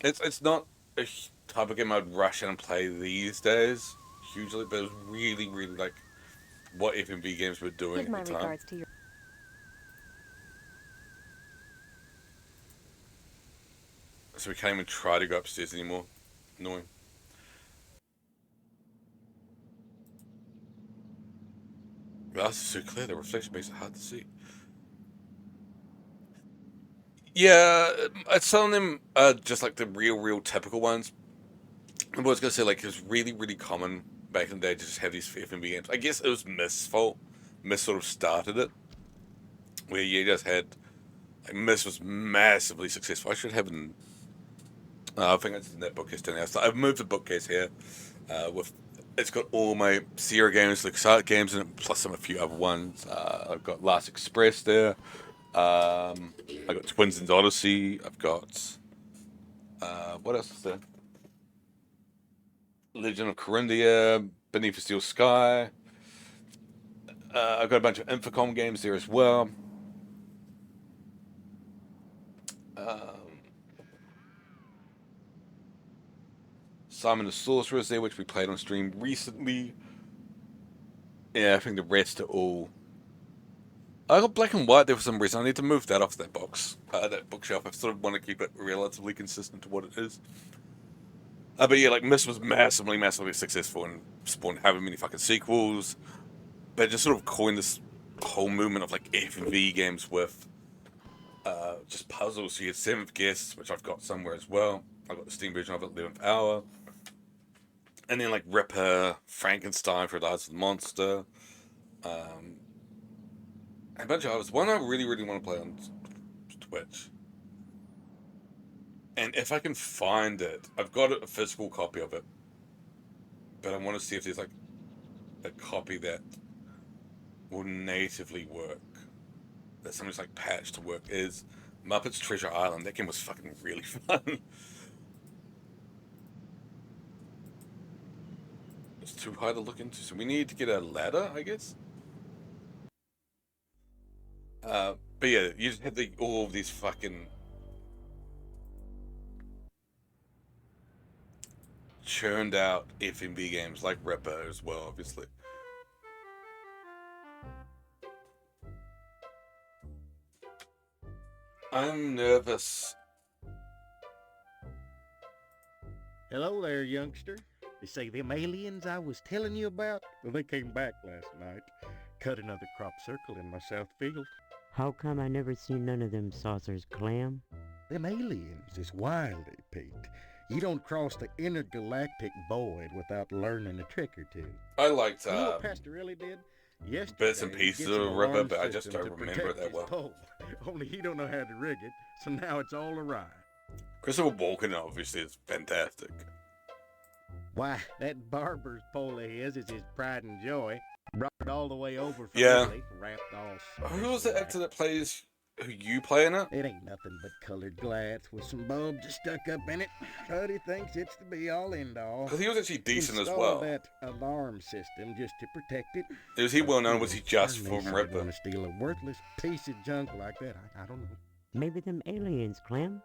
[SPEAKER 7] It's not a type of game I'd rush in and play these days hugely, but it was really like what FMV games were doing
[SPEAKER 12] Give my
[SPEAKER 7] at the time.
[SPEAKER 12] regards to your.
[SPEAKER 7] So we can't even try to go upstairs anymore. Annoying. Glass is so clear, the reflection makes it hard to see. Yeah, some of them are just like the real typical ones. I was gonna say like it was really common back in the day to just have these FMV games. I guess it was Mist's fault. Mist sort of started it, where you just had like Mist was massively successful. I should have an. I think it's in that bookcase down there. So I've moved the bookcase here. With it's got all my Sierra games, like LucasArts games in it, plus a few other ones. I've got Last Express there. I've got Twins and Odyssey. I've got what else is there? Legend of Corinthia, Beneath the Steel Sky. I've got a bunch of Infocom games there as well. Simon the Sorcerer is there, which we played on stream recently. Yeah, I think the rest are all. I got Black and White there for some reason. I need to move that off that box, that bookshelf. I sort of want to keep it relatively consistent to what it is. But yeah, like Mist was massively successful and spawned however many fucking sequels. But it just sort of coined this whole movement of like FMV games with just puzzles. So you had Seventh Guest, which I've got somewhere as well. I've got the Steam version of it, 11th Hour. And then like Ripper, Frankenstein for Rise of the Monster. A bunch of others. One I really want to play on Twitch. And if I can find it, I've got a physical copy of it. But I want to see if there's like a copy that will natively work. That somebody's like patched to work is Muppets Treasure Island. That game was fucking really fun. It's too hard to look into, so we need to get a ladder, I guess. But yeah, you just had all of these fucking churned out FMV games like Ripper as well, obviously. I'm nervous.
[SPEAKER 18] Hello there, youngster. You say them aliens I was telling you about? Well, they came back last night. Cut another crop circle in my south field.
[SPEAKER 19] How come I never seen none of them saucers, Clam?
[SPEAKER 18] Them aliens is wily, Pete. You don't cross the intergalactic void without learning a trick or two.
[SPEAKER 7] I liked
[SPEAKER 18] You know what Pastorelli did? Yesterday,
[SPEAKER 7] bits and pieces
[SPEAKER 18] he gets
[SPEAKER 7] of
[SPEAKER 18] an
[SPEAKER 7] Ripper,
[SPEAKER 18] alarm
[SPEAKER 7] but I just
[SPEAKER 18] system
[SPEAKER 7] don't
[SPEAKER 18] to
[SPEAKER 7] remember it
[SPEAKER 18] protect
[SPEAKER 7] that
[SPEAKER 18] his
[SPEAKER 7] well.
[SPEAKER 18] pole. Only he don't know how to rig it, so now it's all awry.
[SPEAKER 7] Christopher Walken obviously is fantastic.
[SPEAKER 18] Why, that barber's pole of his is his pride and joy. Brought it all the way over from
[SPEAKER 7] Yeah.
[SPEAKER 18] Italy, wrapped all.
[SPEAKER 7] Who was the actor that plays who you play in it?
[SPEAKER 18] It ain't nothing but colored glass with some bulbs stuck up in it. But he thinks it's the be-all, end-all.
[SPEAKER 7] Because he was actually decent as
[SPEAKER 18] Installed
[SPEAKER 7] well.
[SPEAKER 18] that alarm system just to protect it.
[SPEAKER 7] Was he well known? Was he just from Ripper?
[SPEAKER 18] Want to steal a worthless piece of junk like that? I don't know.
[SPEAKER 19] Maybe them aliens, Clem.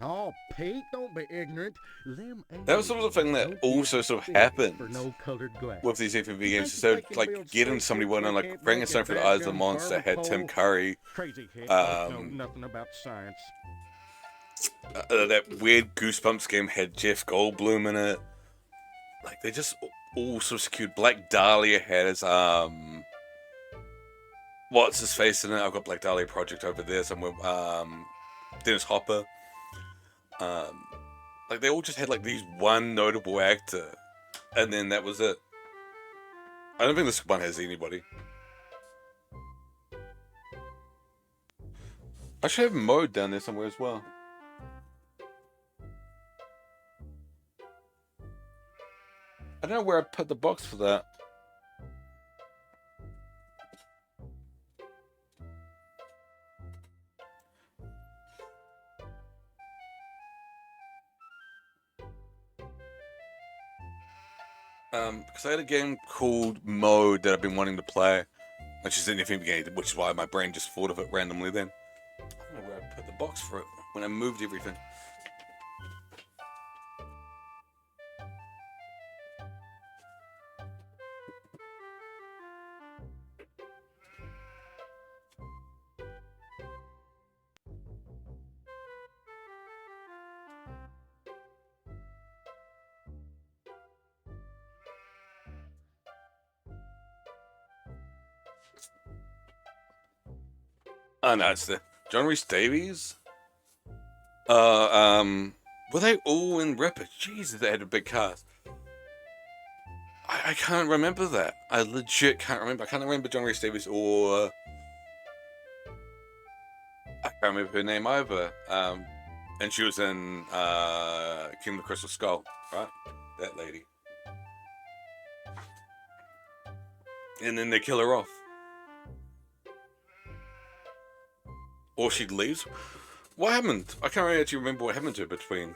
[SPEAKER 18] Oh, Pete, don't be ignorant. Them
[SPEAKER 7] That was sort of the thing that also sort of happened
[SPEAKER 18] for no colored glass.
[SPEAKER 7] with these FMV games. So, like, getting somebody well known, like Frankenstein for the Eyes of the Monster had Tim Curry.
[SPEAKER 18] Crazy head don't know nothing about science.
[SPEAKER 7] That weird Goosebumps game had Jeff Goldblum in it. Like, they just all sort of skewed. Black Dahlia had his, what's his face in it? I've got Black Dahlia Project over there somewhere. Dennis Hopper. Like, they all just had, like, these one notable actor. And then that was it. I don't think this one has anybody. I should have Mode down there somewhere as well. I don't know where I put the box for that. Because I had a game called Mode that I've been wanting to play, which is an FM game, which is why my brain just thought of it randomly then. I don't know where I put the box for it when I moved everything. Oh no, it's the John Rhys Davies. Were they all in Ripper? Jesus, they had a big cast. I can't remember that. I legit can't remember. I can't remember John Rhys Davies or I can't remember her name either. And she was in Kingdom of the Crystal Skull, right? That lady. And then they kill her off. Or she leaves. What happened? I can't really actually remember what happened to her between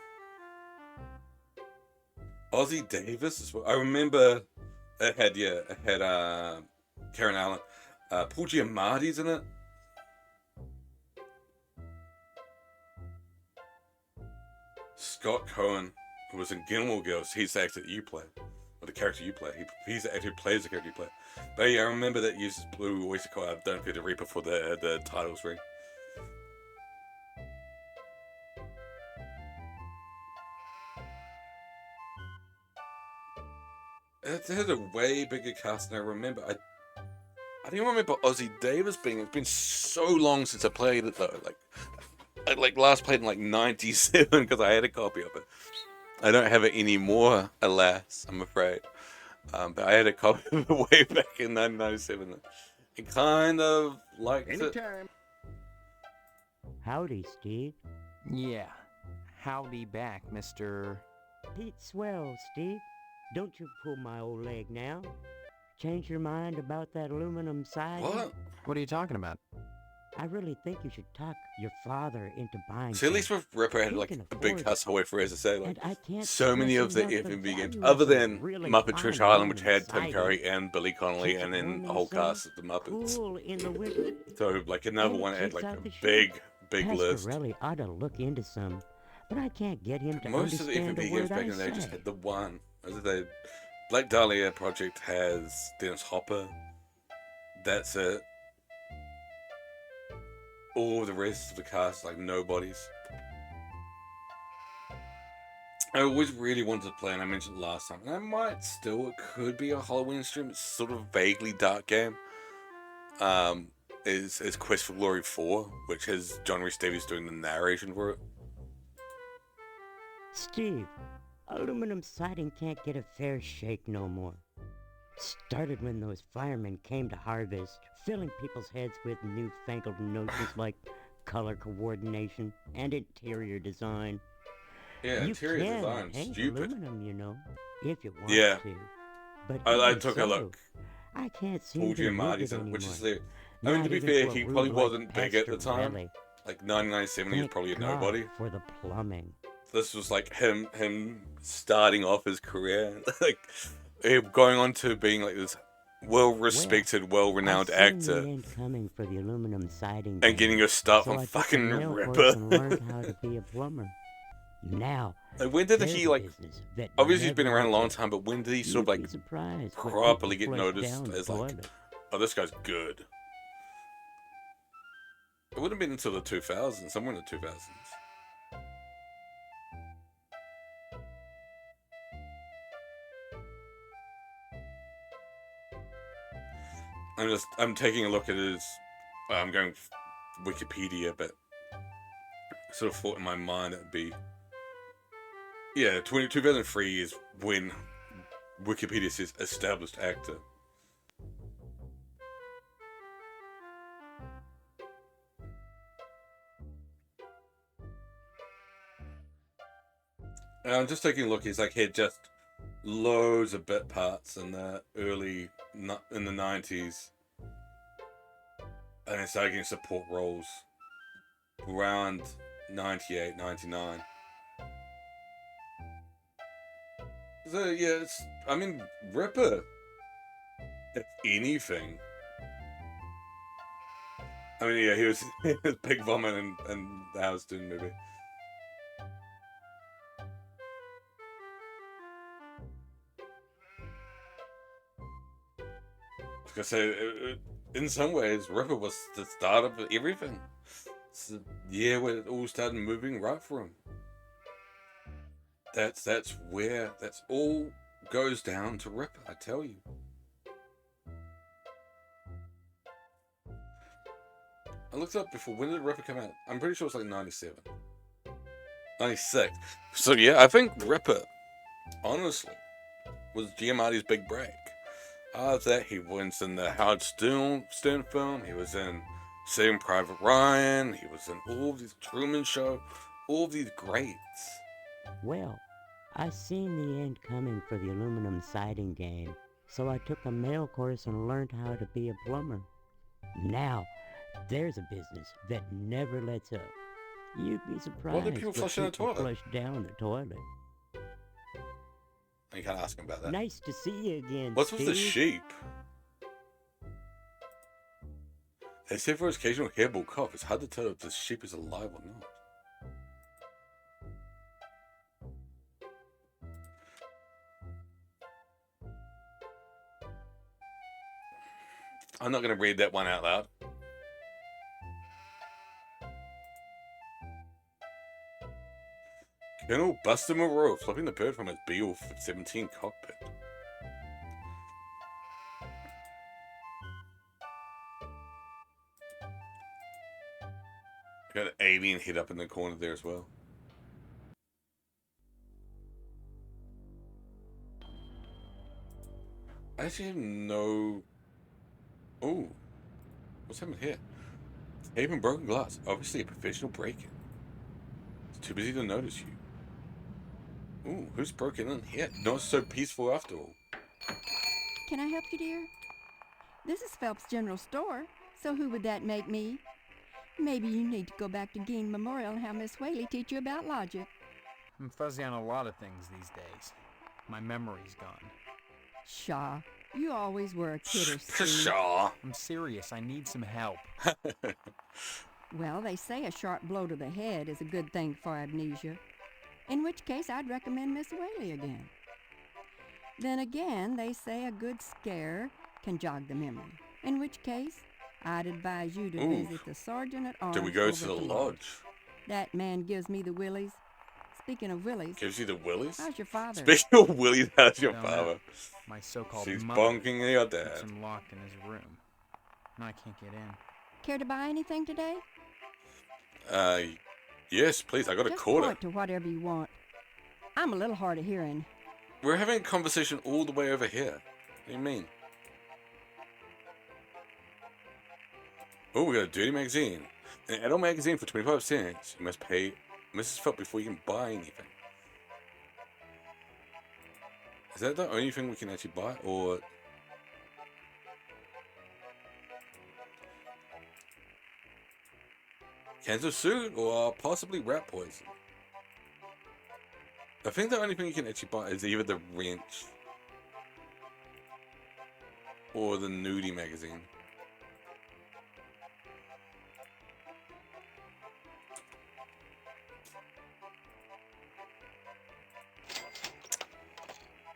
[SPEAKER 7] Ozzie Davis as well. I remember it had Karen Allen. Paul Giamatti's in it. Scott Cohen, who was in Gilmore Girls, he's the actor that you play. Or the character you play. He's the actor who plays the character you play. But yeah, I remember that uses Blue Oyster Cult. Don't Fear the Reaper for the titles ring. It had a way bigger cast than I remember. I didn't remember Ozzie Davis being. It's been so long since I played it though. I last played in like '97 because I had a copy of it. I don't have it anymore, alas. I'm afraid. But I had a copy of it way back in 1997. And kind of liked it.
[SPEAKER 19] Howdy, Steve.
[SPEAKER 17] Yeah. Howdy back, Mr.
[SPEAKER 19] Pete Swell, Steve. Don't you pull my old leg now. Change your mind about that aluminum siding?
[SPEAKER 7] What?
[SPEAKER 17] What are you talking about?
[SPEAKER 19] I really think you should talk your father into buying.
[SPEAKER 7] See, at least with Ripper had like a big cast away for, as I say, like so many of the
[SPEAKER 19] stress
[SPEAKER 7] FMV
[SPEAKER 19] enough
[SPEAKER 7] games,
[SPEAKER 19] the
[SPEAKER 7] other
[SPEAKER 19] value
[SPEAKER 7] than
[SPEAKER 19] of really
[SPEAKER 7] Muppet
[SPEAKER 19] fine
[SPEAKER 7] Treasure Island, which had Tim
[SPEAKER 19] aluminum
[SPEAKER 7] Curry and Billy Connolly, and then
[SPEAKER 19] Keep
[SPEAKER 7] a
[SPEAKER 19] it
[SPEAKER 7] whole
[SPEAKER 19] warm and
[SPEAKER 7] cast of the Muppets.
[SPEAKER 19] Cool in the winter.
[SPEAKER 7] So like another
[SPEAKER 19] And
[SPEAKER 7] one that had
[SPEAKER 19] keeps
[SPEAKER 7] like
[SPEAKER 19] out
[SPEAKER 7] a
[SPEAKER 19] the shade.
[SPEAKER 7] big list.
[SPEAKER 19] Pasquarelli ought to look into some, but I can't get him to
[SPEAKER 7] Most of the
[SPEAKER 19] understand
[SPEAKER 7] FMV
[SPEAKER 19] a
[SPEAKER 7] games
[SPEAKER 19] word
[SPEAKER 7] back
[SPEAKER 19] I
[SPEAKER 7] in the day just
[SPEAKER 19] say.
[SPEAKER 7] had the one. As I say, Black Dahlia Project has Dennis Hopper. That's it. All the rest of the cast, like nobodies. I always really wanted to play, and I mentioned it last time, and I might still. It could be a Halloween stream. It's sort of a vaguely dark game. Is Quest for Glory 4, which has John Rhys Davies doing the narration for it.
[SPEAKER 19] Steve, aluminum siding can't get a fair shake no more. Started when those firemen came to harvest, filling people's heads with newfangled notions like color coordination and interior design.
[SPEAKER 7] Yeah,
[SPEAKER 19] you
[SPEAKER 7] interior
[SPEAKER 19] can
[SPEAKER 7] design's
[SPEAKER 19] paint
[SPEAKER 7] stupid.
[SPEAKER 19] aluminum, you know, if you want
[SPEAKER 7] Yeah.
[SPEAKER 19] to. But
[SPEAKER 7] I
[SPEAKER 19] even
[SPEAKER 7] took a
[SPEAKER 19] so,
[SPEAKER 7] look.
[SPEAKER 19] I can't seem
[SPEAKER 7] Paul
[SPEAKER 19] to remove
[SPEAKER 7] Giamatti's
[SPEAKER 19] it
[SPEAKER 7] in it, which is
[SPEAKER 19] anymore.
[SPEAKER 7] I mean,
[SPEAKER 19] Not
[SPEAKER 7] to be
[SPEAKER 19] even
[SPEAKER 7] fair,
[SPEAKER 19] to a
[SPEAKER 7] he
[SPEAKER 19] rube
[SPEAKER 7] probably
[SPEAKER 19] like
[SPEAKER 7] wasn't big at the
[SPEAKER 19] Pastor
[SPEAKER 7] time.
[SPEAKER 19] Raleigh.
[SPEAKER 7] Like 1970, he was
[SPEAKER 19] Thank
[SPEAKER 7] probably a
[SPEAKER 19] God
[SPEAKER 7] nobody.
[SPEAKER 19] for the plumbing.
[SPEAKER 7] This was like him starting off his career, like him going on to being like this well-respected, well-renowned
[SPEAKER 19] I seen
[SPEAKER 7] actor,
[SPEAKER 19] the end coming for the aluminum siding
[SPEAKER 7] and getting your start
[SPEAKER 19] so
[SPEAKER 7] from
[SPEAKER 19] I took a
[SPEAKER 7] fucking
[SPEAKER 19] mail course
[SPEAKER 7] Ripper.
[SPEAKER 19] and learned how to be a plumber. Now,
[SPEAKER 7] Like, when did
[SPEAKER 19] there's
[SPEAKER 7] he
[SPEAKER 19] a
[SPEAKER 7] like?
[SPEAKER 19] business that
[SPEAKER 7] Obviously, he's been
[SPEAKER 19] never
[SPEAKER 7] around a long
[SPEAKER 19] lets up.
[SPEAKER 7] time, but when did he sort of
[SPEAKER 19] You'd
[SPEAKER 7] like
[SPEAKER 19] be surprised what
[SPEAKER 7] properly
[SPEAKER 19] people
[SPEAKER 7] get
[SPEAKER 19] flush
[SPEAKER 7] noticed
[SPEAKER 19] down the
[SPEAKER 7] as like,
[SPEAKER 19] toilet.
[SPEAKER 7] oh, this guy's good? It wouldn't have been until the 2000s, somewhere in the 2000s. I'm taking a look at his. I'm going Wikipedia, but I sort of thought in my mind it would be. Yeah, 2003 is when Wikipedia says established actor. And I'm just taking a look. He's like had just loads of bit parts in the in the 90s, and then started getting support roles around 98, 99. So yeah, I mean, Ripper, if anything. I mean, yeah, he was Big Vomit in the Houston movie. Like I say, in some ways, Ripper was the start of everything. It's the year where it all started moving right for him. That's all goes down to Ripper, I tell you. I looked up before, when did Ripper come out? I'm pretty sure it's like 97. 96. So yeah, I think Ripper, honestly, was Giamatti's big break. After that, he was in the Howard Stern film, he was in Saving Private Ryan, he was in all of these Truman Show, all of these greats.
[SPEAKER 19] Well, I seen the end coming for the aluminum siding game, so I took a mail course and learned how to be a plumber. Now, there's a business that never lets up. You'd be surprised
[SPEAKER 7] Why do people flush in the toilet?
[SPEAKER 19] flush down the toilet.
[SPEAKER 7] You can't ask him about that.
[SPEAKER 19] Nice to see you again,
[SPEAKER 7] What's with the
[SPEAKER 19] Steve.
[SPEAKER 7] sheep? They say for his occasional hairball cough, it's hard to tell if the sheep is alive or not. I'm not going to read that one out loud. Colonel Buster Moreau flipping the bird from his BL-17 cockpit. Got an alien head up in the corner there as well. I actually have no... Oh, what's happening here? Tape and broken glass. Obviously a professional break-in. It's too busy to notice you. Ooh, who's broken in here? Not so peaceful after all.
[SPEAKER 20] Can I help you, dear? This is Phelps General Store, so who would that make me? Maybe you need to go back to Gein Memorial and have Miss Whaley teach you about logic.
[SPEAKER 17] I'm fuzzy on a lot of things these days. My memory's gone.
[SPEAKER 20] Shaw, you always were a kidder, Steve.
[SPEAKER 7] Shaw.
[SPEAKER 17] I'm serious. I need some help.
[SPEAKER 20] Well, they say a sharp blow to the head is a good thing for amnesia. In which case, I'd recommend Miss Whaley again. Then again, they say a good scare can jog the memory. In which case, I'd advise you to
[SPEAKER 7] Ooh.
[SPEAKER 20] visit the sergeant at arms.
[SPEAKER 7] Do we go
[SPEAKER 20] over
[SPEAKER 7] to the
[SPEAKER 20] at
[SPEAKER 7] lodge?
[SPEAKER 20] That man gives me the willies. Speaking of willies,
[SPEAKER 7] Gives you the willies?
[SPEAKER 20] how's your father?
[SPEAKER 7] Speaking of willies, how's your
[SPEAKER 17] Don't know.
[SPEAKER 7] father?
[SPEAKER 17] My so-called
[SPEAKER 7] She's
[SPEAKER 17] mother
[SPEAKER 7] bonking your
[SPEAKER 17] keeps
[SPEAKER 7] dad.
[SPEAKER 17] him locked in his room. And I can't get in.
[SPEAKER 20] Care to buy anything today?
[SPEAKER 7] Yes, please. I got a
[SPEAKER 20] Just
[SPEAKER 7] quarter.
[SPEAKER 20] point to whatever you want. I'm a little hard of hearing.
[SPEAKER 7] We're having a conversation all the way over here. What do you mean? Oh, we got a dirty magazine. An adult magazine for 25 cents. You must pay Mrs. Phelps before you can buy anything. Is that the only thing we can actually buy? Or... Cancer suit or possibly rat poison. I think the only thing you can actually buy is either the wrench or the nudie magazine.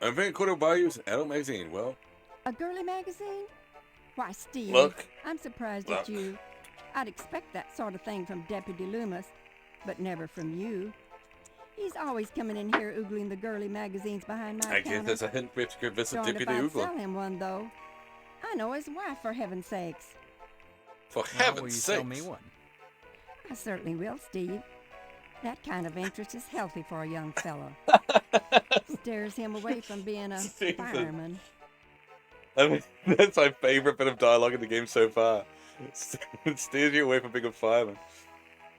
[SPEAKER 7] I think Quarter Bayou is an adult magazine. Well,
[SPEAKER 20] A girly magazine? Why, Steve,
[SPEAKER 7] Look.
[SPEAKER 20] I'm surprised at you. I'd expect that sort of thing from Deputy Loomis, but never from you. He's always coming in here oogling the girly magazines behind my
[SPEAKER 7] I guess
[SPEAKER 20] counter.
[SPEAKER 7] that's a hint we have to go visit
[SPEAKER 20] Darned if
[SPEAKER 7] Deputy
[SPEAKER 20] I'd
[SPEAKER 7] Oogler.
[SPEAKER 20] sell him one, though. I know his wife, for heaven's sakes.
[SPEAKER 7] For
[SPEAKER 17] will
[SPEAKER 7] heaven's
[SPEAKER 17] you
[SPEAKER 7] sake.
[SPEAKER 17] sell me one?
[SPEAKER 20] I certainly will, Steve. That kind of interest is healthy for a young fellow. Steers him away from being a
[SPEAKER 7] Jesus.
[SPEAKER 20] fireman.
[SPEAKER 7] I mean, that's my favorite bit of dialogue in the game so far. It steers you away from being a fireman.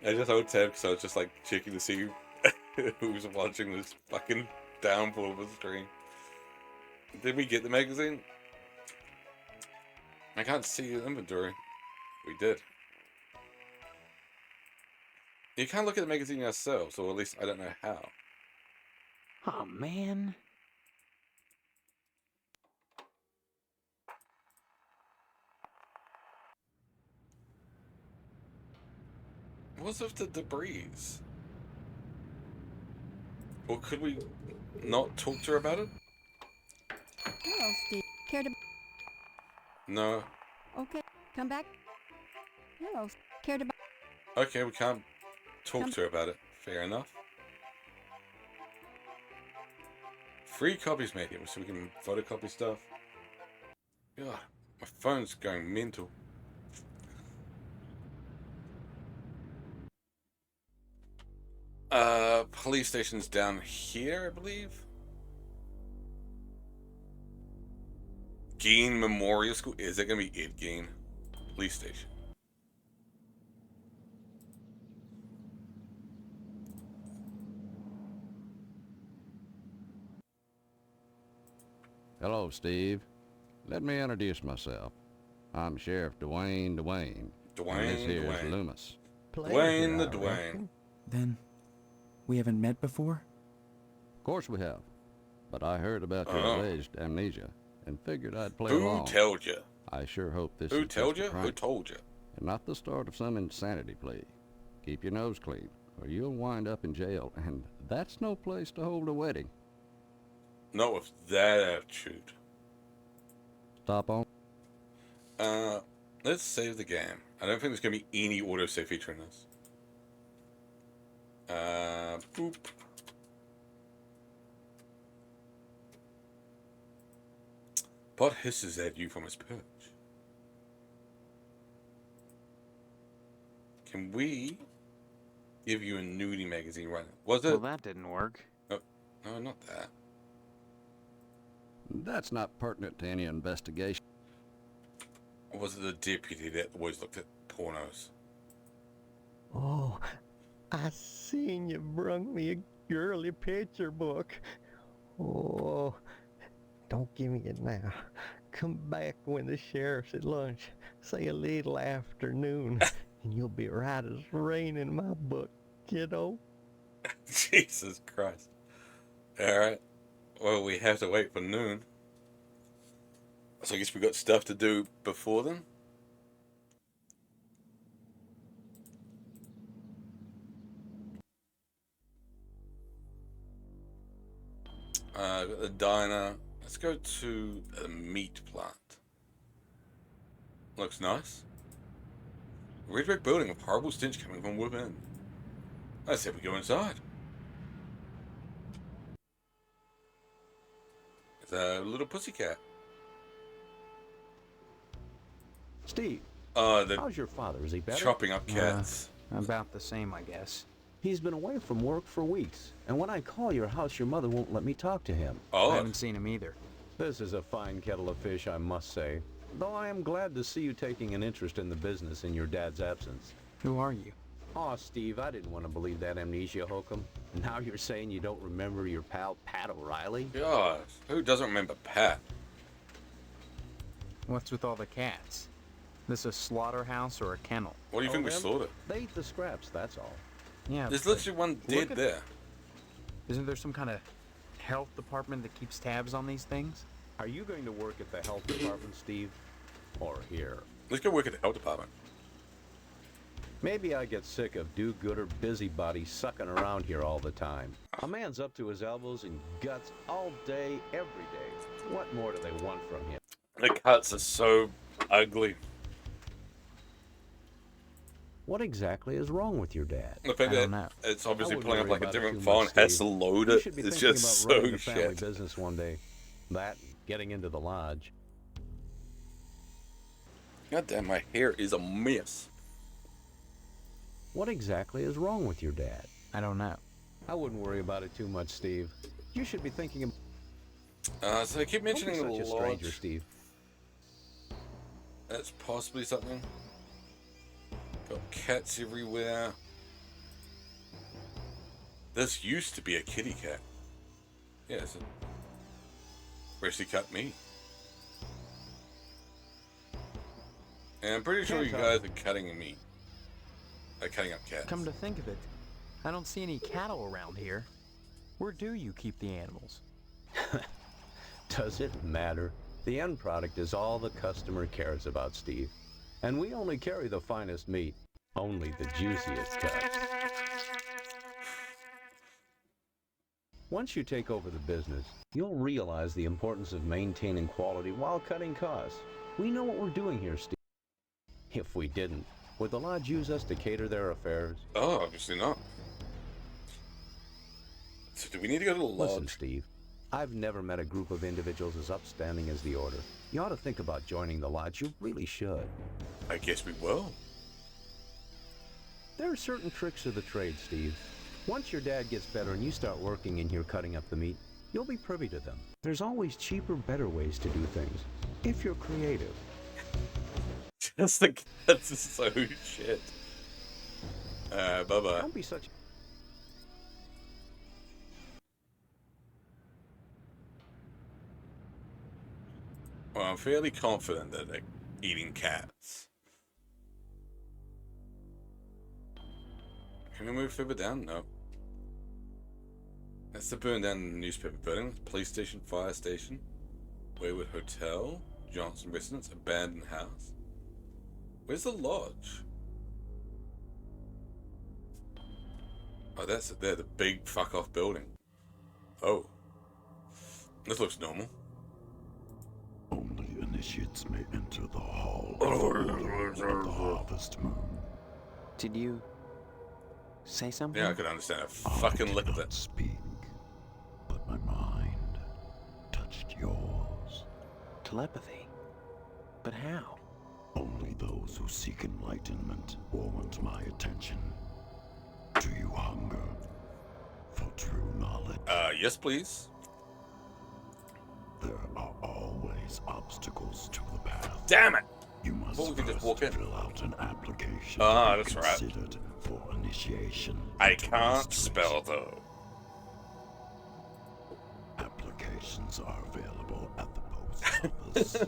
[SPEAKER 7] I just hold tab because I was just like checking to see who's watching this fucking downpour of a stream. Did we get the magazine? I can't see the inventory. We did. You can't look at the magazine yourselves, or at least I don't know how.
[SPEAKER 17] Oh, man.
[SPEAKER 7] What's with the debris? Or could we not talk to her about it?
[SPEAKER 20] Hello, Steve. Care to...
[SPEAKER 7] No.
[SPEAKER 20] Okay, come back. Hello. Care to...
[SPEAKER 7] Okay, we can't talk to her about it. Fair enough. 3 copies maybe, so we can photocopy stuff. God, my phone's going mental. Police station's down here, I believe. Gein Memorial School. Is that gonna be it, Gein? Police station.
[SPEAKER 21] Hello, Steve. Let me introduce myself. I'm Sheriff Dwayne. And this here is
[SPEAKER 7] Dwayne.
[SPEAKER 21] Loomis.
[SPEAKER 7] Dwayne the Dwayne.
[SPEAKER 4] Then, we haven't met before?
[SPEAKER 21] Of course we have. But I heard about your
[SPEAKER 7] Oh.
[SPEAKER 21] alleged amnesia and figured I'd play
[SPEAKER 7] Who
[SPEAKER 21] along.
[SPEAKER 7] told you?
[SPEAKER 21] I sure hope this
[SPEAKER 7] Who
[SPEAKER 21] is
[SPEAKER 7] told
[SPEAKER 21] just a
[SPEAKER 7] you? Who
[SPEAKER 21] prank
[SPEAKER 7] told you?
[SPEAKER 21] and not the start of some insanity plea. Keep your nose clean, or you'll wind up in jail, and that's no place to hold a wedding.
[SPEAKER 7] Not with that attitude.
[SPEAKER 21] Stop on.
[SPEAKER 7] Let's save the game. I don't think there's gonna be any autosave feature in this. Boop. Bot hisses at you from his perch. Can we give you a nudie magazine right now? Was it?
[SPEAKER 17] Well, that didn't work.
[SPEAKER 7] Oh, no, not that.
[SPEAKER 21] That's not pertinent to any investigation.
[SPEAKER 7] Or was it the deputy that always looked at pornos?
[SPEAKER 14] Oh, I seen you brung me a girly picture book. Oh, don't give me it now. Come back when the sheriff's at lunch. Say a little afternoon, and you'll be right as rain in my book, kiddo.
[SPEAKER 7] Jesus Christ. Alright. Well, we have to wait for noon. So I guess we got stuff to do before then. Got the diner. Let's go to a meat plant. Looks nice. Red brick building with horrible stench coming from within. I said we go inside. It's a little pussycat.
[SPEAKER 22] Steve,
[SPEAKER 7] The
[SPEAKER 22] how's your father? Is he better?
[SPEAKER 7] chopping up cats.
[SPEAKER 17] About the same, I guess.
[SPEAKER 22] He's been away from work for weeks, and when I call your house, your mother won't let me talk to him.
[SPEAKER 7] Oh.
[SPEAKER 17] I haven't seen him either.
[SPEAKER 22] This is a fine kettle of fish, I must say. Though I am glad to see you taking an interest in the business in your dad's absence.
[SPEAKER 17] Who are you?
[SPEAKER 22] Aw, Steve, I didn't want to believe that amnesia hokum. Now you're saying you don't remember your pal Pat O'Reilly?
[SPEAKER 7] Gosh, who doesn't remember Pat?
[SPEAKER 17] What's with all the cats? This a slaughterhouse or a kennel?
[SPEAKER 7] What do you think we stored it?
[SPEAKER 22] They eat the scraps, that's all.
[SPEAKER 17] Yeah.
[SPEAKER 7] There's
[SPEAKER 17] but
[SPEAKER 7] literally one
[SPEAKER 17] look
[SPEAKER 7] dead
[SPEAKER 17] at-
[SPEAKER 7] there.
[SPEAKER 17] Isn't there some kind of health department that keeps tabs on these things?
[SPEAKER 22] Are you going to work at the health department, Steve? Or here?
[SPEAKER 7] Let's go work at the health department.
[SPEAKER 22] Maybe I get sick of do-gooder busybodies sucking around here all the time. A man's up to his elbows in guts all day, every day. What more do they want from him?
[SPEAKER 7] The cuts are so ugly.
[SPEAKER 22] What exactly is wrong with your dad?
[SPEAKER 7] The fact that it's obviously
[SPEAKER 22] I wouldn't
[SPEAKER 7] pulling up
[SPEAKER 22] worry
[SPEAKER 7] like a
[SPEAKER 22] about it
[SPEAKER 7] different
[SPEAKER 22] too
[SPEAKER 7] file
[SPEAKER 22] much,
[SPEAKER 7] and has to
[SPEAKER 22] Steve.
[SPEAKER 7] load
[SPEAKER 22] You
[SPEAKER 7] it.
[SPEAKER 22] should be
[SPEAKER 7] It's
[SPEAKER 22] thinking
[SPEAKER 7] just
[SPEAKER 22] about running
[SPEAKER 7] so
[SPEAKER 22] a family
[SPEAKER 7] shit.
[SPEAKER 22] business one day. That, and getting into the lodge.
[SPEAKER 7] God damn, my hair is a mess.
[SPEAKER 22] What exactly is wrong with your dad?
[SPEAKER 17] I don't know.
[SPEAKER 22] I wouldn't worry about it too much, Steve. You should be thinking of...
[SPEAKER 7] So I keep mentioning
[SPEAKER 22] Don't be
[SPEAKER 7] the
[SPEAKER 22] such a stranger,
[SPEAKER 7] lodge.
[SPEAKER 22] Steve.
[SPEAKER 7] That's possibly something. Got cats everywhere. This used to be a kitty cat. Yeah, it's a freshly cut meat. And I'm pretty sure you guys are cutting meat. Like cutting up cats.
[SPEAKER 17] Come to think of it, I don't see any cattle around here. Where do you keep the animals?
[SPEAKER 22] Does it matter? The end product is all the customer cares about, Steve. And we only carry the finest meat. Only the juiciest cuts. Once you take over the business, you'll realize the importance of maintaining quality while cutting costs. We know what we're doing here, Steve. If we didn't, would the lodge use us to cater their affairs?
[SPEAKER 7] Oh, obviously not. So do we need to go to the lodge?
[SPEAKER 22] Listen, Steve. I've never met a group of individuals as upstanding as the Order. You ought to think about joining the lodge. You really should.
[SPEAKER 7] I guess we will.
[SPEAKER 22] There are certain tricks of the trade, Steve. Once your dad gets better and you start working in here cutting up the meat, you'll be privy to them. There's always cheaper, better ways to do things, if you're creative.
[SPEAKER 7] Just the cats is so shit. Bye-bye.
[SPEAKER 22] Don't be such...
[SPEAKER 7] Well, I'm fairly confident that they're eating cats. Can we move further down? No. That's the burn down the newspaper building, police station, fire station, Waywood Hotel, Johnson Residence, abandoned house. Where's the lodge? Oh, that's it there, the big fuck off building. Oh. This looks normal.
[SPEAKER 15] Only initiates may enter the hall of the Order of the Harvest Moon.
[SPEAKER 17] Did you say something?
[SPEAKER 7] Yeah, I could understand a fucking lick of it.
[SPEAKER 15] Speak, but my mind touched yours.
[SPEAKER 17] Telepathy? But how?
[SPEAKER 15] Only those who seek enlightenment want my attention. Do you hunger for true knowledge?
[SPEAKER 7] Yes, please.
[SPEAKER 15] There are always obstacles to the path.
[SPEAKER 7] Damn it!
[SPEAKER 15] You must
[SPEAKER 7] Well, we can just
[SPEAKER 15] first
[SPEAKER 7] walk in.
[SPEAKER 15] fill out an application
[SPEAKER 7] Ah,
[SPEAKER 15] to be
[SPEAKER 7] that's right.
[SPEAKER 15] considered for initiation.
[SPEAKER 7] I
[SPEAKER 15] into
[SPEAKER 7] can't
[SPEAKER 15] restoration.
[SPEAKER 7] spell though.
[SPEAKER 15] Applications are available at the post office.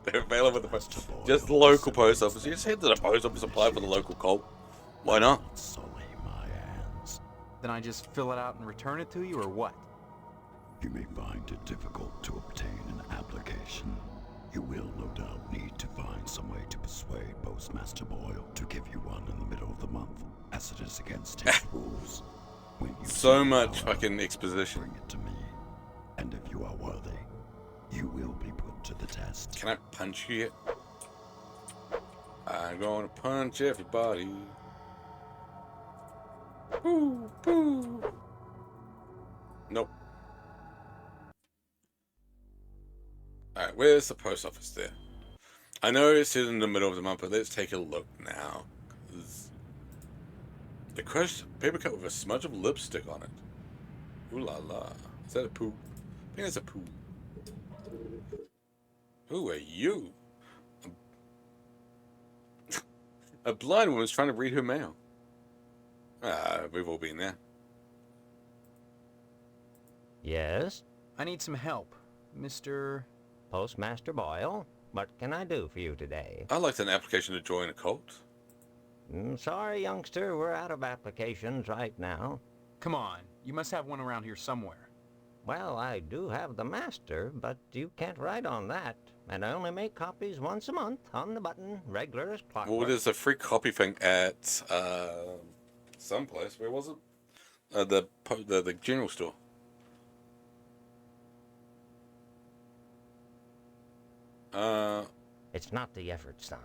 [SPEAKER 7] They're available at the post. Just the local post office. You just head to the post office, apply for the local cult. Why not?
[SPEAKER 17] Then I just fill it out and return it to you, or what?
[SPEAKER 15] You may find it difficult to obtain an application. You will no doubt need to find some way to persuade Postmaster Boyle to give you one in the middle of the month, as it is against his rules. When you
[SPEAKER 7] So
[SPEAKER 15] do,
[SPEAKER 7] much
[SPEAKER 15] however,
[SPEAKER 7] fucking exposition.
[SPEAKER 15] bring it to me, and if you are worthy, you will be put to the test.
[SPEAKER 7] Can I punch you yet? I'm going to punch everybody. Boo, boo. Nope. Alright, where's the post office there? I know it's in the middle of the month, but let's take a look now. 'Cause the crushed paper cut with a smudge of lipstick on it. Ooh la la. Is that a poo? I think that's a poo. Who are you? A blind woman's trying to read her mail. Ah, we've all been there.
[SPEAKER 2] Yes?
[SPEAKER 17] I need some help, Mr.
[SPEAKER 2] Postmaster Boyle? What can I do for you today?
[SPEAKER 7] I'd like an application to join a cult.
[SPEAKER 2] Sorry, youngster, we're out of applications right now.
[SPEAKER 17] Come on, you must have one around here somewhere.
[SPEAKER 2] Well, I do have the master, but you can't write on that. And I only make copies once a month, on the button, regular as clockwork.
[SPEAKER 7] Well, there's a free copy thing at someplace. Where was it? The general store.
[SPEAKER 2] It's not the effort, son.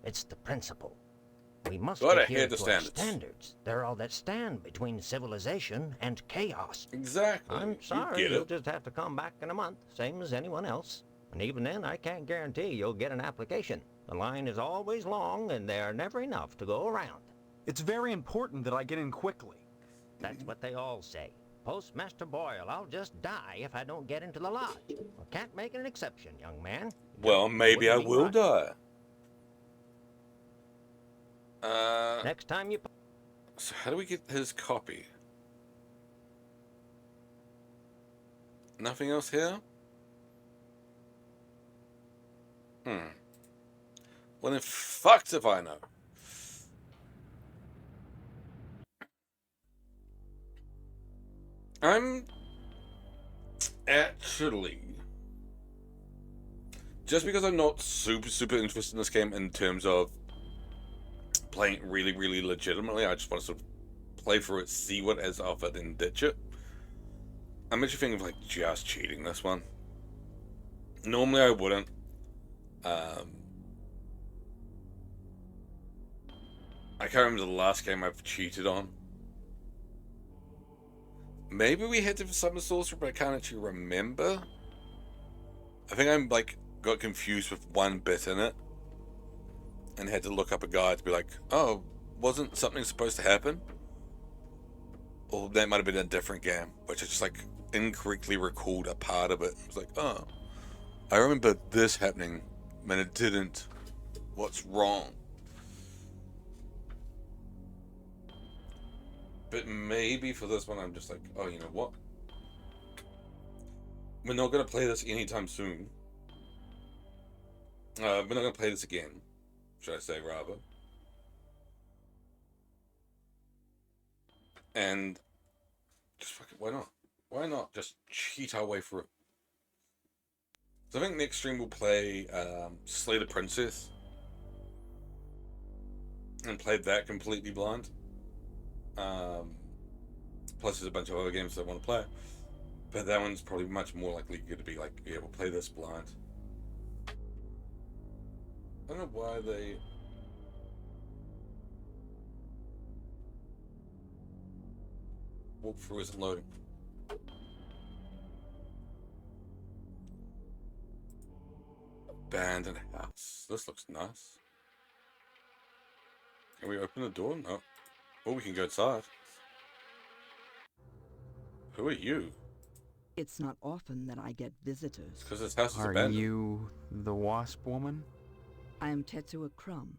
[SPEAKER 2] It's the principle. We must
[SPEAKER 7] Gotta
[SPEAKER 2] adhere
[SPEAKER 7] hear the
[SPEAKER 2] to our
[SPEAKER 7] standards.
[SPEAKER 2] standards. They're all that stand between civilization and chaos.
[SPEAKER 7] Exactly.
[SPEAKER 2] I'm
[SPEAKER 7] You
[SPEAKER 2] sorry,
[SPEAKER 7] get
[SPEAKER 2] you'll
[SPEAKER 7] it.
[SPEAKER 2] just have to come back in a month, same as anyone else. And even then, I can't guarantee you'll get an application. The line is always long, and there are never enough to go around.
[SPEAKER 17] It's very important that I get in quickly.
[SPEAKER 2] That's what they all say. Postmaster Boyle, I'll just die if I don't get into the lodge. I can't make an exception, young man.
[SPEAKER 7] Well, maybe I
[SPEAKER 2] Wouldn't be
[SPEAKER 7] will
[SPEAKER 2] right.
[SPEAKER 7] die.
[SPEAKER 2] Next time you...
[SPEAKER 7] So how do we get his copy? Nothing else here? Well then, fucked if I know. I'm actually, just because I'm not super interested in this game in terms of playing it really legitimately, I just want to sort of play through it, see what is offered, and ditch it. I'm actually thinking of like just cheating this one. Normally I wouldn't. I can't remember the last game I've cheated on. Maybe we had to Summon Sorcerer, but I can't actually remember. I think I'm like got confused with one bit in it and had to look up a guide to be like, oh, wasn't something supposed to happen? Or that might have been a different game, which I just like incorrectly recalled a part of it. I was like, oh, I remember this happening, and it didn't. What's wrong? But maybe for this one, I'm just like, oh, you know what? We're not going to play this anytime soon. We're not going to play this again, should I say, rather. And just fucking, why not? Why not just cheat our way through it? So I think next stream we'll play Slay the Princess. And play that completely blind. Plus there's a bunch of other games that I want to play. But that one's probably much more likely going to be like, yeah, we'll play this blind. I don't know why they... Walkthrough isn't loading. Abandoned house. This looks nice. Can we open the door? No. Oh, we can go inside. Who are you?
[SPEAKER 3] It's not often that I get visitors.
[SPEAKER 7] Because this house is
[SPEAKER 17] Are
[SPEAKER 7] abandoned.
[SPEAKER 17] you the wasp woman?
[SPEAKER 3] I am Tetsuo Crumb.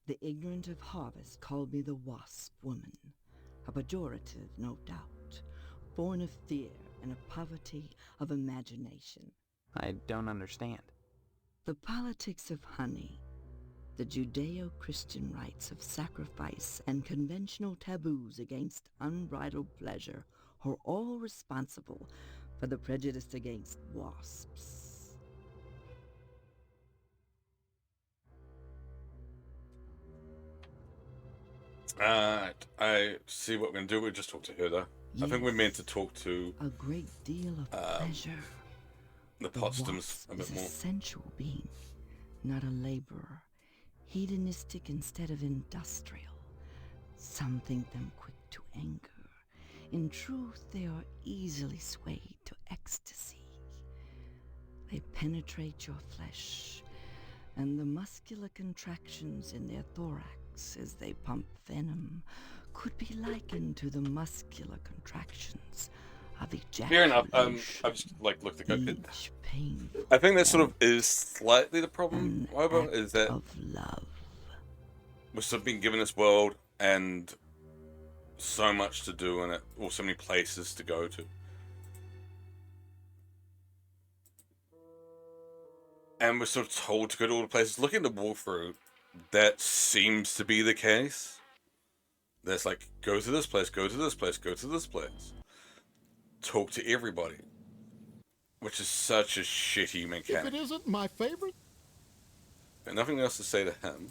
[SPEAKER 3] The ignorant of harvest called me the Wasp Woman. A pejorative, no doubt, born of fear and a poverty of imagination.
[SPEAKER 17] I don't understand.
[SPEAKER 3] The politics of honey, the Judeo-Christian rites of sacrifice and conventional taboos against unbridled pleasure are all responsible for the prejudice against wasps.
[SPEAKER 7] I see what we're going to do. We'll just talk to her, though. I think we're meant to talk to...
[SPEAKER 3] A great deal of pleasure.
[SPEAKER 7] The Potsdams a bit
[SPEAKER 3] is
[SPEAKER 7] more.
[SPEAKER 3] A sensual being, not a laborer. Hedonistic instead of industrial. Some think them quick to anger. In truth, they are easily swayed to ecstasy. They penetrate your flesh, and the muscular contractions in their thorax as they pump venom could be likened to the muscular contractions of ejaculation.
[SPEAKER 7] Fair enough. I've just like looked at it. I think that sort of is slightly the problem. However, is that we've sort of been given this world and so much to do in it, or so many places to go to. and we're sort of told to go to all the places. Looking at the walkthrough, that seems to be the case. There's like, go to this place, go to this place, go to this place. Talk to everybody. Which is such a shitty mechanic.
[SPEAKER 16] If it isn't my favorite.
[SPEAKER 7] Got nothing else to say to him.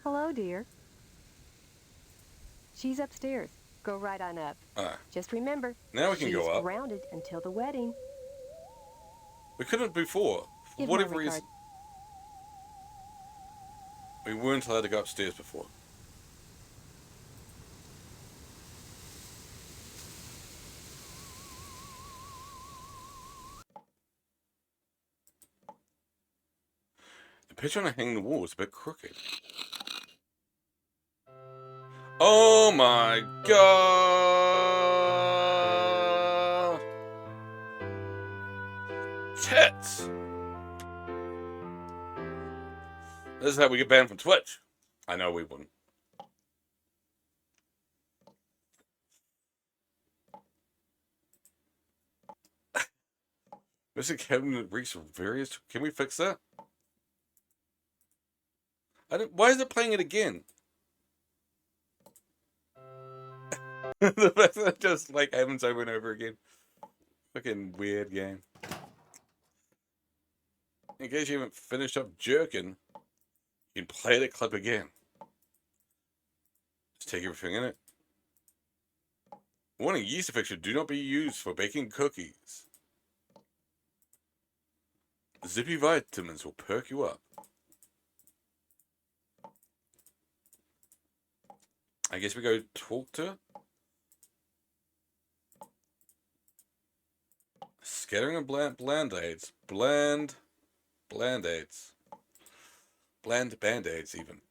[SPEAKER 12] Hello, dear. She's upstairs. Go right on up. Just remember,
[SPEAKER 7] now we can go up.
[SPEAKER 12] She's grounded until the wedding.
[SPEAKER 7] We couldn't before. For
[SPEAKER 12] Give
[SPEAKER 7] whatever
[SPEAKER 12] my
[SPEAKER 7] reason. We weren't allowed to go upstairs before. The picture on a hanging wall is a bit crooked. Oh my god! Tits! This is how we get banned from Twitch. I know we wouldn't. Mr. Kevin reached various... Can we fix that? Why is it playing it again? The fact that just like happens over and over again. Fucking weird game. In case you haven't finished up jerking, you can play the clip again. Just take everything in it. Warning, yeast infection do not be used for baking cookies. Zippy vitamins will perk you up. I guess we go talk to her. Scattering of band-aids. Bland aids. Bland band-aids, even.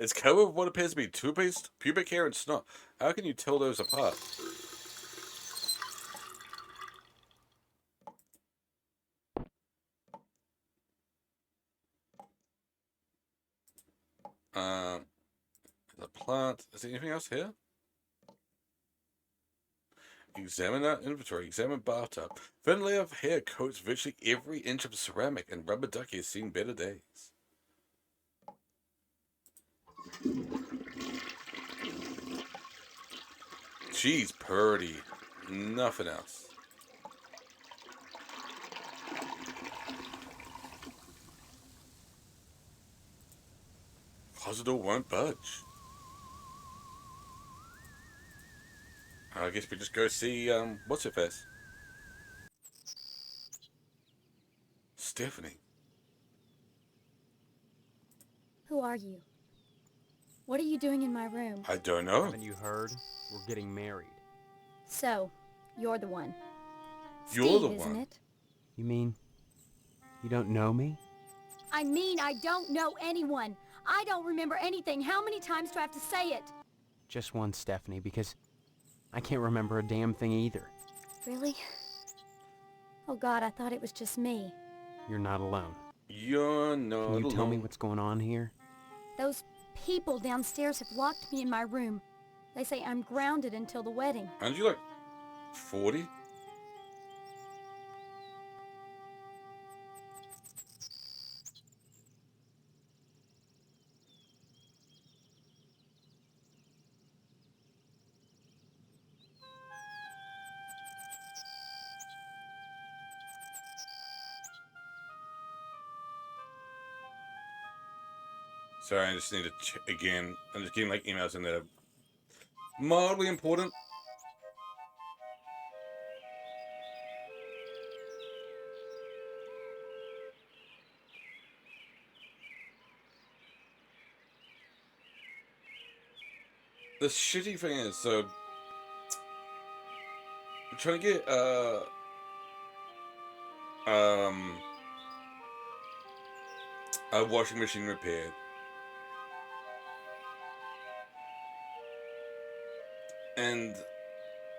[SPEAKER 7] It's covered with what appears to be toothpaste, pubic hair, and snot. How can you tell those apart? The plant. Is there anything else here? Examine that inventory. Examine bathtub. Thin layer of hair coats virtually every inch of ceramic, and rubber ducky has seen better days. She's purty. Nothing else. Closet door won't budge. I guess we just go see, what's her face? Stephanie.
[SPEAKER 1] Who are you? What are you doing in my room?
[SPEAKER 7] I don't know.
[SPEAKER 17] Haven't you heard? We're getting married.
[SPEAKER 1] So, you're the one.
[SPEAKER 7] You're
[SPEAKER 1] Steve,
[SPEAKER 7] the
[SPEAKER 1] isn't
[SPEAKER 7] one.
[SPEAKER 1] it?
[SPEAKER 17] You mean you don't know me?
[SPEAKER 1] I mean, I don't know anyone. I don't remember anything. How many times do I have to say it?
[SPEAKER 17] Just one, Stephanie, because I can't remember a damn thing either.
[SPEAKER 1] Really? Oh God, I thought it was just me.
[SPEAKER 17] You're not alone.
[SPEAKER 7] You're not alone.
[SPEAKER 17] Can you tell me what's going on here?
[SPEAKER 1] Those people downstairs have locked me in my room. They say I'm grounded until the wedding.
[SPEAKER 7] Aren't you like 40? Sorry, I just need to again. I'm just getting like emails in there. Mildly important. The shitty thing is, so I'm trying to get a washing machine repaired. And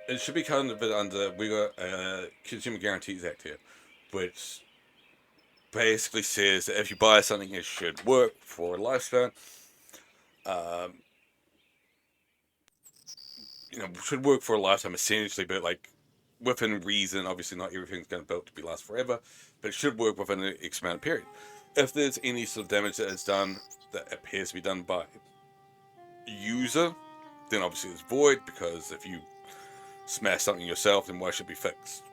[SPEAKER 7] it should be kind of a bit under, we got a Consumer Guarantees Act here, which basically says that if you buy something, it should work for a lifespan. You know, should work for a lifetime essentially, but like within reason. Obviously, not everything's going to be built to be last forever, but it should work within an X amount of period. If there's any sort of damage that is done that appears to be done by user, then obviously it's void, because if you smash something yourself, then why should it be fixed?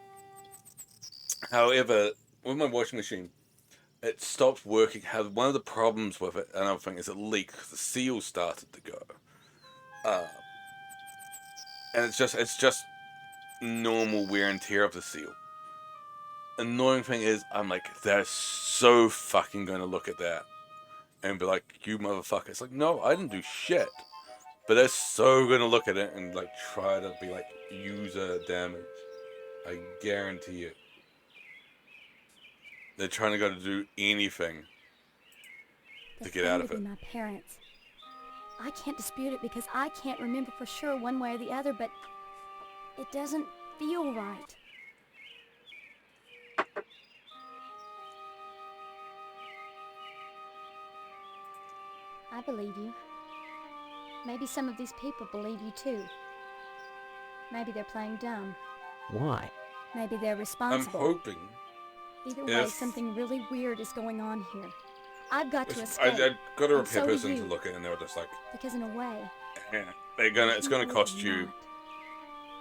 [SPEAKER 7] However, with my washing machine, it stopped working. One of the problems with it, another thing, is it leaked because the seal started to go. And it's just normal wear and tear of the seal. Annoying thing is, I'm like, they're so fucking gonna look at that and be like, you motherfucker. It's like, no, I didn't do shit. But they're so gonna look at it and like try to be like user damage. I guarantee it. They're trying to go to do anything to get out of it.
[SPEAKER 1] My parents. I can't dispute it because I can't remember for sure one way or the other, but it doesn't feel right. I believe you. Maybe some of these people believe you too. Maybe they're playing dumb.
[SPEAKER 17] Why?
[SPEAKER 1] Maybe they're responsible.
[SPEAKER 7] I'm hoping.
[SPEAKER 1] Either way, something really weird is going on here. I've got to escape.
[SPEAKER 7] I got a repair
[SPEAKER 1] so
[SPEAKER 7] person
[SPEAKER 1] you.
[SPEAKER 7] to look at, and they were just like,
[SPEAKER 1] Because in a way,
[SPEAKER 7] yeah, it's gonna cost you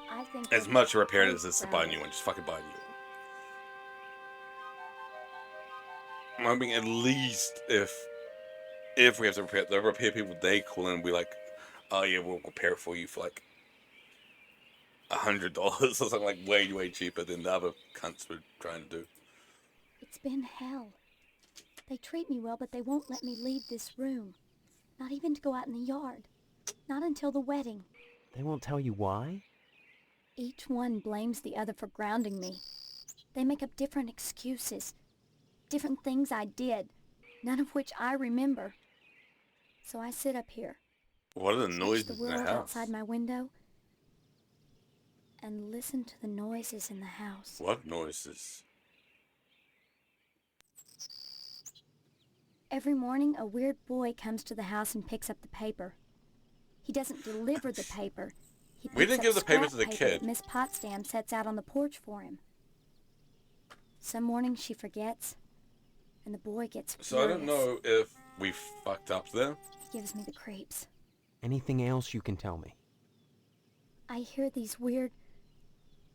[SPEAKER 1] I think
[SPEAKER 7] as much to repair it as it's to buy a new one. Just fucking buy a new one. I'm hoping at least if we have to repair the repair people, they call in and be like, oh yeah, we'll repair it for you for like $100 or something, like way cheaper than the other cunts were trying to do.
[SPEAKER 1] It's been hell. They treat me well, but they won't let me leave this room. Not even to go out in the yard. Not until the wedding.
[SPEAKER 17] They won't tell you why?
[SPEAKER 1] Each one blames the other for grounding me. They make up different excuses. Different things I did, none of which I remember. So I sit up here.
[SPEAKER 7] What are the
[SPEAKER 1] watch
[SPEAKER 7] noises
[SPEAKER 1] the
[SPEAKER 7] in the
[SPEAKER 1] world
[SPEAKER 7] house?
[SPEAKER 1] outside my window and listen to the noises in the house.
[SPEAKER 7] What noises?
[SPEAKER 1] Every morning, a weird boy comes to the house and picks up the paper. He doesn't deliver the paper. He
[SPEAKER 7] We
[SPEAKER 1] picks
[SPEAKER 7] didn't
[SPEAKER 1] up
[SPEAKER 7] give the paper
[SPEAKER 1] scrap
[SPEAKER 7] to the
[SPEAKER 1] paper
[SPEAKER 7] kid.
[SPEAKER 1] that Miss Potsdam sets out on the porch for him. Some mornings she forgets, and the boy gets
[SPEAKER 7] So
[SPEAKER 1] furious.
[SPEAKER 7] I don't know if we fucked up there.
[SPEAKER 1] He gives me the creeps.
[SPEAKER 17] Anything else you can tell me?
[SPEAKER 1] I hear these weird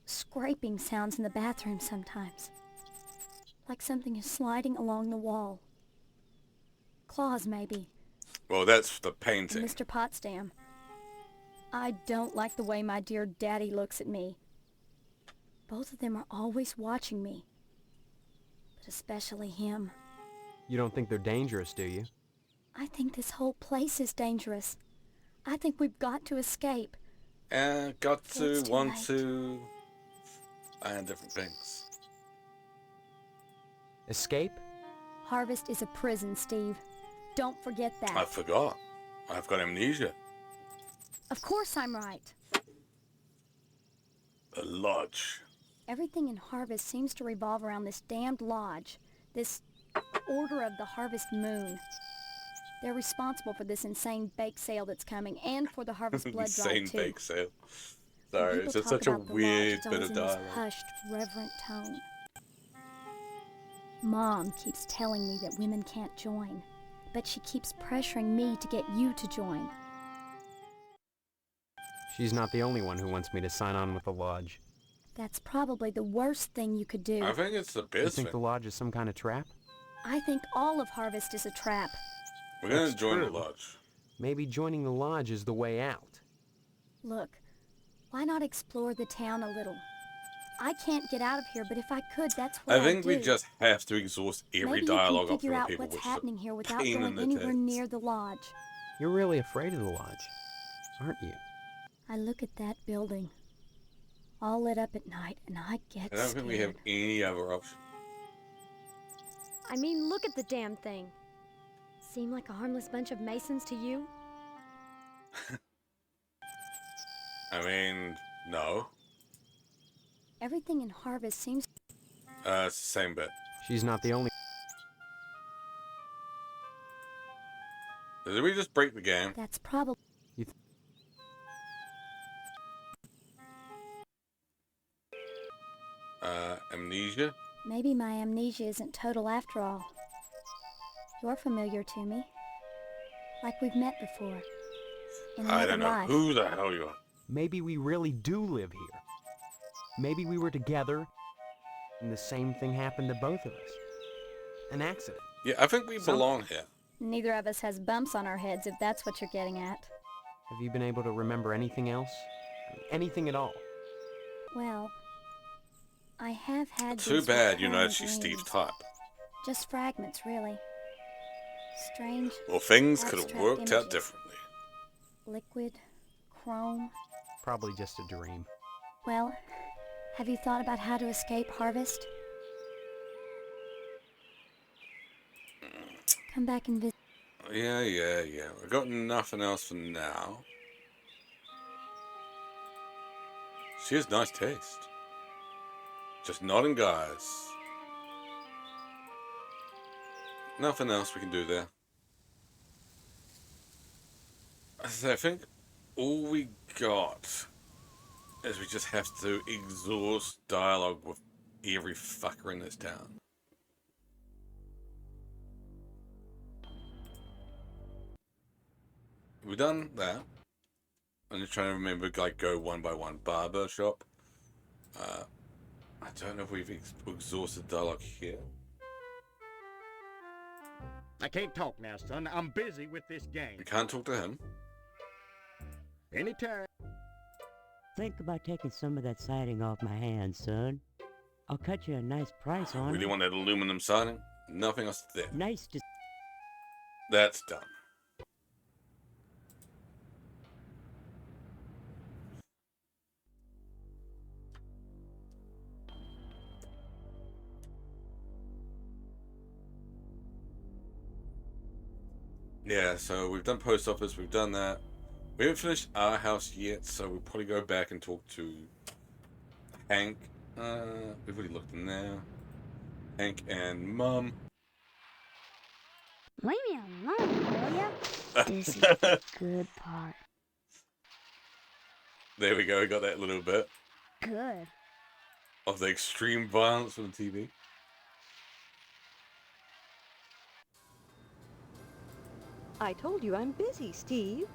[SPEAKER 1] scraping sounds in the bathroom sometimes. Like something is sliding along the wall. Claws, maybe.
[SPEAKER 7] Well, that's the
[SPEAKER 1] And
[SPEAKER 7] painting.
[SPEAKER 1] Mr. Potsdam. I don't like the way my dear daddy looks at me. Both of them are always watching me. But especially him.
[SPEAKER 17] You don't think they're dangerous, do you?
[SPEAKER 1] I think this whole place is dangerous. I think we've got to escape.
[SPEAKER 7] Got
[SPEAKER 1] It's
[SPEAKER 7] to,
[SPEAKER 1] too
[SPEAKER 7] want
[SPEAKER 1] late.
[SPEAKER 7] to, and different things.
[SPEAKER 17] Escape?
[SPEAKER 1] Harvest is a prison, Steve. Don't forget that.
[SPEAKER 7] I forgot. I've got amnesia.
[SPEAKER 1] Of course I'm right.
[SPEAKER 7] A lodge.
[SPEAKER 1] Everything in Harvest seems to revolve around this damned lodge. This Order of the Harvest Moon. They're responsible for this insane bake sale that's coming, and for the Harvest Blood Drive,
[SPEAKER 7] Insane
[SPEAKER 1] too.
[SPEAKER 7] bake sale.
[SPEAKER 1] When
[SPEAKER 7] Sorry,
[SPEAKER 1] people
[SPEAKER 7] it's just
[SPEAKER 1] talk
[SPEAKER 7] such a
[SPEAKER 1] about the lodge,
[SPEAKER 7] weird
[SPEAKER 1] it's
[SPEAKER 7] bit
[SPEAKER 1] always
[SPEAKER 7] of
[SPEAKER 1] in this
[SPEAKER 7] dialogue.
[SPEAKER 1] hushed, reverent tone. Mom keeps telling me that women can't join, but she keeps pressuring me to get you to join.
[SPEAKER 17] She's not the only one who wants me to sign on with the lodge.
[SPEAKER 1] That's probably the worst thing you could do.
[SPEAKER 7] I think it's the
[SPEAKER 17] You
[SPEAKER 7] best
[SPEAKER 17] think
[SPEAKER 7] thing.
[SPEAKER 17] the lodge is some kind of trap?
[SPEAKER 1] I think all of Harvest is a trap.
[SPEAKER 7] We're gonna
[SPEAKER 17] That's
[SPEAKER 7] join the
[SPEAKER 17] true.
[SPEAKER 7] lodge.
[SPEAKER 17] Maybe joining the lodge is the way out.
[SPEAKER 1] Look, why not explore the town a little? I can't get out of here, but if I could, that's what
[SPEAKER 7] I think we
[SPEAKER 1] do.
[SPEAKER 7] just have to exhaust every
[SPEAKER 1] Maybe
[SPEAKER 7] dialogue
[SPEAKER 1] you
[SPEAKER 7] up
[SPEAKER 1] can figure
[SPEAKER 7] from the
[SPEAKER 1] out
[SPEAKER 7] people,
[SPEAKER 1] what's
[SPEAKER 7] which is a
[SPEAKER 1] happening here without
[SPEAKER 7] pain in
[SPEAKER 1] going
[SPEAKER 7] the
[SPEAKER 1] anywhere
[SPEAKER 7] tits.
[SPEAKER 1] near the lodge.
[SPEAKER 17] You're really afraid of the lodge, aren't you?
[SPEAKER 1] I look at that building, all lit up at night, and I get
[SPEAKER 7] I don't
[SPEAKER 1] scared.
[SPEAKER 7] think we have any other option.
[SPEAKER 5] I mean, look at the damn thing. Seem like a harmless bunch of Masons to you?
[SPEAKER 7] I mean, no.
[SPEAKER 1] Everything in Harvest seems...
[SPEAKER 7] It's the same bit.
[SPEAKER 17] She's not the only...
[SPEAKER 7] Did we just break the game?
[SPEAKER 1] That's probably...
[SPEAKER 7] Amnesia?
[SPEAKER 1] Maybe my amnesia isn't total after all. You're familiar to me. Like we've met before. In
[SPEAKER 7] I
[SPEAKER 1] another
[SPEAKER 7] don't know
[SPEAKER 1] life.
[SPEAKER 7] who the hell you are.
[SPEAKER 17] Maybe we really do live here. Maybe we were together, and the same thing happened to both of us. An accident.
[SPEAKER 7] Yeah, I think we belong here.
[SPEAKER 1] Neither of us has bumps on our heads, if that's what you're getting at.
[SPEAKER 17] Have you been able to remember anything else? Anything at all?
[SPEAKER 1] Well, I have had
[SPEAKER 7] Too
[SPEAKER 1] these
[SPEAKER 7] bad you know
[SPEAKER 1] recurring
[SPEAKER 7] she's
[SPEAKER 1] dreams.
[SPEAKER 7] Steve type.
[SPEAKER 1] Just fragments, really. Strange.
[SPEAKER 7] Well, things could have
[SPEAKER 1] abstract
[SPEAKER 7] worked out
[SPEAKER 1] images.
[SPEAKER 7] differently.
[SPEAKER 1] Liquid, chrome.
[SPEAKER 17] Probably just a dream.
[SPEAKER 1] Well, have you thought about how to escape Harvest? Come back and visit.
[SPEAKER 7] Yeah. We've got nothing else for now. She has nice taste. Just not in guys. Nothing else we can do there. I think all we got is we just have to exhaust dialogue with every fucker in this town. We've done that. I'm just trying to remember, like, go one by one. Barber shop. I don't know if we've exhausted dialogue here.
[SPEAKER 18] I can't talk now, son. I'm busy with this game.
[SPEAKER 7] We can't talk to him.
[SPEAKER 18] Anytime.
[SPEAKER 19] Think about taking some of that siding off my hands, son. I'll cut you a nice price on
[SPEAKER 7] Really
[SPEAKER 19] it.
[SPEAKER 7] want that aluminum siding? Nothing else there.
[SPEAKER 19] Nice to...
[SPEAKER 7] That's done. Yeah, so we've done post office, we've done that. We haven't finished our house yet, so we'll probably go back and talk to Hank. We've already looked in there. Hank and Mum.
[SPEAKER 10] Leave me alone, will ya? This is the good part.
[SPEAKER 7] There we go, we got that little bit
[SPEAKER 10] Good.
[SPEAKER 7] of the extreme violence on the TV.
[SPEAKER 12] I told you I'm busy, Steve.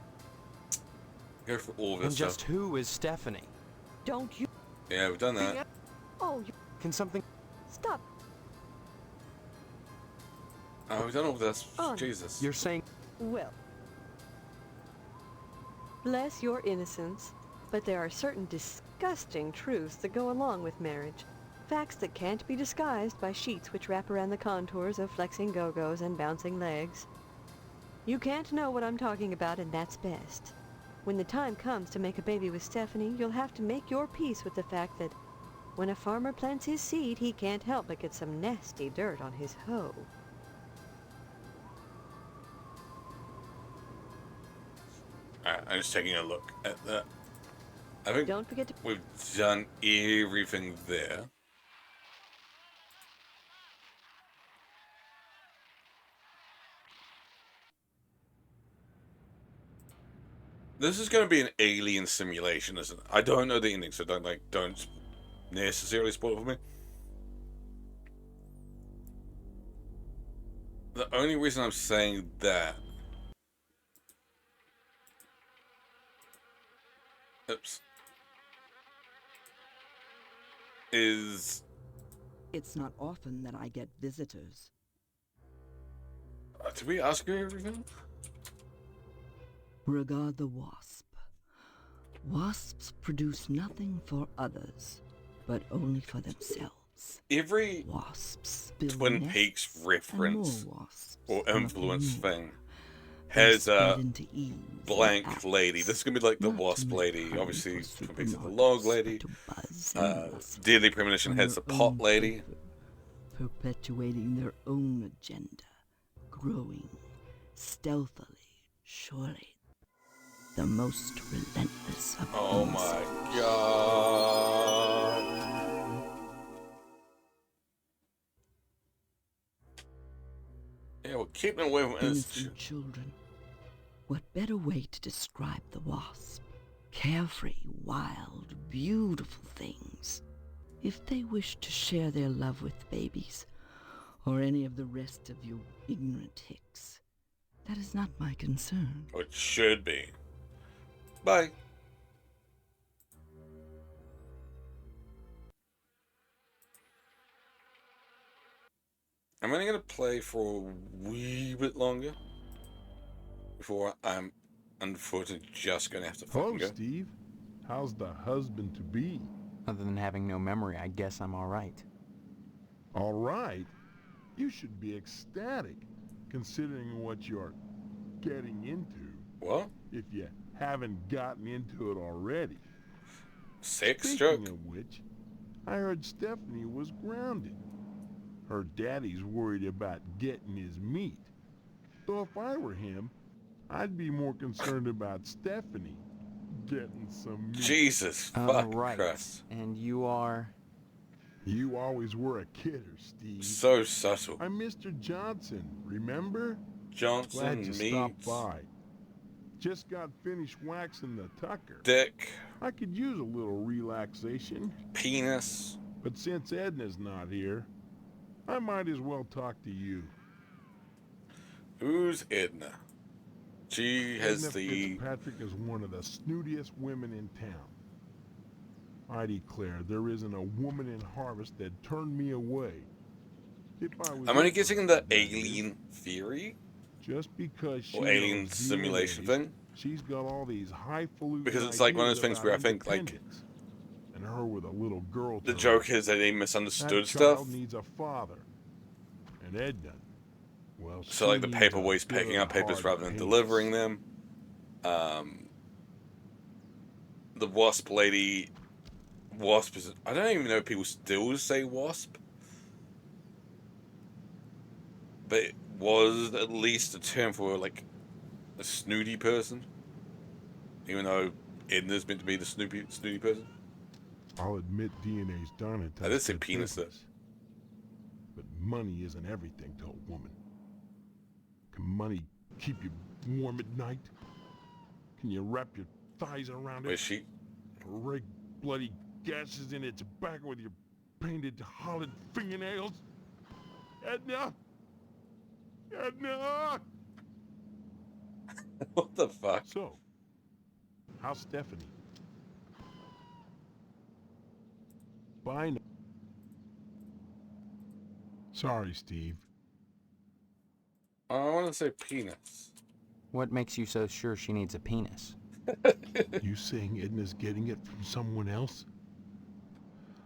[SPEAKER 7] Go for all
[SPEAKER 17] And
[SPEAKER 7] this
[SPEAKER 17] just
[SPEAKER 7] stuff.
[SPEAKER 17] who is Stephanie?
[SPEAKER 12] Don't you...
[SPEAKER 7] Yeah, we've done that.
[SPEAKER 12] Oh, you...
[SPEAKER 17] Can something...
[SPEAKER 12] Stop.
[SPEAKER 7] Oh, we've done all this.
[SPEAKER 12] Oh.
[SPEAKER 7] Jesus.
[SPEAKER 17] You're saying...
[SPEAKER 12] Well... Bless your innocence, but there are certain disgusting truths that go along with marriage. Facts that can't be disguised by sheets which wrap around the contours of flexing go-go's and bouncing legs. You can't know what I'm talking about, and that's best. When the time comes to make a baby with Stephanie, you'll have to make your peace with the fact that when a farmer plants his seed, he can't help but get some nasty dirt on his hoe.
[SPEAKER 7] Alright, I'm just taking a look at that. I think
[SPEAKER 12] Don't forget to...
[SPEAKER 7] we've done everything there. This is going to be an alien simulation, isn't it? I don't know the ending, so don't necessarily spoil it for me. The only reason I'm saying that... Oops. Is...
[SPEAKER 3] It's not often that I get visitors.
[SPEAKER 7] Did we ask her everything?
[SPEAKER 3] Regard the wasp. Wasps produce nothing for others, but only for themselves.
[SPEAKER 7] Every
[SPEAKER 3] wasps build
[SPEAKER 7] Twin
[SPEAKER 3] nests
[SPEAKER 7] Peaks
[SPEAKER 3] and
[SPEAKER 7] reference
[SPEAKER 3] more wasps
[SPEAKER 7] or
[SPEAKER 3] come up
[SPEAKER 7] influence
[SPEAKER 3] anew.
[SPEAKER 7] thing
[SPEAKER 3] They
[SPEAKER 7] has
[SPEAKER 3] spread
[SPEAKER 7] a
[SPEAKER 3] into eaves
[SPEAKER 7] blank
[SPEAKER 3] and
[SPEAKER 7] lady. This is gonna be like the
[SPEAKER 3] not to
[SPEAKER 7] wasp
[SPEAKER 3] make
[SPEAKER 7] lady.
[SPEAKER 3] honey
[SPEAKER 7] Obviously,
[SPEAKER 3] for
[SPEAKER 7] Twin Peaks is the
[SPEAKER 3] supermarkets,
[SPEAKER 7] log lady.
[SPEAKER 3] but to buzz and lust
[SPEAKER 7] Deadly Premonition
[SPEAKER 3] on
[SPEAKER 7] has the
[SPEAKER 3] their
[SPEAKER 7] pot
[SPEAKER 3] own
[SPEAKER 7] lady.
[SPEAKER 3] flavor, perpetuating their own agenda, growing stealthily, surely. the most relentless of
[SPEAKER 7] Oh
[SPEAKER 3] beasts.
[SPEAKER 7] my god. Yeah, we're keeping away from
[SPEAKER 3] Innocent children. What better way to describe the wasp? Carefree, wild, beautiful things. If they wish to share their love with babies, or any of the rest of you ignorant hicks, that is not my concern.
[SPEAKER 7] Or it should be. Bye. I'm only going to play for a wee bit longer before I'm unfortunately just going to have to
[SPEAKER 6] Hello,
[SPEAKER 7] fucking go.
[SPEAKER 6] Steve. How's the husband-to-be?
[SPEAKER 17] Other than having no memory, I guess I'm alright.
[SPEAKER 6] All right. You should be ecstatic, considering what you're getting into.
[SPEAKER 7] What?
[SPEAKER 6] If you haven't gotten into it already.
[SPEAKER 7] Sex
[SPEAKER 6] Speaking
[SPEAKER 7] joke?
[SPEAKER 6] of which, I heard Stephanie was grounded. Her daddy's worried about getting his meat. So if I were him, I'd be more concerned about Stephanie getting some meat.
[SPEAKER 7] Jesus fuck
[SPEAKER 17] Right.
[SPEAKER 7] Christ.
[SPEAKER 17] And you are?
[SPEAKER 6] You always were a kidder, Steve.
[SPEAKER 7] So subtle.
[SPEAKER 6] I'm Mr. Johnson, remember?
[SPEAKER 7] Johnson
[SPEAKER 6] Glad you stopped
[SPEAKER 7] meets
[SPEAKER 6] by. Just got finished waxing the tucker.
[SPEAKER 7] dick,
[SPEAKER 6] I could use a little relaxation.
[SPEAKER 7] penis.
[SPEAKER 6] But since Edna's not here, I might as well talk to you.
[SPEAKER 7] Who's Edna? She has
[SPEAKER 6] Edna
[SPEAKER 7] the...
[SPEAKER 6] Fitzpatrick is one of the snootiest women in town. I declare there isn't a woman in Harvest that turned me away. If I was
[SPEAKER 7] I'm only guessing the alien theory?
[SPEAKER 6] just because she
[SPEAKER 7] Or alien
[SPEAKER 6] knows
[SPEAKER 7] simulation
[SPEAKER 6] DNA,
[SPEAKER 7] thing?
[SPEAKER 6] she's got all these highfalutin
[SPEAKER 7] Because it's like one of those
[SPEAKER 6] ideas
[SPEAKER 7] things where I
[SPEAKER 6] about
[SPEAKER 7] think, like,
[SPEAKER 6] independence. And her with a little girl.
[SPEAKER 7] the
[SPEAKER 6] to
[SPEAKER 7] joke
[SPEAKER 6] raise.
[SPEAKER 7] is that they misunderstood
[SPEAKER 6] that
[SPEAKER 7] stuff.
[SPEAKER 6] child needs a father. And Edna, well,
[SPEAKER 7] So like
[SPEAKER 6] she
[SPEAKER 7] the
[SPEAKER 6] needs
[SPEAKER 7] paperboy's
[SPEAKER 6] a bit
[SPEAKER 7] picking
[SPEAKER 6] of
[SPEAKER 7] up papers
[SPEAKER 6] hard
[SPEAKER 7] rather than
[SPEAKER 6] penis.
[SPEAKER 7] delivering them. The wasp lady... Wasp is... I don't even know if people still say wasp. But it was at least a term for like a snooty person. Even though Edna's meant to be the snooty person.
[SPEAKER 6] I'll admit DNA's done it.
[SPEAKER 7] I did say penis though.
[SPEAKER 6] But money isn't everything to a woman. Can money keep you warm at night? Can you wrap your thighs around it?
[SPEAKER 7] Where's she?
[SPEAKER 6] Rake bloody gashes in its back with your painted holland fingernails? Edna! Edna!
[SPEAKER 7] What the fuck?
[SPEAKER 6] So, how's Stephanie? Bye now. Sorry, Steve.
[SPEAKER 7] I want to say penis.
[SPEAKER 17] What makes you so sure she needs a penis?
[SPEAKER 6] You saying Edna's getting it from someone else?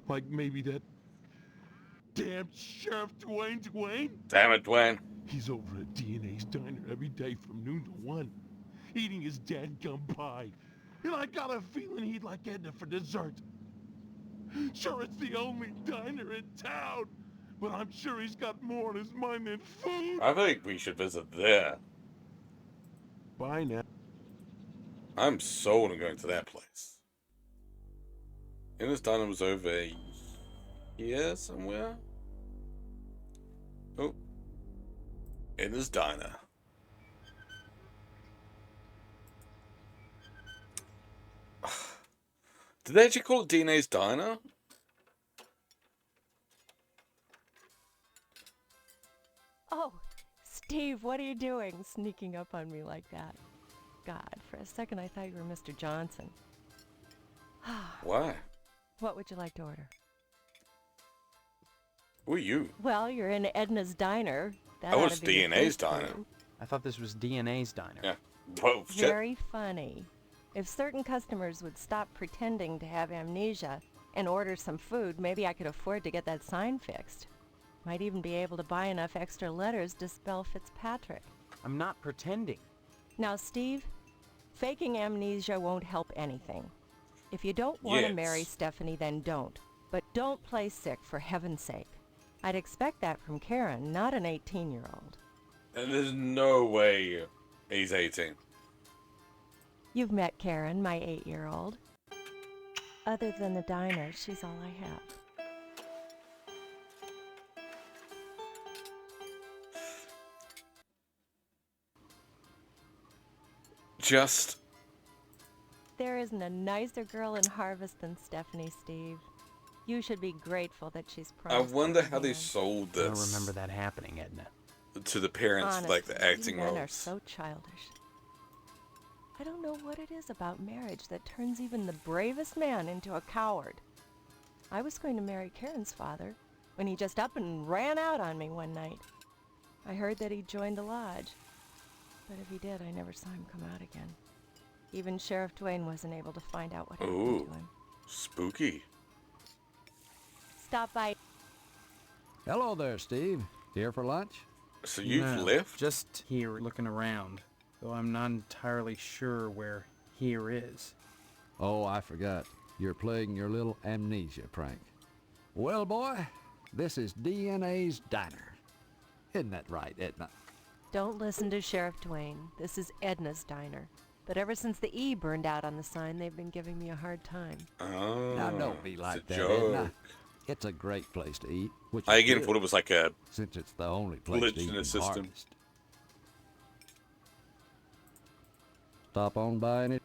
[SPEAKER 6] Like maybe that damn Sheriff Dwayne?
[SPEAKER 7] Damn it, Dwayne.
[SPEAKER 6] He's over at DNA's diner every day from noon to 1, eating his dadgum pie. And I got a feeling he'd like Edna for dessert. Sure, it's the only diner in town, but I'm sure he's got more on his mind than food.
[SPEAKER 7] I think we should visit there.
[SPEAKER 6] Bye now.
[SPEAKER 7] I'm sold on going to that place. Edna's Diner was over here somewhere. Oh. Edna's Diner. Did they actually call it DNA's Diner?
[SPEAKER 12] Oh, Steve, what are you doing sneaking up on me like that? God, for a second I thought you were Mr. Johnson.
[SPEAKER 7] Why?
[SPEAKER 12] What would you like to order?
[SPEAKER 7] Who are you?
[SPEAKER 12] Well, you're in Edna's Diner. That
[SPEAKER 7] I
[SPEAKER 12] ought
[SPEAKER 7] was
[SPEAKER 12] to be your
[SPEAKER 7] DNA's
[SPEAKER 12] first
[SPEAKER 7] Diner.
[SPEAKER 12] clue.
[SPEAKER 17] I thought this was DNA's diner.
[SPEAKER 7] Yeah. Whoa, shit.
[SPEAKER 12] Very funny. If certain customers would stop pretending to have amnesia and order some food, maybe I could afford to get that sign fixed. Might even be able to buy enough extra letters to spell Fitzpatrick.
[SPEAKER 17] I'm not pretending.
[SPEAKER 12] Now, Steve, faking amnesia won't help anything. If you don't want to
[SPEAKER 7] Yes.
[SPEAKER 12] marry Stephanie, then don't. But don't play sick, for heaven's sake. I'd expect that from Karen, not an 18-year-old.
[SPEAKER 7] And there's no way he's 18.
[SPEAKER 8] You've met Karen, my 8-year-old. Other than the diner, she's all I have.
[SPEAKER 7] Just...
[SPEAKER 8] There isn't a nicer girl in Harvest than Stephanie, Steve. You should be grateful that she's
[SPEAKER 7] I
[SPEAKER 8] promised.
[SPEAKER 7] wonder how they sold this.
[SPEAKER 17] I don't remember that happening, Edna.
[SPEAKER 7] To the parents,
[SPEAKER 8] Honestly,
[SPEAKER 7] like the acting
[SPEAKER 8] you men
[SPEAKER 7] roles.
[SPEAKER 8] are so childish. I don't know what it is about marriage that turns even the bravest man into a coward. I was going to marry Karen's father when he just up and ran out on me one night. I heard that he joined the lodge, but if he did, I never saw him come out again. Even Sheriff Dwayne wasn't able to find out what happened
[SPEAKER 7] Ooh,
[SPEAKER 8] to him.
[SPEAKER 7] spooky.
[SPEAKER 8] Stop by.
[SPEAKER 21] Hello there, Steve. Here for lunch?
[SPEAKER 7] So you've
[SPEAKER 17] No,
[SPEAKER 7] left?
[SPEAKER 17] Just here looking around, though I'm not entirely sure where here is.
[SPEAKER 21] Oh, I forgot. You're playing your little amnesia prank. Well, boy, this is DNA's Diner. Isn't that right, Edna?
[SPEAKER 8] Don't listen to Sheriff Dwayne. This is Edna's Diner. But ever since the E burned out on the sign, they've been giving me a hard time.
[SPEAKER 7] Oh,
[SPEAKER 21] Now, don't be
[SPEAKER 7] it's
[SPEAKER 21] like
[SPEAKER 7] a
[SPEAKER 21] that,
[SPEAKER 7] joke.
[SPEAKER 21] Edna. It's a great place to eat. Which
[SPEAKER 7] I
[SPEAKER 21] is
[SPEAKER 7] again
[SPEAKER 21] good,
[SPEAKER 7] thought it was like a
[SPEAKER 21] since it's the only place
[SPEAKER 7] glitch
[SPEAKER 21] to eat
[SPEAKER 7] in the
[SPEAKER 21] in
[SPEAKER 7] system.
[SPEAKER 21] Harvest. Stop on by and it.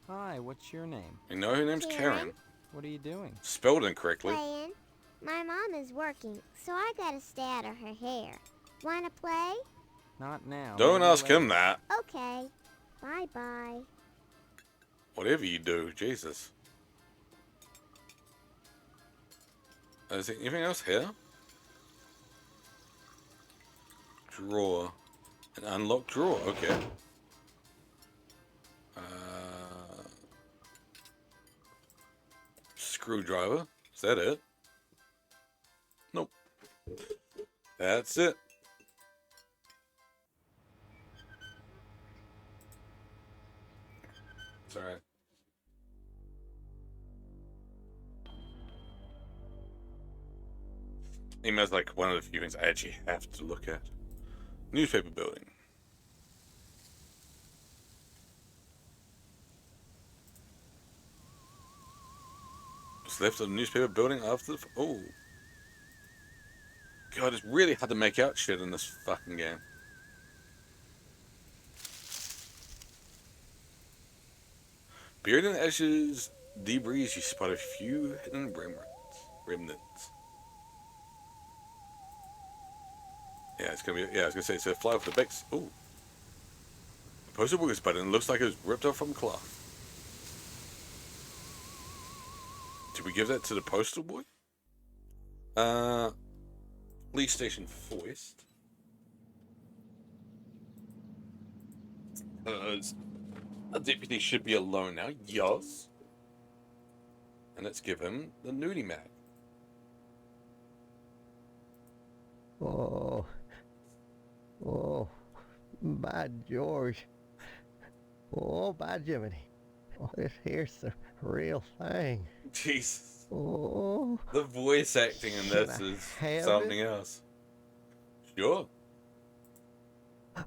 [SPEAKER 17] Hi, what's your name?
[SPEAKER 7] You know her name's Karen.
[SPEAKER 17] What are you doing?
[SPEAKER 7] Spelled incorrectly.
[SPEAKER 10] Playing. My mom is working, so I gotta stay out of her hair. Wanna play?
[SPEAKER 17] Not now.
[SPEAKER 7] Don't
[SPEAKER 17] maybe
[SPEAKER 7] ask him that.
[SPEAKER 10] Okay. Bye-bye.
[SPEAKER 7] Whatever you do, Jesus. Is there anything else here? Drawer. An unlocked drawer, okay. Screwdriver. Is that it? Nope. That's it. It's alright. Email's like one of the few things I actually have to look at. Newspaper building. What's left of the newspaper building after the... Oh. God, it's really hard to make out shit in this fucking game. Buried in the ashes, debris, you spot a few hidden remnants. Yeah, it's gonna be. Yeah, I was gonna say it's a fly off the backs. Ooh. The poster book is spotted and looks like it was ripped off from cloth. Did we give that to the postal boy? Police station Forest. A deputy should be alone now. Yes. And let's give him the nudie mag.
[SPEAKER 18] Oh, by George. Oh, by Jiminy. Oh, this here's the real thing.
[SPEAKER 7] Jesus.
[SPEAKER 18] Oh.
[SPEAKER 7] The voice acting in this
[SPEAKER 18] Can I
[SPEAKER 7] is
[SPEAKER 18] have
[SPEAKER 7] something
[SPEAKER 18] it?
[SPEAKER 7] else. Sure.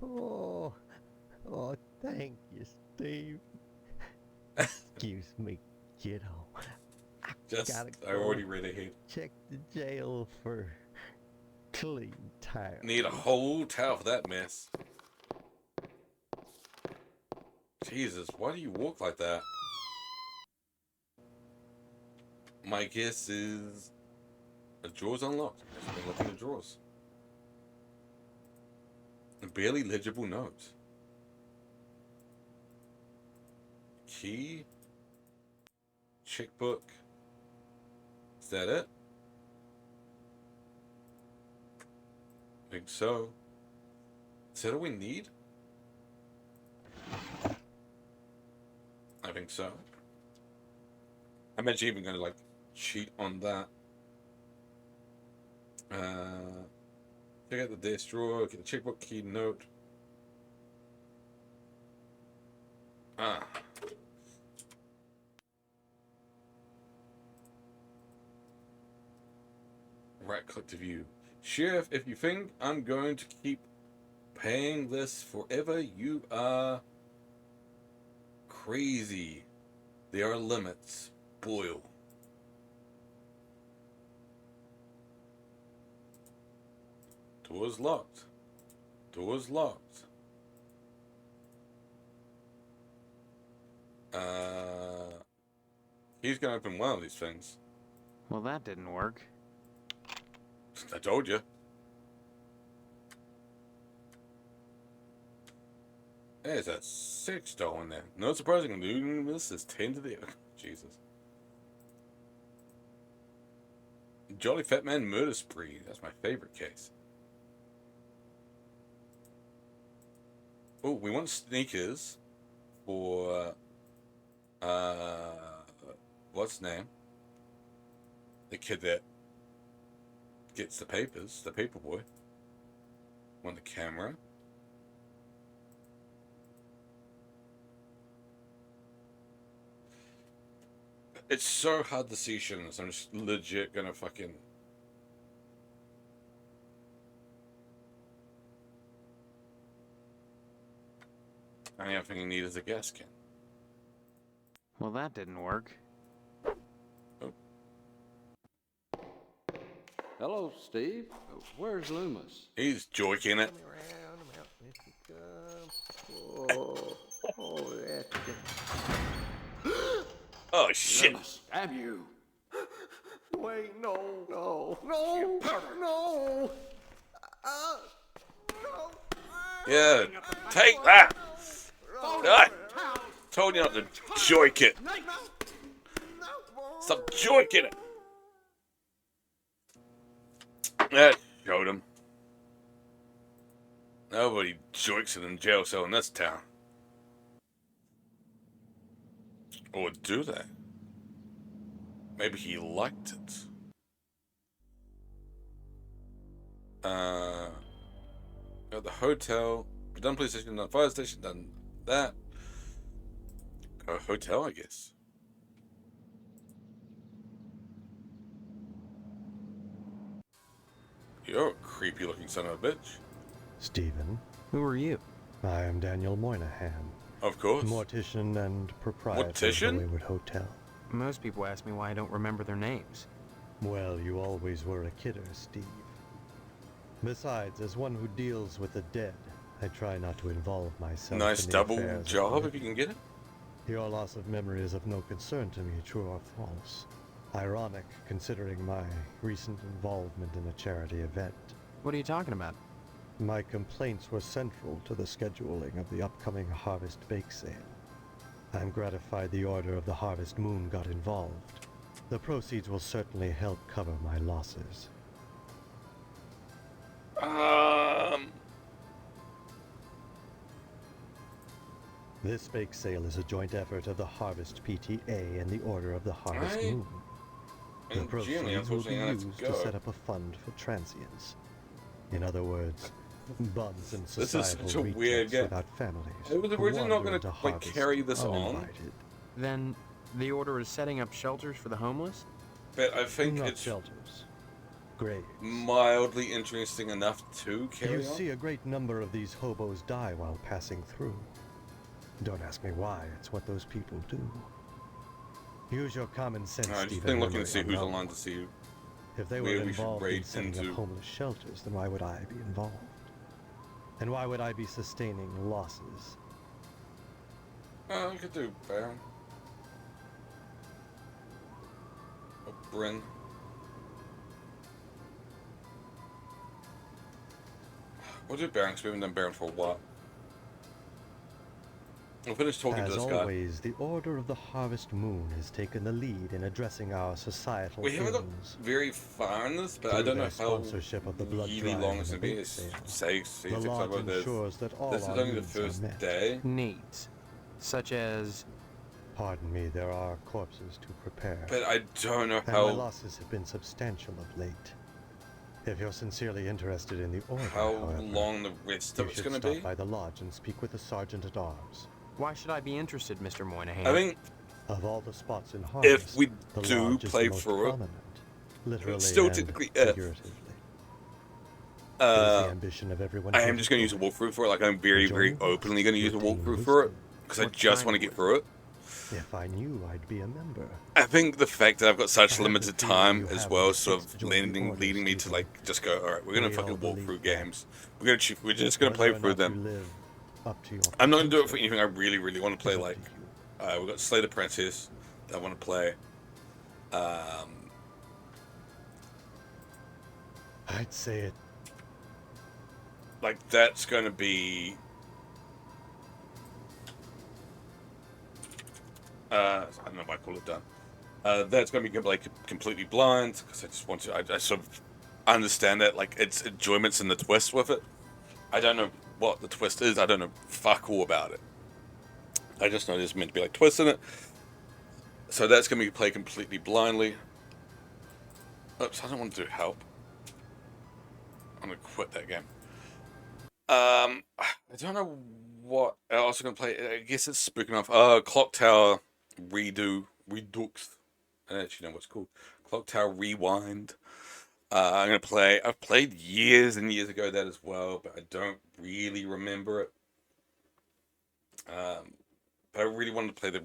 [SPEAKER 18] Oh, thank you, Steve. Excuse me, kiddo.
[SPEAKER 7] I already read ahead.
[SPEAKER 18] Check the jail for clean towel.
[SPEAKER 7] Need a whole towel for that mess. Jesus, why do you walk like that? My guess is a drawer's unlocked. I've been looking at drawers. A barely legible note. Key. Checkbook. Is that it? I think so. Is that all we need? I think so. I'm actually even going to like cheat on that. Check out the desk drawer, get the checkbook, key, note. Right click to view. Sheriff, if you think I'm going to keep paying this forever, you are crazy. There are limits. Boyle. Door's locked. Door's locked. He's gonna open one of these things.
[SPEAKER 17] Well, that didn't work.
[SPEAKER 7] I told you. There's a 6 doll in there. No surprising, this is 10 to the... Jesus. Jolly Fat Man Murder Spree. That's my favorite case. Oh, we want sneakers for... what's his name? The kid that gets the papers, the paper boy. Want the camera. It's so hard to see shit in this. I'm just legit gonna fucking... The only thing you need is a gas can.
[SPEAKER 17] Well, that didn't work.
[SPEAKER 7] Oh.
[SPEAKER 21] Hello, Steve. Where's Loomis?
[SPEAKER 7] He's joking it. Oh shit!
[SPEAKER 21] Damn you!
[SPEAKER 14] Wait, no, no, no, no!
[SPEAKER 7] Yeah, take that! I told you not to joik it. Stop joiking it. That showed him. Nobody joiks it in jail cell in this town. Or do they? Maybe he liked it. Got the hotel. We've done police station, done fire station, done that. Go hotel, I guess. You're a creepy looking son of a bitch.
[SPEAKER 14] Stephen.
[SPEAKER 17] Who are you?
[SPEAKER 14] I am Daniel Moynihan.
[SPEAKER 7] Of course.
[SPEAKER 14] Mortician and proprietor of the
[SPEAKER 7] Mortician?
[SPEAKER 14] Wayward Hotel.
[SPEAKER 17] Most people ask me why I don't remember their names.
[SPEAKER 14] Well, you always were a kidder, Steve. Besides, as one who deals with the dead, I try not to involve myself
[SPEAKER 7] Nice
[SPEAKER 14] in the
[SPEAKER 7] double
[SPEAKER 14] affairs of
[SPEAKER 7] job
[SPEAKER 14] the
[SPEAKER 7] if you can get it.
[SPEAKER 14] Your loss of memory is of no concern to me, true or false. Ironic, considering my recent involvement in a charity event.
[SPEAKER 17] What are you talking about?
[SPEAKER 14] My complaints were central to the scheduling of the upcoming Harvest Bake Sale. I'm gratified the Order of the Harvest Moon got involved. The proceeds will certainly help cover my losses. This bake sale is a joint effort of the Harvest PTA and the Order of the Harvest Moon. The proceeds will be used to set up a fund for transients. In other words, bums and
[SPEAKER 7] This is
[SPEAKER 14] societal
[SPEAKER 7] such a weird
[SPEAKER 14] rejects
[SPEAKER 7] game.
[SPEAKER 14] without families.
[SPEAKER 7] It was
[SPEAKER 14] who
[SPEAKER 7] originally not
[SPEAKER 14] wander
[SPEAKER 7] going to
[SPEAKER 14] into
[SPEAKER 7] like
[SPEAKER 14] Harvest
[SPEAKER 7] carry this on,
[SPEAKER 14] uninvited.
[SPEAKER 17] Then the Order is setting up shelters for the homeless?
[SPEAKER 7] but I think
[SPEAKER 14] Not
[SPEAKER 7] it's
[SPEAKER 14] shelters. Graves.
[SPEAKER 7] mildly interesting enough to carry
[SPEAKER 14] You
[SPEAKER 7] on.
[SPEAKER 14] see a great number of these hobos die while passing through. Don't ask me why, it's what those people do. Use your common sense,
[SPEAKER 7] I've just
[SPEAKER 14] Stephen,
[SPEAKER 7] been looking
[SPEAKER 14] remember
[SPEAKER 7] to see
[SPEAKER 14] your
[SPEAKER 7] who's
[SPEAKER 14] number.
[SPEAKER 7] online to see
[SPEAKER 14] If they were
[SPEAKER 7] where we should
[SPEAKER 14] involved in
[SPEAKER 7] raid
[SPEAKER 14] setting
[SPEAKER 7] into.
[SPEAKER 14] up homeless shelters, then why would I be involved? And why would I be sustaining losses?
[SPEAKER 7] I could do Baron. Or Bryn. We'll do Baron because we haven't done Baron for a while. We'll finish talking to
[SPEAKER 14] As
[SPEAKER 7] this guy.
[SPEAKER 14] always, the Order of the Harvest Moon has taken the lead in addressing our societal
[SPEAKER 7] We haven't got
[SPEAKER 14] ills.
[SPEAKER 7] very far in this, but I
[SPEAKER 14] Through
[SPEAKER 7] don't know
[SPEAKER 14] their
[SPEAKER 7] how
[SPEAKER 14] sponsorship of the blood
[SPEAKER 7] really
[SPEAKER 14] drive
[SPEAKER 7] long
[SPEAKER 14] and
[SPEAKER 7] it's
[SPEAKER 14] the
[SPEAKER 7] going to be.
[SPEAKER 14] bake
[SPEAKER 7] It's
[SPEAKER 14] sale.
[SPEAKER 7] 6
[SPEAKER 14] The law ensures that all
[SPEAKER 7] This is
[SPEAKER 14] our
[SPEAKER 7] only the
[SPEAKER 14] needs are
[SPEAKER 7] first
[SPEAKER 14] met.
[SPEAKER 7] day.
[SPEAKER 17] Needs. Such as...
[SPEAKER 14] Pardon me, there are corpses to prepare.
[SPEAKER 7] But I don't know
[SPEAKER 14] And my
[SPEAKER 7] how
[SPEAKER 14] losses have been substantial of late. If you're sincerely interested in the Order,
[SPEAKER 7] how
[SPEAKER 14] however,
[SPEAKER 7] long the rest
[SPEAKER 14] you
[SPEAKER 7] of it's
[SPEAKER 14] should
[SPEAKER 7] going to
[SPEAKER 14] stop
[SPEAKER 7] be.
[SPEAKER 14] by the lodge and speak with the Sergeant at Arms.
[SPEAKER 17] Why should I be interested, Mr. Moynihan?
[SPEAKER 7] I think
[SPEAKER 14] Of all the spots in Harvest,
[SPEAKER 7] if we
[SPEAKER 14] the
[SPEAKER 7] do
[SPEAKER 14] lodge is
[SPEAKER 7] play
[SPEAKER 14] the most
[SPEAKER 7] through it,
[SPEAKER 14] prominent, literally
[SPEAKER 7] it's still
[SPEAKER 14] and
[SPEAKER 7] technically
[SPEAKER 14] figuratively. It is the ambition of everyone
[SPEAKER 7] I
[SPEAKER 14] here
[SPEAKER 7] am just going to use a walkthrough for it. Like I'm very, very openly going to use a walkthrough for it because I just want to get through it.
[SPEAKER 14] If I knew I'd be a member.
[SPEAKER 7] I think the fact that I've got such limited time as well, sort of leading me to like just go, all right, we're gonna fucking walk through games. We're just gonna play through them. I'm not gonna do it for anything I really want to play. Like, we've got Slay the Princess that I want to play.
[SPEAKER 14] I'd say it.
[SPEAKER 7] Like that's gonna be. I don't know if I call it done. That's going to be like completely blind because I just want to. I sort of understand that like it's enjoyments in the twist with it. I don't know what the twist is. I don't know fuck all about it. I just know there's meant to be like twists in it. So that's going to be played completely blindly. Oops, I don't want to do help. I'm going to quit that game. I don't know what else I'm going to play. I guess it's spooky enough. Clock Tower Redux. I don't actually know what's called. Clock Tower Rewind. I'm going to play. I've played years and years ago that as well, but I don't really remember it. But I really wanted to play the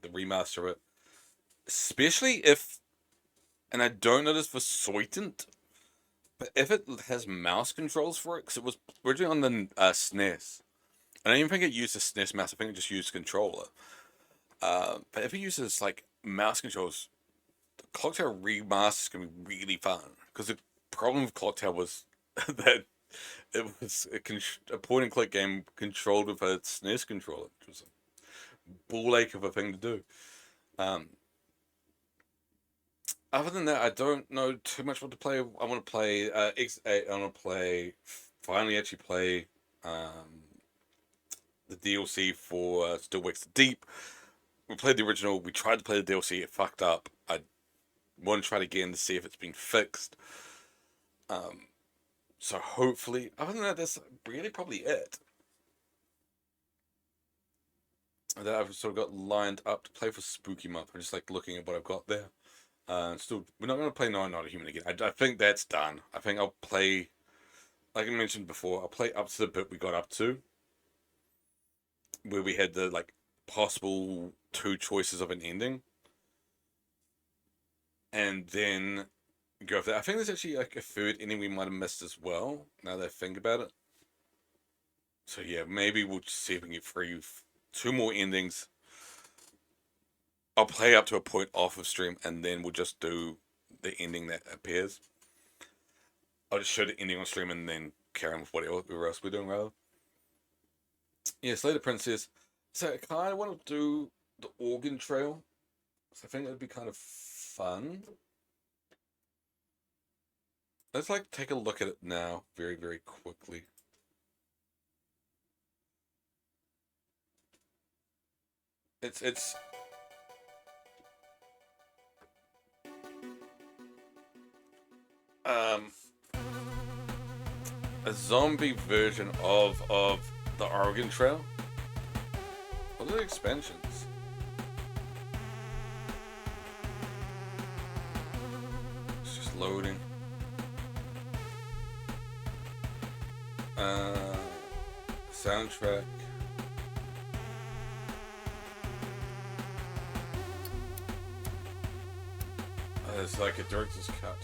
[SPEAKER 7] remaster of it. Especially if, and I don't know this for certain, but if it has mouse controls for it, because it was originally on the SNES. I don't even think it used a SNES mouse, I think it just used a controller. But if it uses like mouse controls, the Clock Tower Remaster is going to be really fun. Because the problem with Clock Tower was that it was a point and click game controlled with a SNES controller, which was a ball ache of a thing to do. Other than that, I don't know too much what to play. I want to play X8. I want to finally actually play the DLC for Still Wakes the Deep. We played the original. We tried to play the DLC. It fucked up. I want to try it again to see if it's been fixed. So hopefully, other than that, that's really probably it. That I've sort of got lined up to play for Spooky Month. I'm just like looking at what I've got there. Still, we're not going to play No, I'm Not a Human again. I think that's done. I think I'll play, like I mentioned before, I'll play up to the bit we got up to, where we had the like possible 2 choices of an ending, and then go for that. I think there's actually like a 3rd ending we might have missed as well, now that I think about it. So yeah, maybe we'll just see if we can get through 2 more endings. I'll play up to a point off of stream, and then we'll just do the ending that appears. I'll just show the ending on stream and then carry on with whatever else we're doing, rather. Yeah, Slay the Princess. So I kind of want to do the Organ Trail. So I think that would be kind of fun. Let's like take a look at it now, very, very quickly. It's a zombie version of the Oregon Trail. What are the expansions? It's just loading. Soundtrack. It's like a director's cut.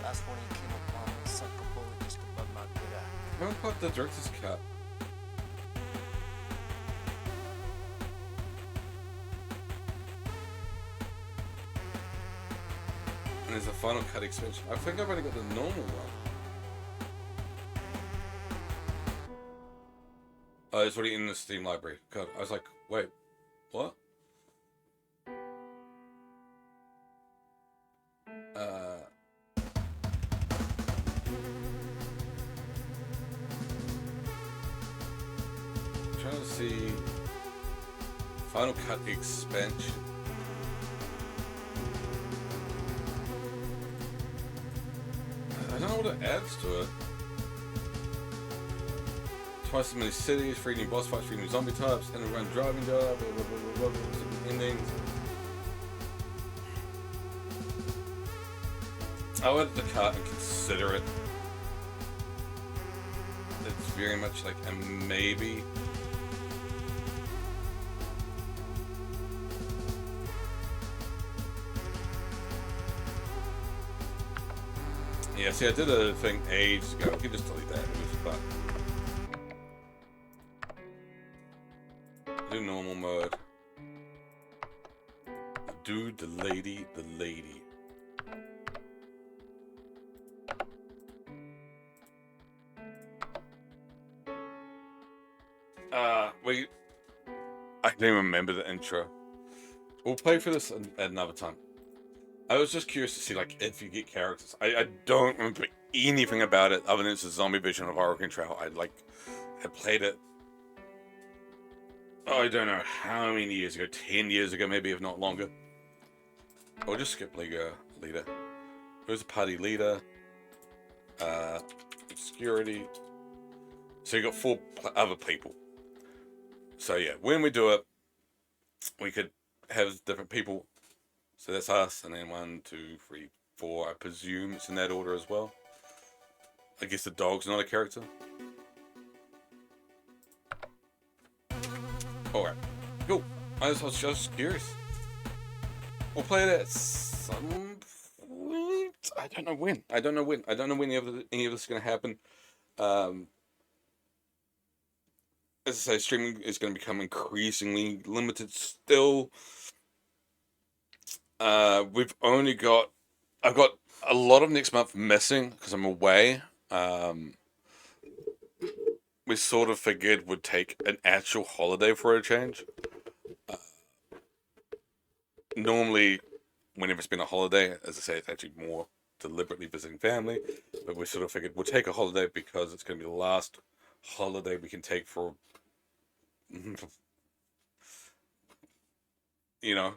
[SPEAKER 9] Last one you came upon was sunk a bullet just above my good eye.
[SPEAKER 7] I haven't put the director's cut. And there's a final cut expansion. I think I've already got the normal one. Oh, it's already in the Steam library. God, I was like, wait, what? Trying to see Final Cut expansion. I don't know what it adds to it. Twice as many cities, 3 new boss fights, 3 new zombie types, and a run driving job, endings. I'll add the cart and consider it. It's very much like a maybe. Yeah, see, I did a thing ages ago. I can just delete that. It was fun. Do normal mode. The dude, the lady, the lady. Wait. I can't even remember the intro. We'll play for this at another time. I was just curious to see, like, if you get characters. I don't remember anything about it other than it's a zombie version of Oregon Trail. I played it, oh, I don't know how many years ago, 10 years ago, maybe, if not longer. Or just skip leader. Who's the party leader? Security. So you got 4 other people. So yeah, when we do it, we could have different people. So that's us, and then 1, 2, 3, 4. I presume it's in that order as well. I guess the dog's not a character. Alright, cool. I was just curious. We'll play it at some point. I don't know when. I don't know when any of this is going to happen. As I say, streaming is going to become increasingly limited still. I've got a lot of next month missing because I'm away. We sort of figured we'd take an actual holiday for a change. Normally, whenever it's been a holiday, as I say, it's actually more deliberately visiting family. But we sort of figured we'll take a holiday because it's going to be the last holiday we can take for, you know.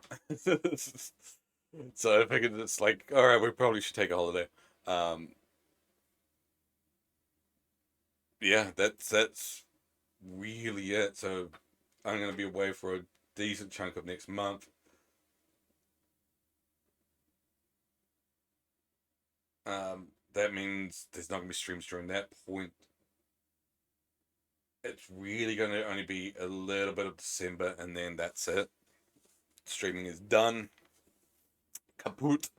[SPEAKER 7] So I figured it's like, all right, we probably should take a holiday. Yeah, that's really it. So I'm going to be away for a decent chunk of next month. That means there's not going to be streams during that point. It's really going to only be a little bit of December, and then that's it. Streaming is done. Kaput.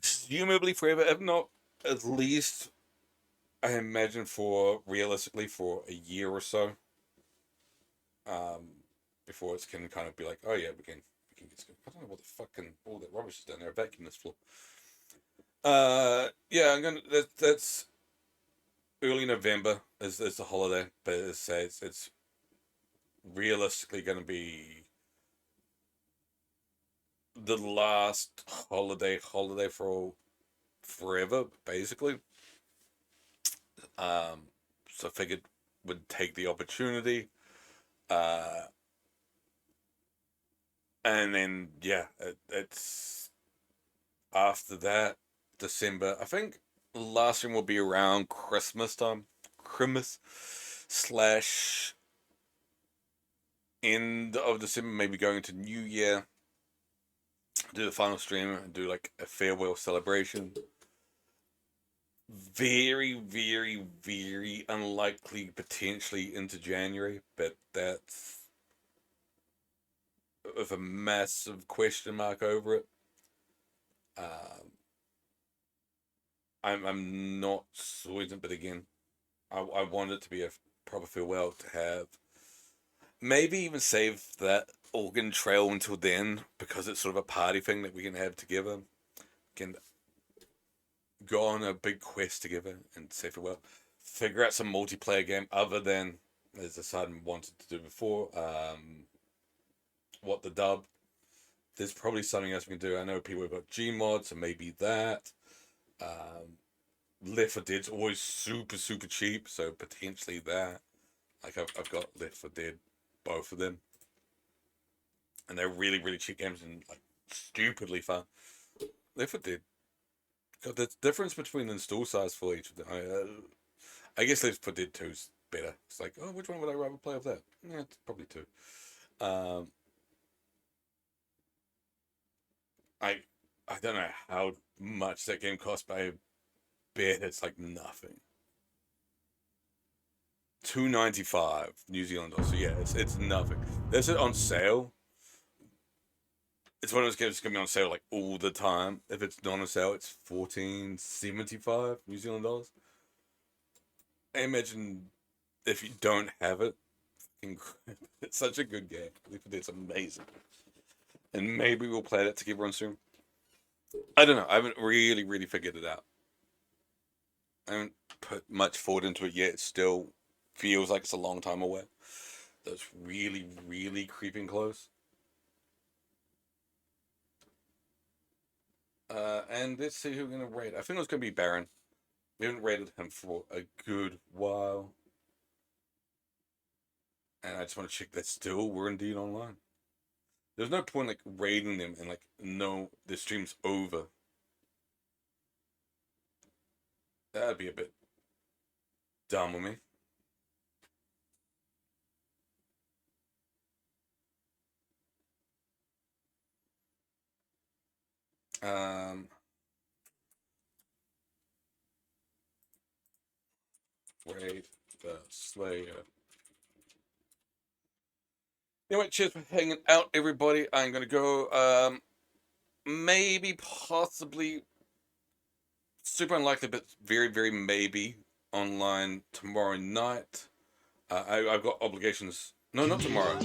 [SPEAKER 7] Presumably forever, if not at least, I imagine realistically for a year or so. Before it's can kind of be like, oh yeah, we can get. I don't know what the fucking all that rubbish is down there. Vacuum this floor. Yeah, I'm gonna. That's early November is the holiday, but it's realistically going to be the last holiday for forever, basically. So I figured would take the opportunity, and then yeah, it's after that December. I think the last one will be around Christmas time, / end of December, maybe going into New Year. Do the final stream and do like a farewell celebration. Very, very, very unlikely potentially into January, but that's with a massive question mark over it. I'm not certain, but again, I want it to be a proper farewell, to have maybe even save that Oregon Trail until then, because it's sort of a party thing that we can have together. Can go on a big quest together and say farewell. Figure out some multiplayer game other than, as I said, wanted to do before. What the dub. There's probably something else we can do. I know people have got Gmod, so maybe that. Left 4 Dead's always super, super cheap, so potentially that. Like, I've got Left 4 Dead, both of them. And they're really, really cheap games and, like, stupidly fun. Left 4 Dead. God, the difference between the install size for each of them. I guess Left 4 Dead 2's better. It's like, oh, which one would I rather play of that? Yeah, it's probably 2. I don't know how much that game costs, but I bet it's like nothing. $2.95 New Zealand dollars. So yeah, it's nothing. There's it on sale. It's one of those games that's gonna be on sale like all the time. If it's not on sale, it's $14.75 New Zealand dollars. I imagine if you don't have it, it's such a good game. It's amazing. And maybe we'll play that together on soon. I don't know. I haven't really figured it out. I haven't put much thought into it yet. It still feels like it's a long time away. That's really creeping close. And let's see who we're going to rate. I think it's going to be Baron. We haven't rated him for a good while. And I just want to check that still we're indeed online. There's no point like rating them and like, no, the stream's over. That'd be a bit dumb with me. Raid the Slayer. Anyway, cheers for hanging out, everybody. I'm gonna go, maybe, possibly, super unlikely, but very maybe, online tomorrow night. I've got obligations. No, not tomorrow.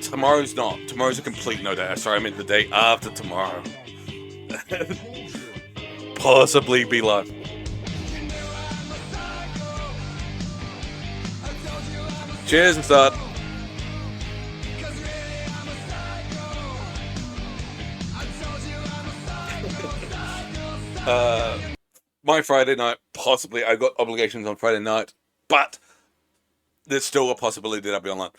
[SPEAKER 7] Tomorrow's not. Tomorrow's a complete no day. Sorry, I meant the day after tomorrow. Possibly be live. Cheers and start. My Friday night, possibly. I got obligations on Friday night, but there's still a possibility that I'll be online.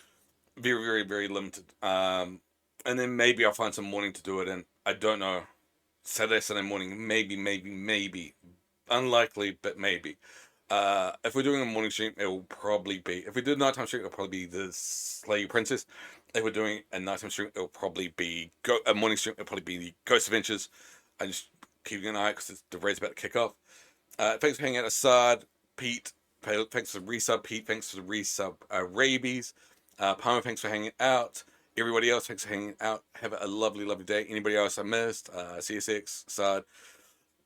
[SPEAKER 7] Very limited. And then maybe I'll find some morning to do it in. I don't know. Sunday morning, maybe. Unlikely, but maybe. If we're doing a morning stream, it will probably be. If we do a nighttime stream, it'll probably be the Slay Princess. If we're doing a nighttime stream, it'll probably be a morning stream. It'll probably be the Ghost Adventures. I just keeping an eye because the raid's about to kick off. Thanks for hanging out, Assad, Pete. Thanks for the resub, Pete. Thanks for the resub, Rabies. Palmer, thanks for hanging out. Everybody else, thanks for hanging out. Have a lovely day. Anybody else I missed? CSX, Assad.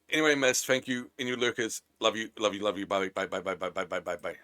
[SPEAKER 7] Anyway, missed. Thank you. Any Lucas. Love you. Bye.